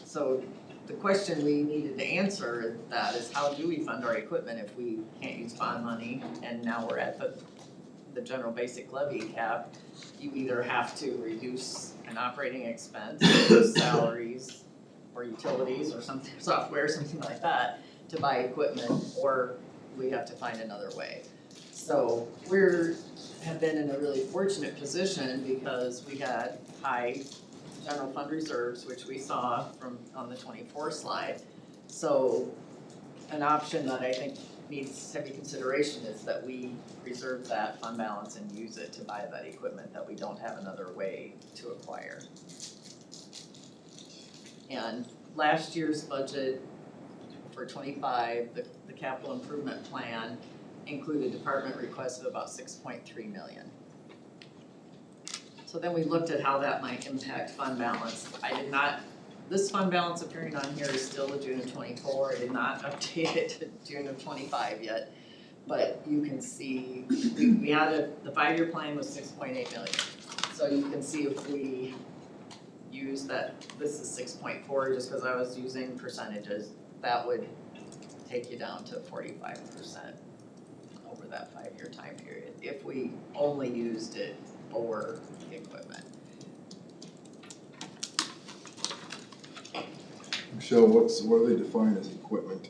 Speaker 11: So the question we needed to answer that is how do we fund our equipment if we can't use bond money and now we're at the general basic levy cap? You either have to reduce an operating expense, salaries or utilities or something, software, something like that, to buy equipment, or we have to find another way. So have been in a really fortunate position because we had high general fund reserves, which we saw from on the 24 slide. So an option that I think needs heavy consideration is that we preserve that fund balance and use it to buy that equipment that we don't have another way to acquire. And last year's budget for 25, the capital improvement plan included department requests of about 6.3 million. So then we looked at how that might impact fund balance. This fund balance appearing on here is still a June of 24. I did not update it to June of 25 yet. But you can see, we had the 5-year plan was 6.8 million. So you can see if we use that, this is 6.4 just because I was using percentages, that would take you down to 45% over that 5-year time period, if we only used it for equipment.
Speaker 4: Michelle, what do they define as equipment?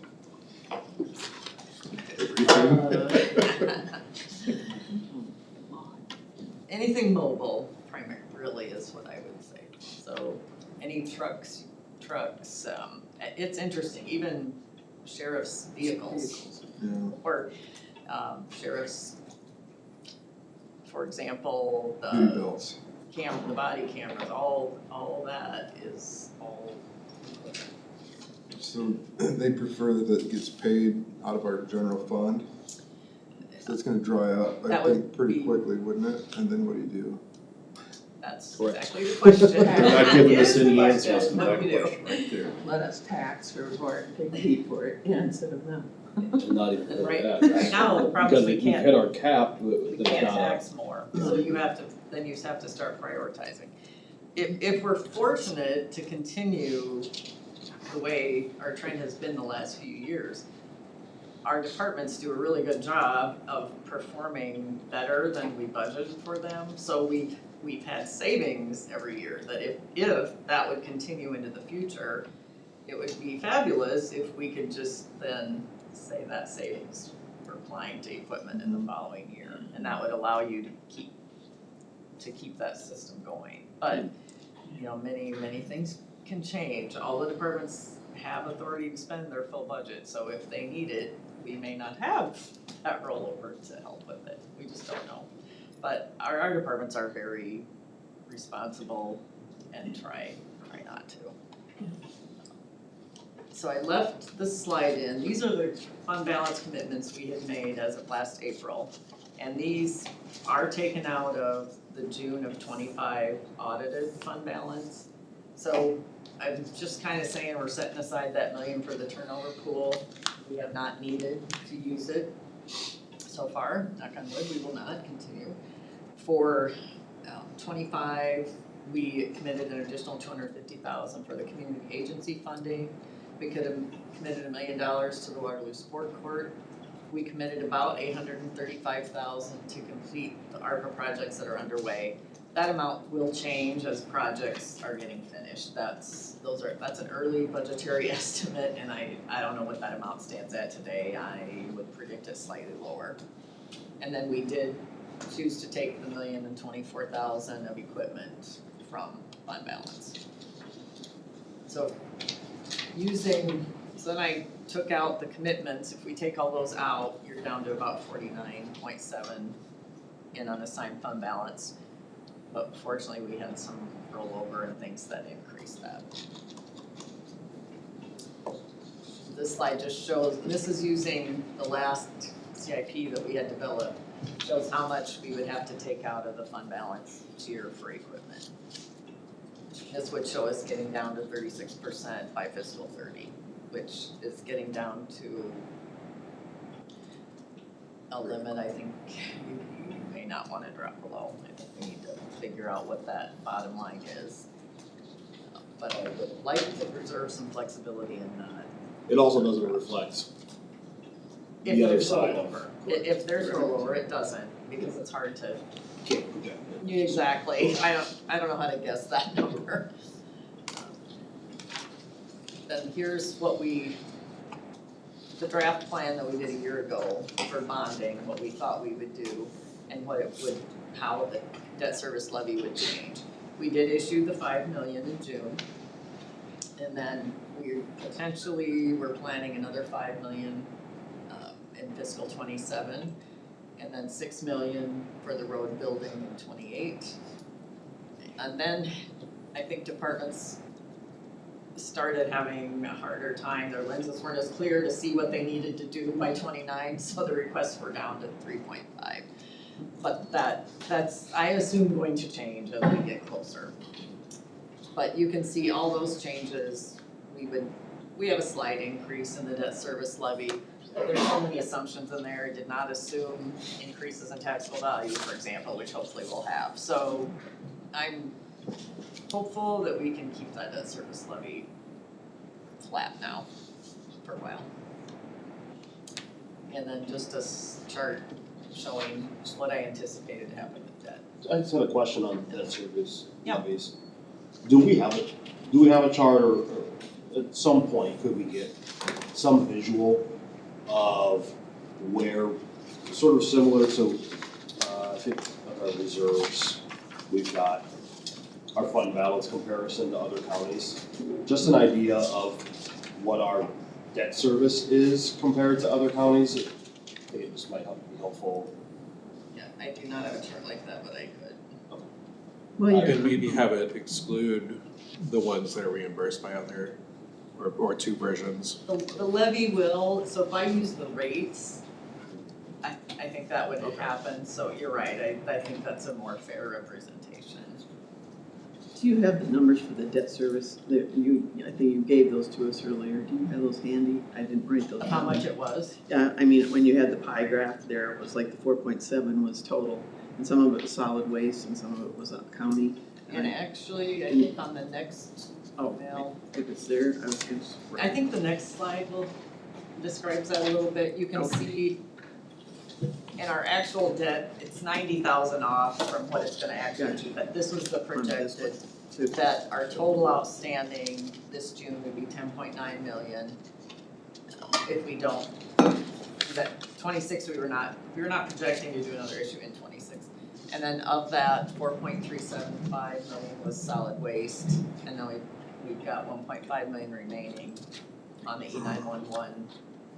Speaker 11: Anything mobile, primarily is what I would say. So any trucks, it's interesting, even sheriff's vehicles.
Speaker 4: Yeah.
Speaker 11: Or sheriff's, for example,
Speaker 4: Duty belts.
Speaker 11: the body cameras, all that is all equipment.
Speaker 4: So they prefer that it gets paid out of our general fund? So it's gonna dry up, I
Speaker 11: That would
Speaker 4: think, pretty
Speaker 11: be-
Speaker 4: quickly, wouldn't it? And then what do you do?
Speaker 11: That's
Speaker 5: Correct.
Speaker 11: exactly the question.
Speaker 5: They're not giving us any
Speaker 11: That is
Speaker 5: answers
Speaker 11: the
Speaker 5: to
Speaker 11: question. What
Speaker 5: that
Speaker 11: do we do?
Speaker 5: question right there.
Speaker 9: Let us tax for it, take the heat for it, yeah, instead of them.
Speaker 3: And not even for
Speaker 11: Right,
Speaker 3: that.
Speaker 11: right now, the problem is we
Speaker 3: Because we've
Speaker 11: can't,
Speaker 3: hit our cap,
Speaker 11: we
Speaker 3: there's
Speaker 11: can't
Speaker 3: not a.
Speaker 11: tax more, so you have to start prioritizing. If we're fortunate to continue the way our trend has been the last few years, our departments do a really good job of performing better than we budgeted for them, so we've had savings every year, that if that would continue into the future, it would be fabulous if we could just then say that savings we're applying to equipment in the following year, and that would allow you to keep that system going. But, many things can change. All the departments have authority to spend their full budget, so if they need it, we may not have that rollover to help with it. We just don't know. But our departments are very responsible and try not to. So I left this slide in. These are the fund balance commitments we had made as of last April. And these are taken out of the June of 25 audited fund balance. So I'm just kind of saying we're setting aside that $1 million for the turnover pool. We have not needed to use it so far. Knock on wood, we will not continue. For 25, we committed an additional $250,000 for the community agency funding. We could have committed $1 million to the Waterloo Sport Court. We committed about $835,000 to complete the ARPA projects that are underway. That amount will change as projects are getting finished. That's an early budgetary estimate, and I don't know what that amount stands at today. I would predict it slightly lower. And then we did choose to take the $1,024,000 of equipment from fund balance. So then I took out the commitments. If we take all those out, you're down to about 49.7 in unassigned fund balance. But fortunately, we had some rollover and things that increased that. This slide just shows, this is using the last CIP that we had developed. shows how much we would have to take out of the fund balance each year for equipment. This would show us getting down to 36% by fiscal 30, which is getting down to a limit I think you may not wanna drop below. I think we need to figure out what that bottom line is. But I would like to preserve some flexibility in that.
Speaker 1: It also doesn't reflect
Speaker 11: If
Speaker 1: the other
Speaker 11: there's
Speaker 1: side.
Speaker 11: rollover. If there's rollover, it doesn't, because it's hard to.
Speaker 1: Can't project it.
Speaker 11: Exactly, I don't know how to guess that number. Then here's what the draft plan that we did a year ago for bonding, what we thought we would do, and how the debt service levy would change. We did issue the 5 million in June. And then we potentially were planning another 5 million in fiscal 27. And then 6 million for the road building in 28. And then I think departments started having a harder time, their lenses weren't as clear to see what they needed to do by 29, so the requests were down to 3.5. But that's, I assume, going to change as we get closer. But you can see all those changes, we have a slight increase in the debt service levy. There's so many assumptions in there, it did not assume increases in taxable value, for example, which hopefully we'll have. So I'm hopeful that we can keep that debt service levy flat now for a while. And then just a chart showing what I anticipated to happen with debt.
Speaker 1: I just had a question on debt service
Speaker 11: Yeah.
Speaker 1: levies. Do we have a chart, or at some point, could we get some visual of where, sort of similar to, I think of our reserves, we've got our fund balance comparison to other counties, just an idea of what our debt service is compared to other counties? I think it just might be helpful.
Speaker 11: Yeah, I do not have a chart like that, but I could.
Speaker 9: Well, yeah.
Speaker 3: And maybe have it exclude the ones that are reimbursed by other, or two versions.
Speaker 11: The levy will, so if I use the rates, I think that would happen, so you're right, I think that's a more fair representation.
Speaker 9: Do you have the numbers for the debt service? I think you gave those to us earlier. Do you have those handy? I didn't write those down.
Speaker 11: How much it was?
Speaker 9: Yeah, I mean, when you had the pie graph there, it was like the 4.7 was total. And some of it was solid waste and some of it was county.
Speaker 11: And actually, I think on the next,
Speaker 9: Oh,
Speaker 11: well,
Speaker 9: if it's there, I was gonna.
Speaker 11: I think the next slide describes that a little bit, you can see in our actual debt, it's 90,000 off from what it's gonna actually be, but this was the projected, that our total outstanding this June would be 10.9 million. If we don't, that 26, we were not projecting to do another issue in 26. And then of that, 4.375 million was solid waste, and then we've got 1.5 million remaining on the E911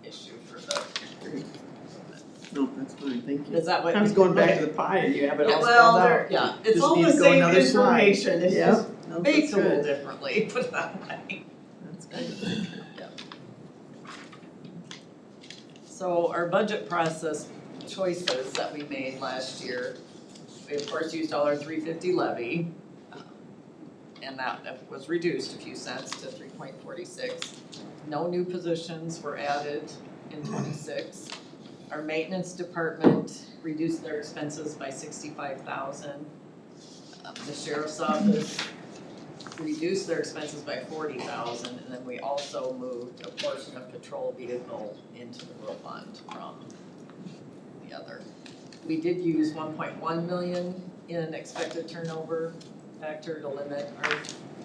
Speaker 11: issue for the.
Speaker 9: No, that's fine, thank you.
Speaker 11: Is that what?
Speaker 9: I was going back to the pie and you have it
Speaker 11: Yeah,
Speaker 9: all
Speaker 11: well,
Speaker 9: spelled
Speaker 11: there,
Speaker 9: out.
Speaker 11: yeah, it's
Speaker 9: Just
Speaker 11: all
Speaker 9: need
Speaker 11: the
Speaker 9: to go
Speaker 11: same
Speaker 9: another slide.
Speaker 11: information, it's
Speaker 9: Yeah.
Speaker 11: just
Speaker 9: No,
Speaker 11: baked
Speaker 9: that's
Speaker 11: a little
Speaker 9: good.
Speaker 11: differently, put it that way.
Speaker 9: That's good.
Speaker 11: So our budget process choices that we made last year, we of course used all our 350 levy, and that was reduced a few cents to 3.46. No new positions were added in 26. Our maintenance department reduced their expenses by 65,000. The sheriff's office reduced their expenses by 40,000, and then we also moved a portion of patrol vehicle into the rural fund from the other. We did use 1.1 million in expected turnover factor to limit our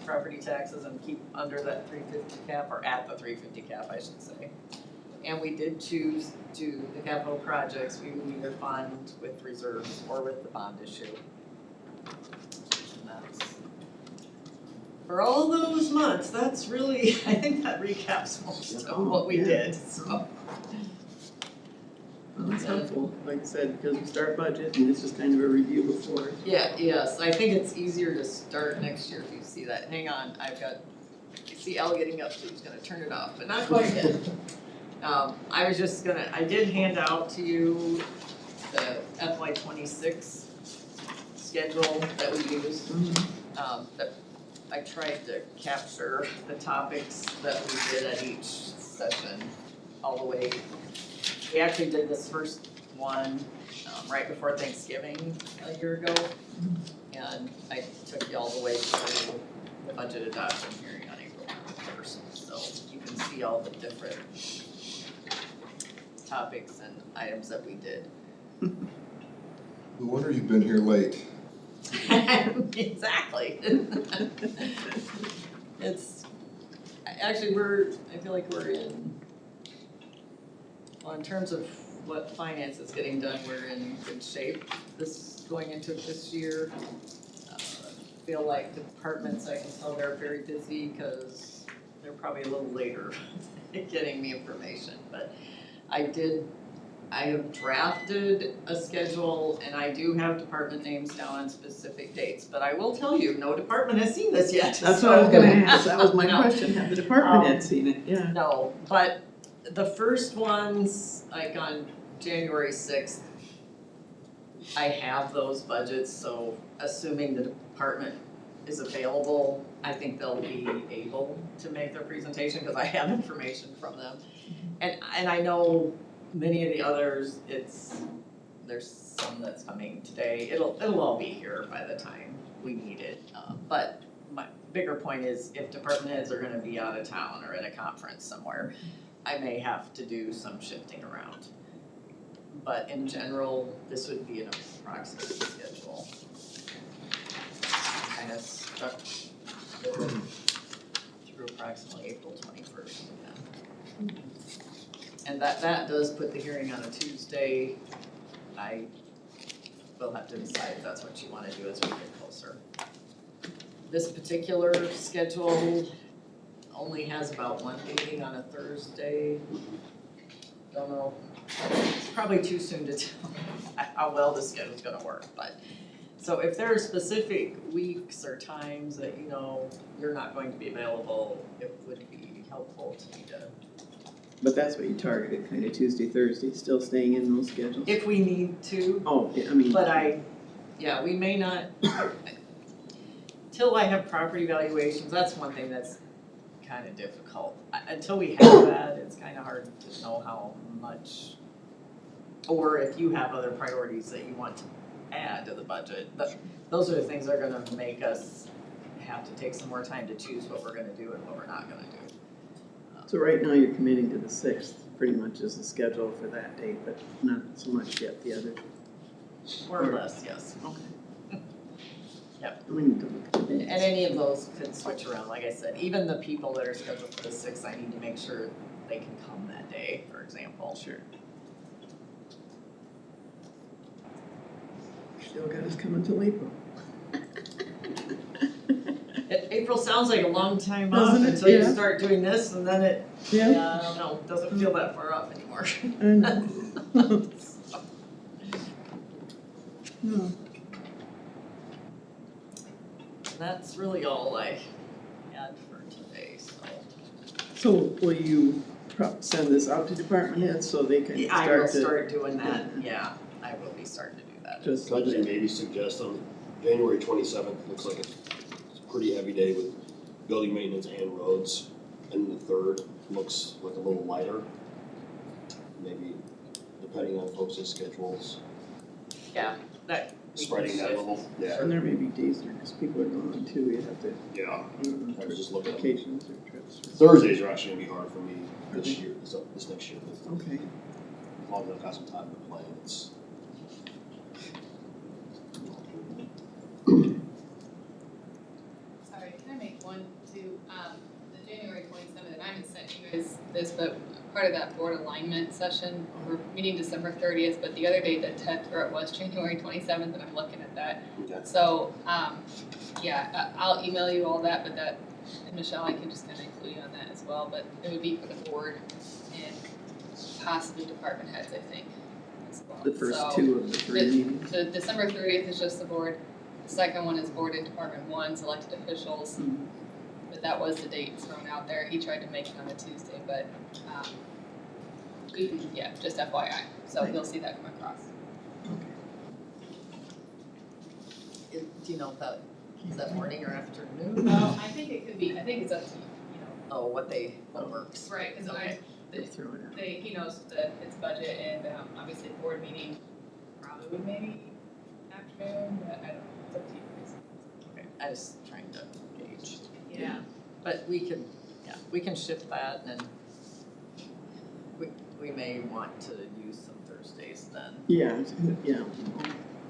Speaker 11: property taxes and keep under that 350 cap, or at the 350 cap, I should say. And we did choose to, the capital projects, we would either fund with reserves or with the bond issue. And that's, for all those months, that's really, I think that recaps most of what we did, so.
Speaker 9: Well, that's helpful, like I said, because we start budget and this is kind of a review before.
Speaker 11: Yeah, yes, I think it's easier to start next year if you see that. Hang on, you see Al getting up, so he's gonna turn it off, but not quite yet. I was just gonna, I did hand out to you the FY '26 schedule that we use. That I tried to capture the topics that we did at each session all the way. We actually did this first one right before Thanksgiving a year ago. And I took you all the way through the budget adoption hearing on April 1st. So you can see all the different topics and items that we did.
Speaker 4: No wonder you've been here late.
Speaker 11: Exactly. It's, actually, I feel like we're well, in terms of what finance is getting done, we're in good shape going into this year. Feel like departments, I can tell they're very busy because they're probably a little later getting the information, but I have drafted a schedule and I do have department names down on specific dates, but I will tell you, no department has seen this yet.
Speaker 9: That's what I was gonna ask, that was my
Speaker 11: No.
Speaker 9: question, have the department head seen it, yeah.
Speaker 11: No, but the first ones, like on January 6th, I have those budgets, so assuming the department is available, I think they'll be able to make their presentation, because I have information from them. And I know many of the others, there's some that's coming today, it'll all be here by the time we need it. But my bigger point is, if department heads are gonna be out of town or at a conference somewhere, I may have to do some shifting around. But in general, this would be an approximate schedule. Kind of stuck through approximately April 21st. Yeah. And that does put the hearing on a Tuesday. I will have to decide if that's what you want to do as we get closer. This particular schedule only has about one meeting on a Thursday. Don't know, it's probably too soon to tell how well this schedule's gonna work, but. So if there are specific weeks or times that you know you're not going to be available, it would be helpful to me to.
Speaker 9: But that's what you targeted, kind of Tuesday, Thursday, still staying in those schedules?
Speaker 11: If we need to,
Speaker 9: Oh, yeah, I mean.
Speaker 11: but we may not, till I have property valuations, that's one thing that's kind of difficult. Until we have that, it's kind of hard to know how much, or if you have other priorities that you want to add to the budget. Those are the things that are gonna make us have to take some more time to choose what we're gonna do and what we're not gonna do.
Speaker 9: So right now you're committing to the 6th, pretty much as the schedule for that date, but not so much yet the other.
Speaker 11: More or less, yes.
Speaker 9: Okay.
Speaker 11: Yep.
Speaker 9: We need to look at the
Speaker 11: And
Speaker 9: dates.
Speaker 11: any of those could switch around, like I said, even the people that are scheduled for the 6th, I need to make sure they can come that day, for example.
Speaker 9: Sure. Still got us coming till April.
Speaker 11: April sounds like a long time off
Speaker 9: Doesn't it?
Speaker 11: until you
Speaker 9: Yeah.
Speaker 11: start doing this, and then it,
Speaker 9: Yeah.
Speaker 11: I don't know, doesn't feel that far off anymore.
Speaker 9: I know. No.
Speaker 11: That's really all I had for today, so.
Speaker 9: So will you send this out to department heads so they can
Speaker 11: I will
Speaker 9: start to?
Speaker 11: start doing that, yeah, I will be starting to do that.
Speaker 9: Just,
Speaker 1: Can I just maybe suggest on January 27th, looks like it's a pretty heavy day with building maintenance and roads. And the 3rd looks like a little lighter. Maybe depending on folks' schedules,
Speaker 11: Yeah, that. we can
Speaker 1: spreading that a
Speaker 11: shift.
Speaker 1: little. Yeah.
Speaker 9: and there may be days there, because people are going too, you have to,
Speaker 1: Yeah. I was just looking at
Speaker 9: vacations or trips.
Speaker 1: Thursdays are actually gonna be hard for me this year, this next year. But
Speaker 9: Okay.
Speaker 1: as long as I've got some time to play, it's.
Speaker 10: Sorry, can I make one too? The January 27th, and I haven't sent you guys this, but part of that board alignment session, we're meeting December 30th, but the other date that Ted threw out was January 27th, and I'm looking at that.
Speaker 1: Okay.
Speaker 10: So, I'll email you all that, but that, and Michelle, I can just kind of include you on that as well, but it would be for the board and possibly department heads, I think, as well.
Speaker 9: The first
Speaker 10: So,
Speaker 9: two of the three meetings.
Speaker 10: the December 30th is just the board. The second one is board and department one's elected officials.
Speaker 9: Mhm.
Speaker 10: But that was the date thrown out there. He tried to make it on a Tuesday, but, just FYI. So you'll see that come across.
Speaker 11: Do you know if that, is that morning or afternoon?
Speaker 10: Well, I think it could be, I think it's up to you,
Speaker 11: Oh, what works.
Speaker 10: right, cause
Speaker 9: They'll throw it out.
Speaker 10: he knows that it's budget and, obviously board meeting probably would maybe afternoon, but I don't know, it's up to you guys.
Speaker 11: Okay, I was trying to gauge.
Speaker 10: Yeah.
Speaker 11: But we can shift that and we may want to use some Thursdays then.
Speaker 9: Yeah, yeah.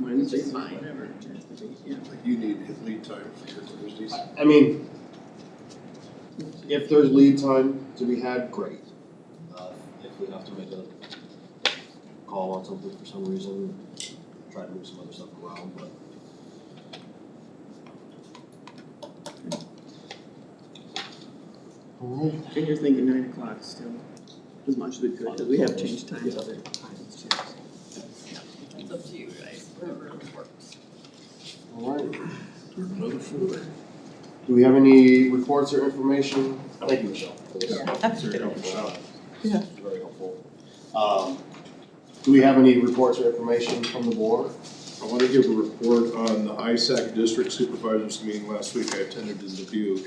Speaker 9: Wednesdays,
Speaker 11: fine.
Speaker 9: whatever it has to be, yeah.
Speaker 5: Like you need lead time for your Thursdays.
Speaker 1: I mean, if there's lead time to be had, great. If we have to make a call on something for some reason, try to move some other stuff around, but. Alright.
Speaker 9: And you're thinking 9 o'clock still, as much as we could, because we have changed times other times too.
Speaker 11: It's up to you guys, whatever works.
Speaker 1: Alright. Do we have any reports or information? Thank you, Michelle, for this.
Speaker 5: It's very helpful.
Speaker 9: Yeah.
Speaker 1: Very helpful. Do we have any reports or information from the board?
Speaker 5: I want to give a report on the ISAC District Supervisors meeting last week I attended in Dubuque.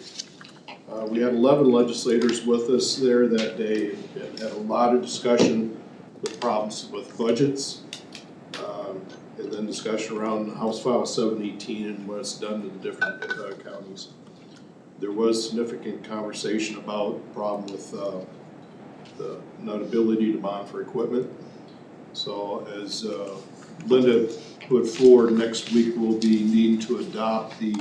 Speaker 5: We had 11 legislators with us there that day and had a lot of discussion with problems with budgets. And then discussion around House File 718 and what it's done to the different counties. There was significant conversation about the problem with the not ability to bond for equipment. So as Linda put forward, next week we'll be needing to adopt the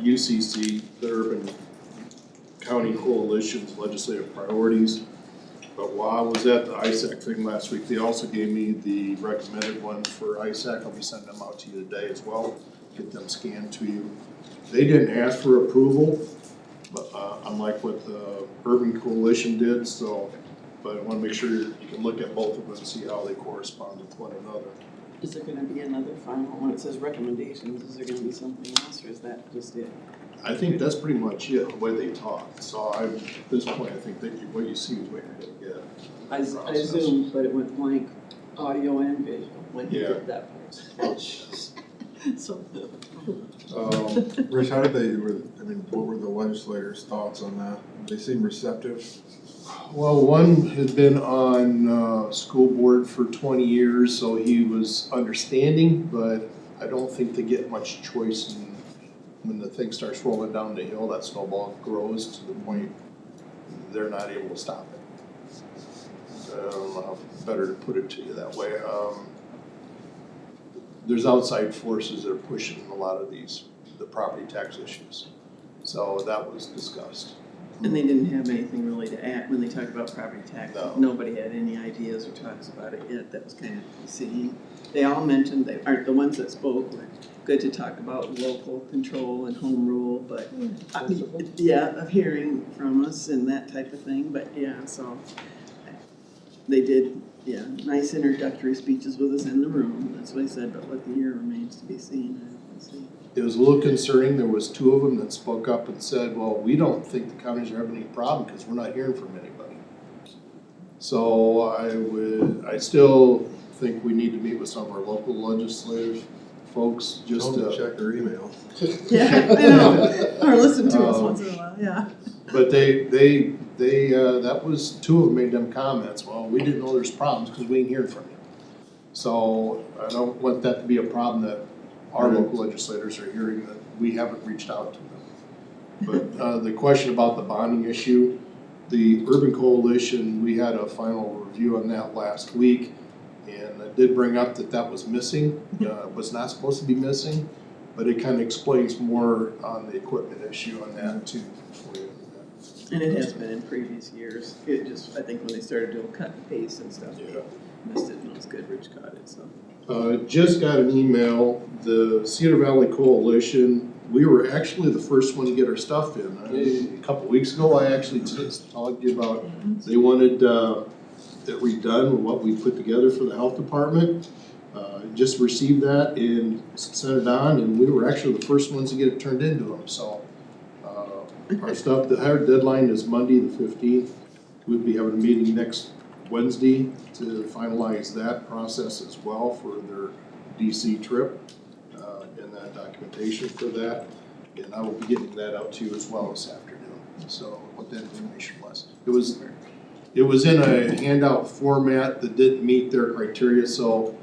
Speaker 5: UCC, the Urban County Coalition's legislative priorities. But while I was at the ISAC thing last week, they also gave me the recommended one for ISAC. I'll be sending them out to you today as well, get them scanned to you. They didn't ask for approval, but unlike what the Urban Coalition did, so, but I wanna make sure you can look at both of them and see how they correspond with one another.
Speaker 9: Is there gonna be another final, when it says recommendations, is there gonna be something else, or is that just it?
Speaker 5: I think that's pretty much it, the way they talk. So at this point, I think that what you see is what you're gonna get.
Speaker 9: I zoomed, but it went blank, audio and visual, when you
Speaker 5: Yeah.
Speaker 9: did that part. So,
Speaker 4: Rich, how did what were the legislators' thoughts on that? They seem receptive.
Speaker 5: Well, one had been on school board for 20 years, so he was understanding, but I don't think they get much choice in, when the thing starts rolling down the hill, that snowball grows to the point they're not able to stop it. I don't know how better to put it to you that way. There's outside forces that are pushing a lot of the property tax issues. So that was discussed.
Speaker 9: and they didn't have anything really to add, when they talked about property tax,
Speaker 5: No.
Speaker 9: nobody had any ideas or talks about it yet, that was kind of seen. They all mentioned, they aren't the ones that spoke, were good to talk about local control and home rule, but, yeah, of hearing from us and that type of thing, but yeah, so. They did, yeah, nice introductory speeches with us in the room, that's what I said, but what the year remains to be seen, we'll see.
Speaker 5: It was a little concerning, there was two of them that spoke up and said, well, we don't think the counties are having any problem because we're not hearing from anybody. So I still think we need to meet with some of our local legislative folks, just
Speaker 4: Don't
Speaker 5: to.
Speaker 4: check their email.
Speaker 9: Yeah, I know, or listen to us once in a while, yeah.
Speaker 5: But they, that was, two of them made them comments, well, we didn't know there's problems because we ain't hearing from you. So I don't want that to be a problem that our local legislators are hearing, that we haven't reached out to them. But the question about the bonding issue, the Urban Coalition, we had a final review on that last week. And it did bring up that was missing, was not supposed to be missing, but it kind of explains more on the equipment issue on that too for you.
Speaker 9: And it has been in previous years, it just, I think when they started doing cut and paste and stuff,
Speaker 5: Yeah.
Speaker 9: missed it, and it was good, Rich caught it, so.
Speaker 5: Just got an email, the Cedar Valley Coalition, we were actually the first one to get our stuff in. A couple weeks ago, I actually talked to you about, they wanted it redone, what we put together for the health department. Just received that and sent it on, and we were actually the first ones to get it turned into them, so. Our stuff, the hard deadline is Monday the 15th. We'll be having a meeting next Wednesday to finalize that process as well for their DC trip. And got documentation for that, and I will be getting that out to you as well this afternoon. So what that information was. It was in a handout format that didn't meet their criteria, so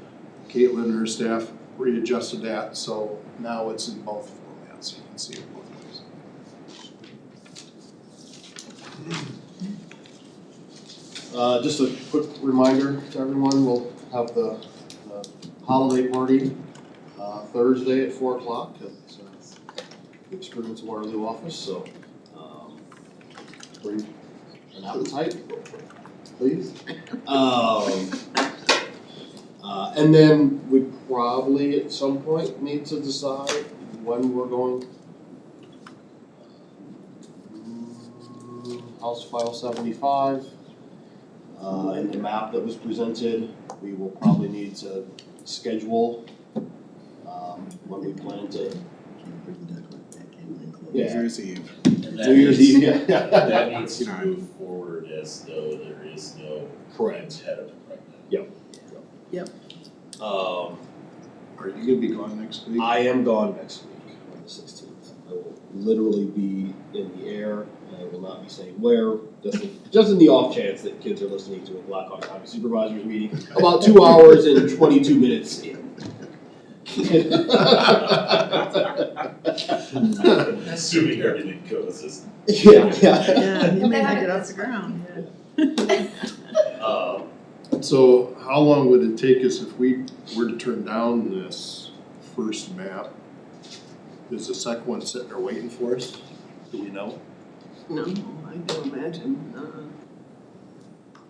Speaker 5: Caitlin and her staff readjusted that, so now it's in both formats, you can see it both ways.
Speaker 1: Just a quick reminder to everyone, we'll have the holiday party Thursday at 4 o'clock at the Experience Waterloo office, so bring an appetite, please. And then we probably at some point need to decide when we're going. House File 75, and the map that was presented, we will probably need to schedule when we plan to.
Speaker 4: New Year's Eve.
Speaker 3: And that
Speaker 1: New Year's
Speaker 3: needs-
Speaker 1: Eve, yeah.
Speaker 3: That needs to move forward as though there is no
Speaker 1: Correct.
Speaker 3: impediment right now.
Speaker 5: Are you gonna be gone next week?
Speaker 1: I am gone next week on the 16th. I will literally be in the air, and I will not be saying where, just in the off chance that kids are listening to a Blackhawk County Supervisors meeting about 2 hours and 22 minutes in.
Speaker 3: Assuming everything goes as.
Speaker 1: Yeah.
Speaker 9: Yeah, you may not get off the ground,
Speaker 5: So how long would it take us if we were to turn down this first map? Is the second one sitting there waiting for us? Do we know?
Speaker 9: No, I don't imagine,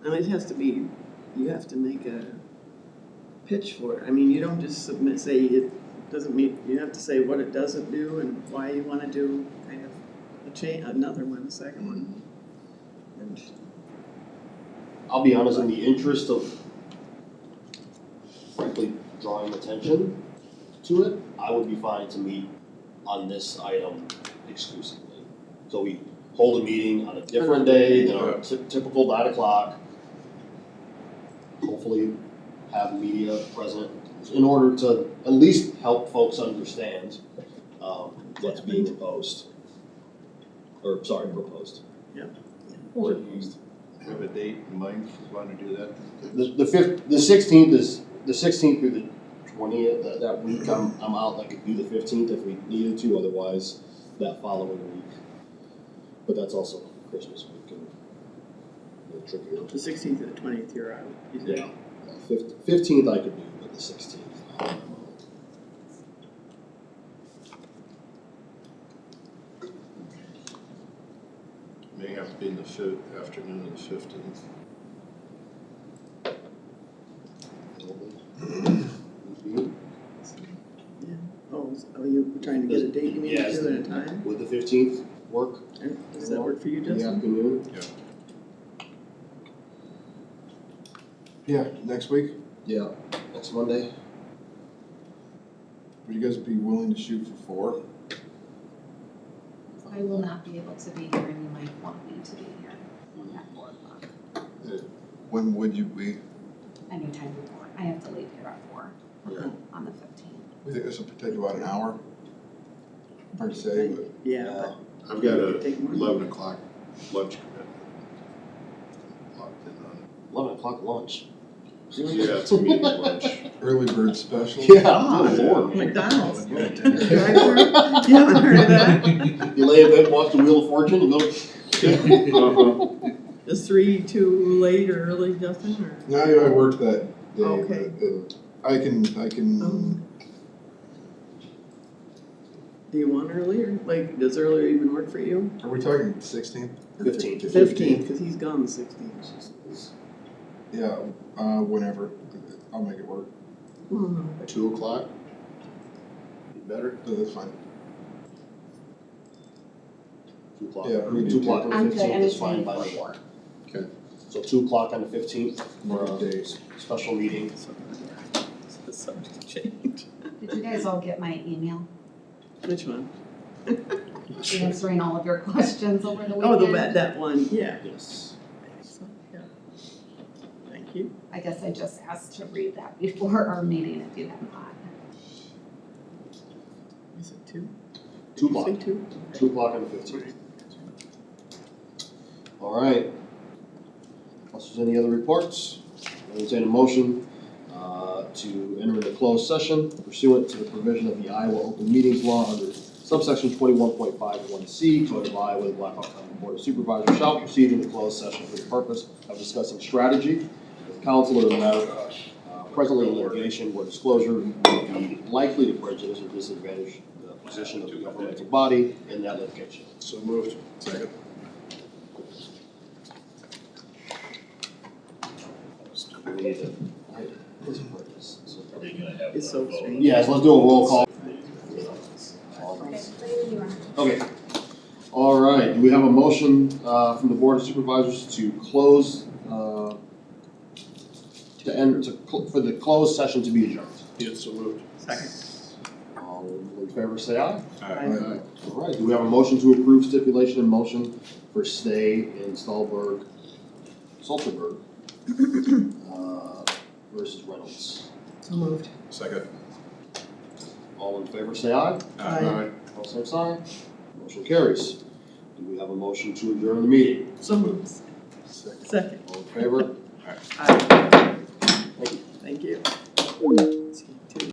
Speaker 9: I mean, it has to be, you have to make a pitch for it. I mean, you don't just submit, say it doesn't meet, you have to say what it doesn't do and why you wanna do kind of another one, a second one. And
Speaker 1: I'll be honest, in the interest of frankly drawing attention to it, I would be fine to meet on this item exclusively. So we hold a meeting on a different day than our typical 9 o'clock. Hopefully have media present in order to at least help folks understand what's being proposed. Or, sorry, proposed.
Speaker 5: Or do you have a date in mind if you want to do that?
Speaker 1: The 16th is, the 16th through the 20th, that week I'm out, I could do the 15th if we needed to, otherwise that following week. But that's also Christmas week and a little trickier.
Speaker 9: the 16th and the 20th, you're out. You said.
Speaker 1: Yeah, 15th I could do, but the 16th.
Speaker 5: May have to be in the afternoon of the 15th.
Speaker 9: Oh, you were trying to get a date, you mean,
Speaker 1: Yes.
Speaker 9: two at a time?
Speaker 1: Would the 15th work
Speaker 9: Does that work for you,
Speaker 1: in the
Speaker 9: Justin?
Speaker 1: afternoon?
Speaker 4: Yeah, next week,
Speaker 1: Yeah, next Monday.
Speaker 4: would you guys be willing to shoot for 4?
Speaker 2: I will not be able to be here and you might want me to be here at 4 o'clock.
Speaker 4: When would you be?
Speaker 2: Anytime before, I have to leave here at 4 on the 15th.
Speaker 4: We think this will take about an hour? Hard to say, but
Speaker 9: Yeah,
Speaker 5: I've got a
Speaker 9: Take more.
Speaker 5: 11 o'clock lunch commitment. Locked in on.
Speaker 1: 11 o'clock lunch.
Speaker 5: Yeah, it's a meeting lunch.
Speaker 4: early bird special.
Speaker 1: Yeah, good lord.
Speaker 9: McDonald's.
Speaker 4: Yeah.
Speaker 9: Drive-thru? You haven't heard of that?
Speaker 1: You lay in bed, watch the Wheel of Fortune, and go.
Speaker 9: Is 3 too late or early, Justin, or?
Speaker 4: No, I work that day,
Speaker 9: Okay.
Speaker 4: but I can,
Speaker 9: Do you want earlier? Like, does earlier even work for you?
Speaker 4: are we talking 16th?
Speaker 1: 15th.
Speaker 9: 15th, because he's gone the 16th.
Speaker 4: Yeah, whenever, I'll make it work.
Speaker 5: 2 o'clock? Be better?
Speaker 4: That's fine.
Speaker 1: 2 o'clock.
Speaker 4: Yeah, we do
Speaker 1: 2 o'clock on
Speaker 2: I'm
Speaker 1: the
Speaker 2: good
Speaker 1: 15th is fine
Speaker 2: anytime
Speaker 1: by
Speaker 2: before
Speaker 1: me.
Speaker 2: 4.
Speaker 1: So 2 o'clock on the 15th for a
Speaker 4: Days.
Speaker 1: special meeting.
Speaker 9: The subject change.
Speaker 2: Did you guys all get my email
Speaker 9: Which one?
Speaker 2: answering all of your questions over the
Speaker 9: Oh,
Speaker 2: weekend?
Speaker 9: that one, yeah.
Speaker 1: Yes.
Speaker 9: Yeah. Thank you.
Speaker 2: I guess I just asked to read that before our meeting if you have not.
Speaker 1: 2 o'clock.
Speaker 9: Say two?
Speaker 1: 2 o'clock on the 15th. All right. Unless there's any other reports, I'll entertain a motion to enter into closed session pursuant to the provision of the Iowa Open Meetings Law under subsection 21.51C, Code of Iowa, the Blackhawk County Board of Supervisors shall proceed into closed session for the purpose of discussing strategy with counsel or the matter presently in litigation where disclosure may be likely to prejudice or disadvantage the position of the governmental body in that litigation.
Speaker 5: So moved. Second.
Speaker 1: We need to- what's the purpose?
Speaker 9: It's so strange.
Speaker 1: Yes, let's do a roll call. Okay. All right, do we have a motion from the Board of Supervisors to close, for the closed session to be adjourned?
Speaker 5: Yes, so moved.
Speaker 11: Second.
Speaker 1: All in favor, say aye.
Speaker 9: Aye.
Speaker 1: All right, do we have a motion to approve stipulation and motion for stay in Stallburg, Salterberg versus Reynolds?
Speaker 9: So moved.
Speaker 5: Second.
Speaker 1: All in favor, say aye.
Speaker 9: Aye.
Speaker 1: All same sign. Motion carries. Do we have a motion to adjourn the meeting?
Speaker 9: So moved. Second.
Speaker 1: All in favor?
Speaker 9: Aye.
Speaker 1: Thank you.
Speaker 9: Thank you.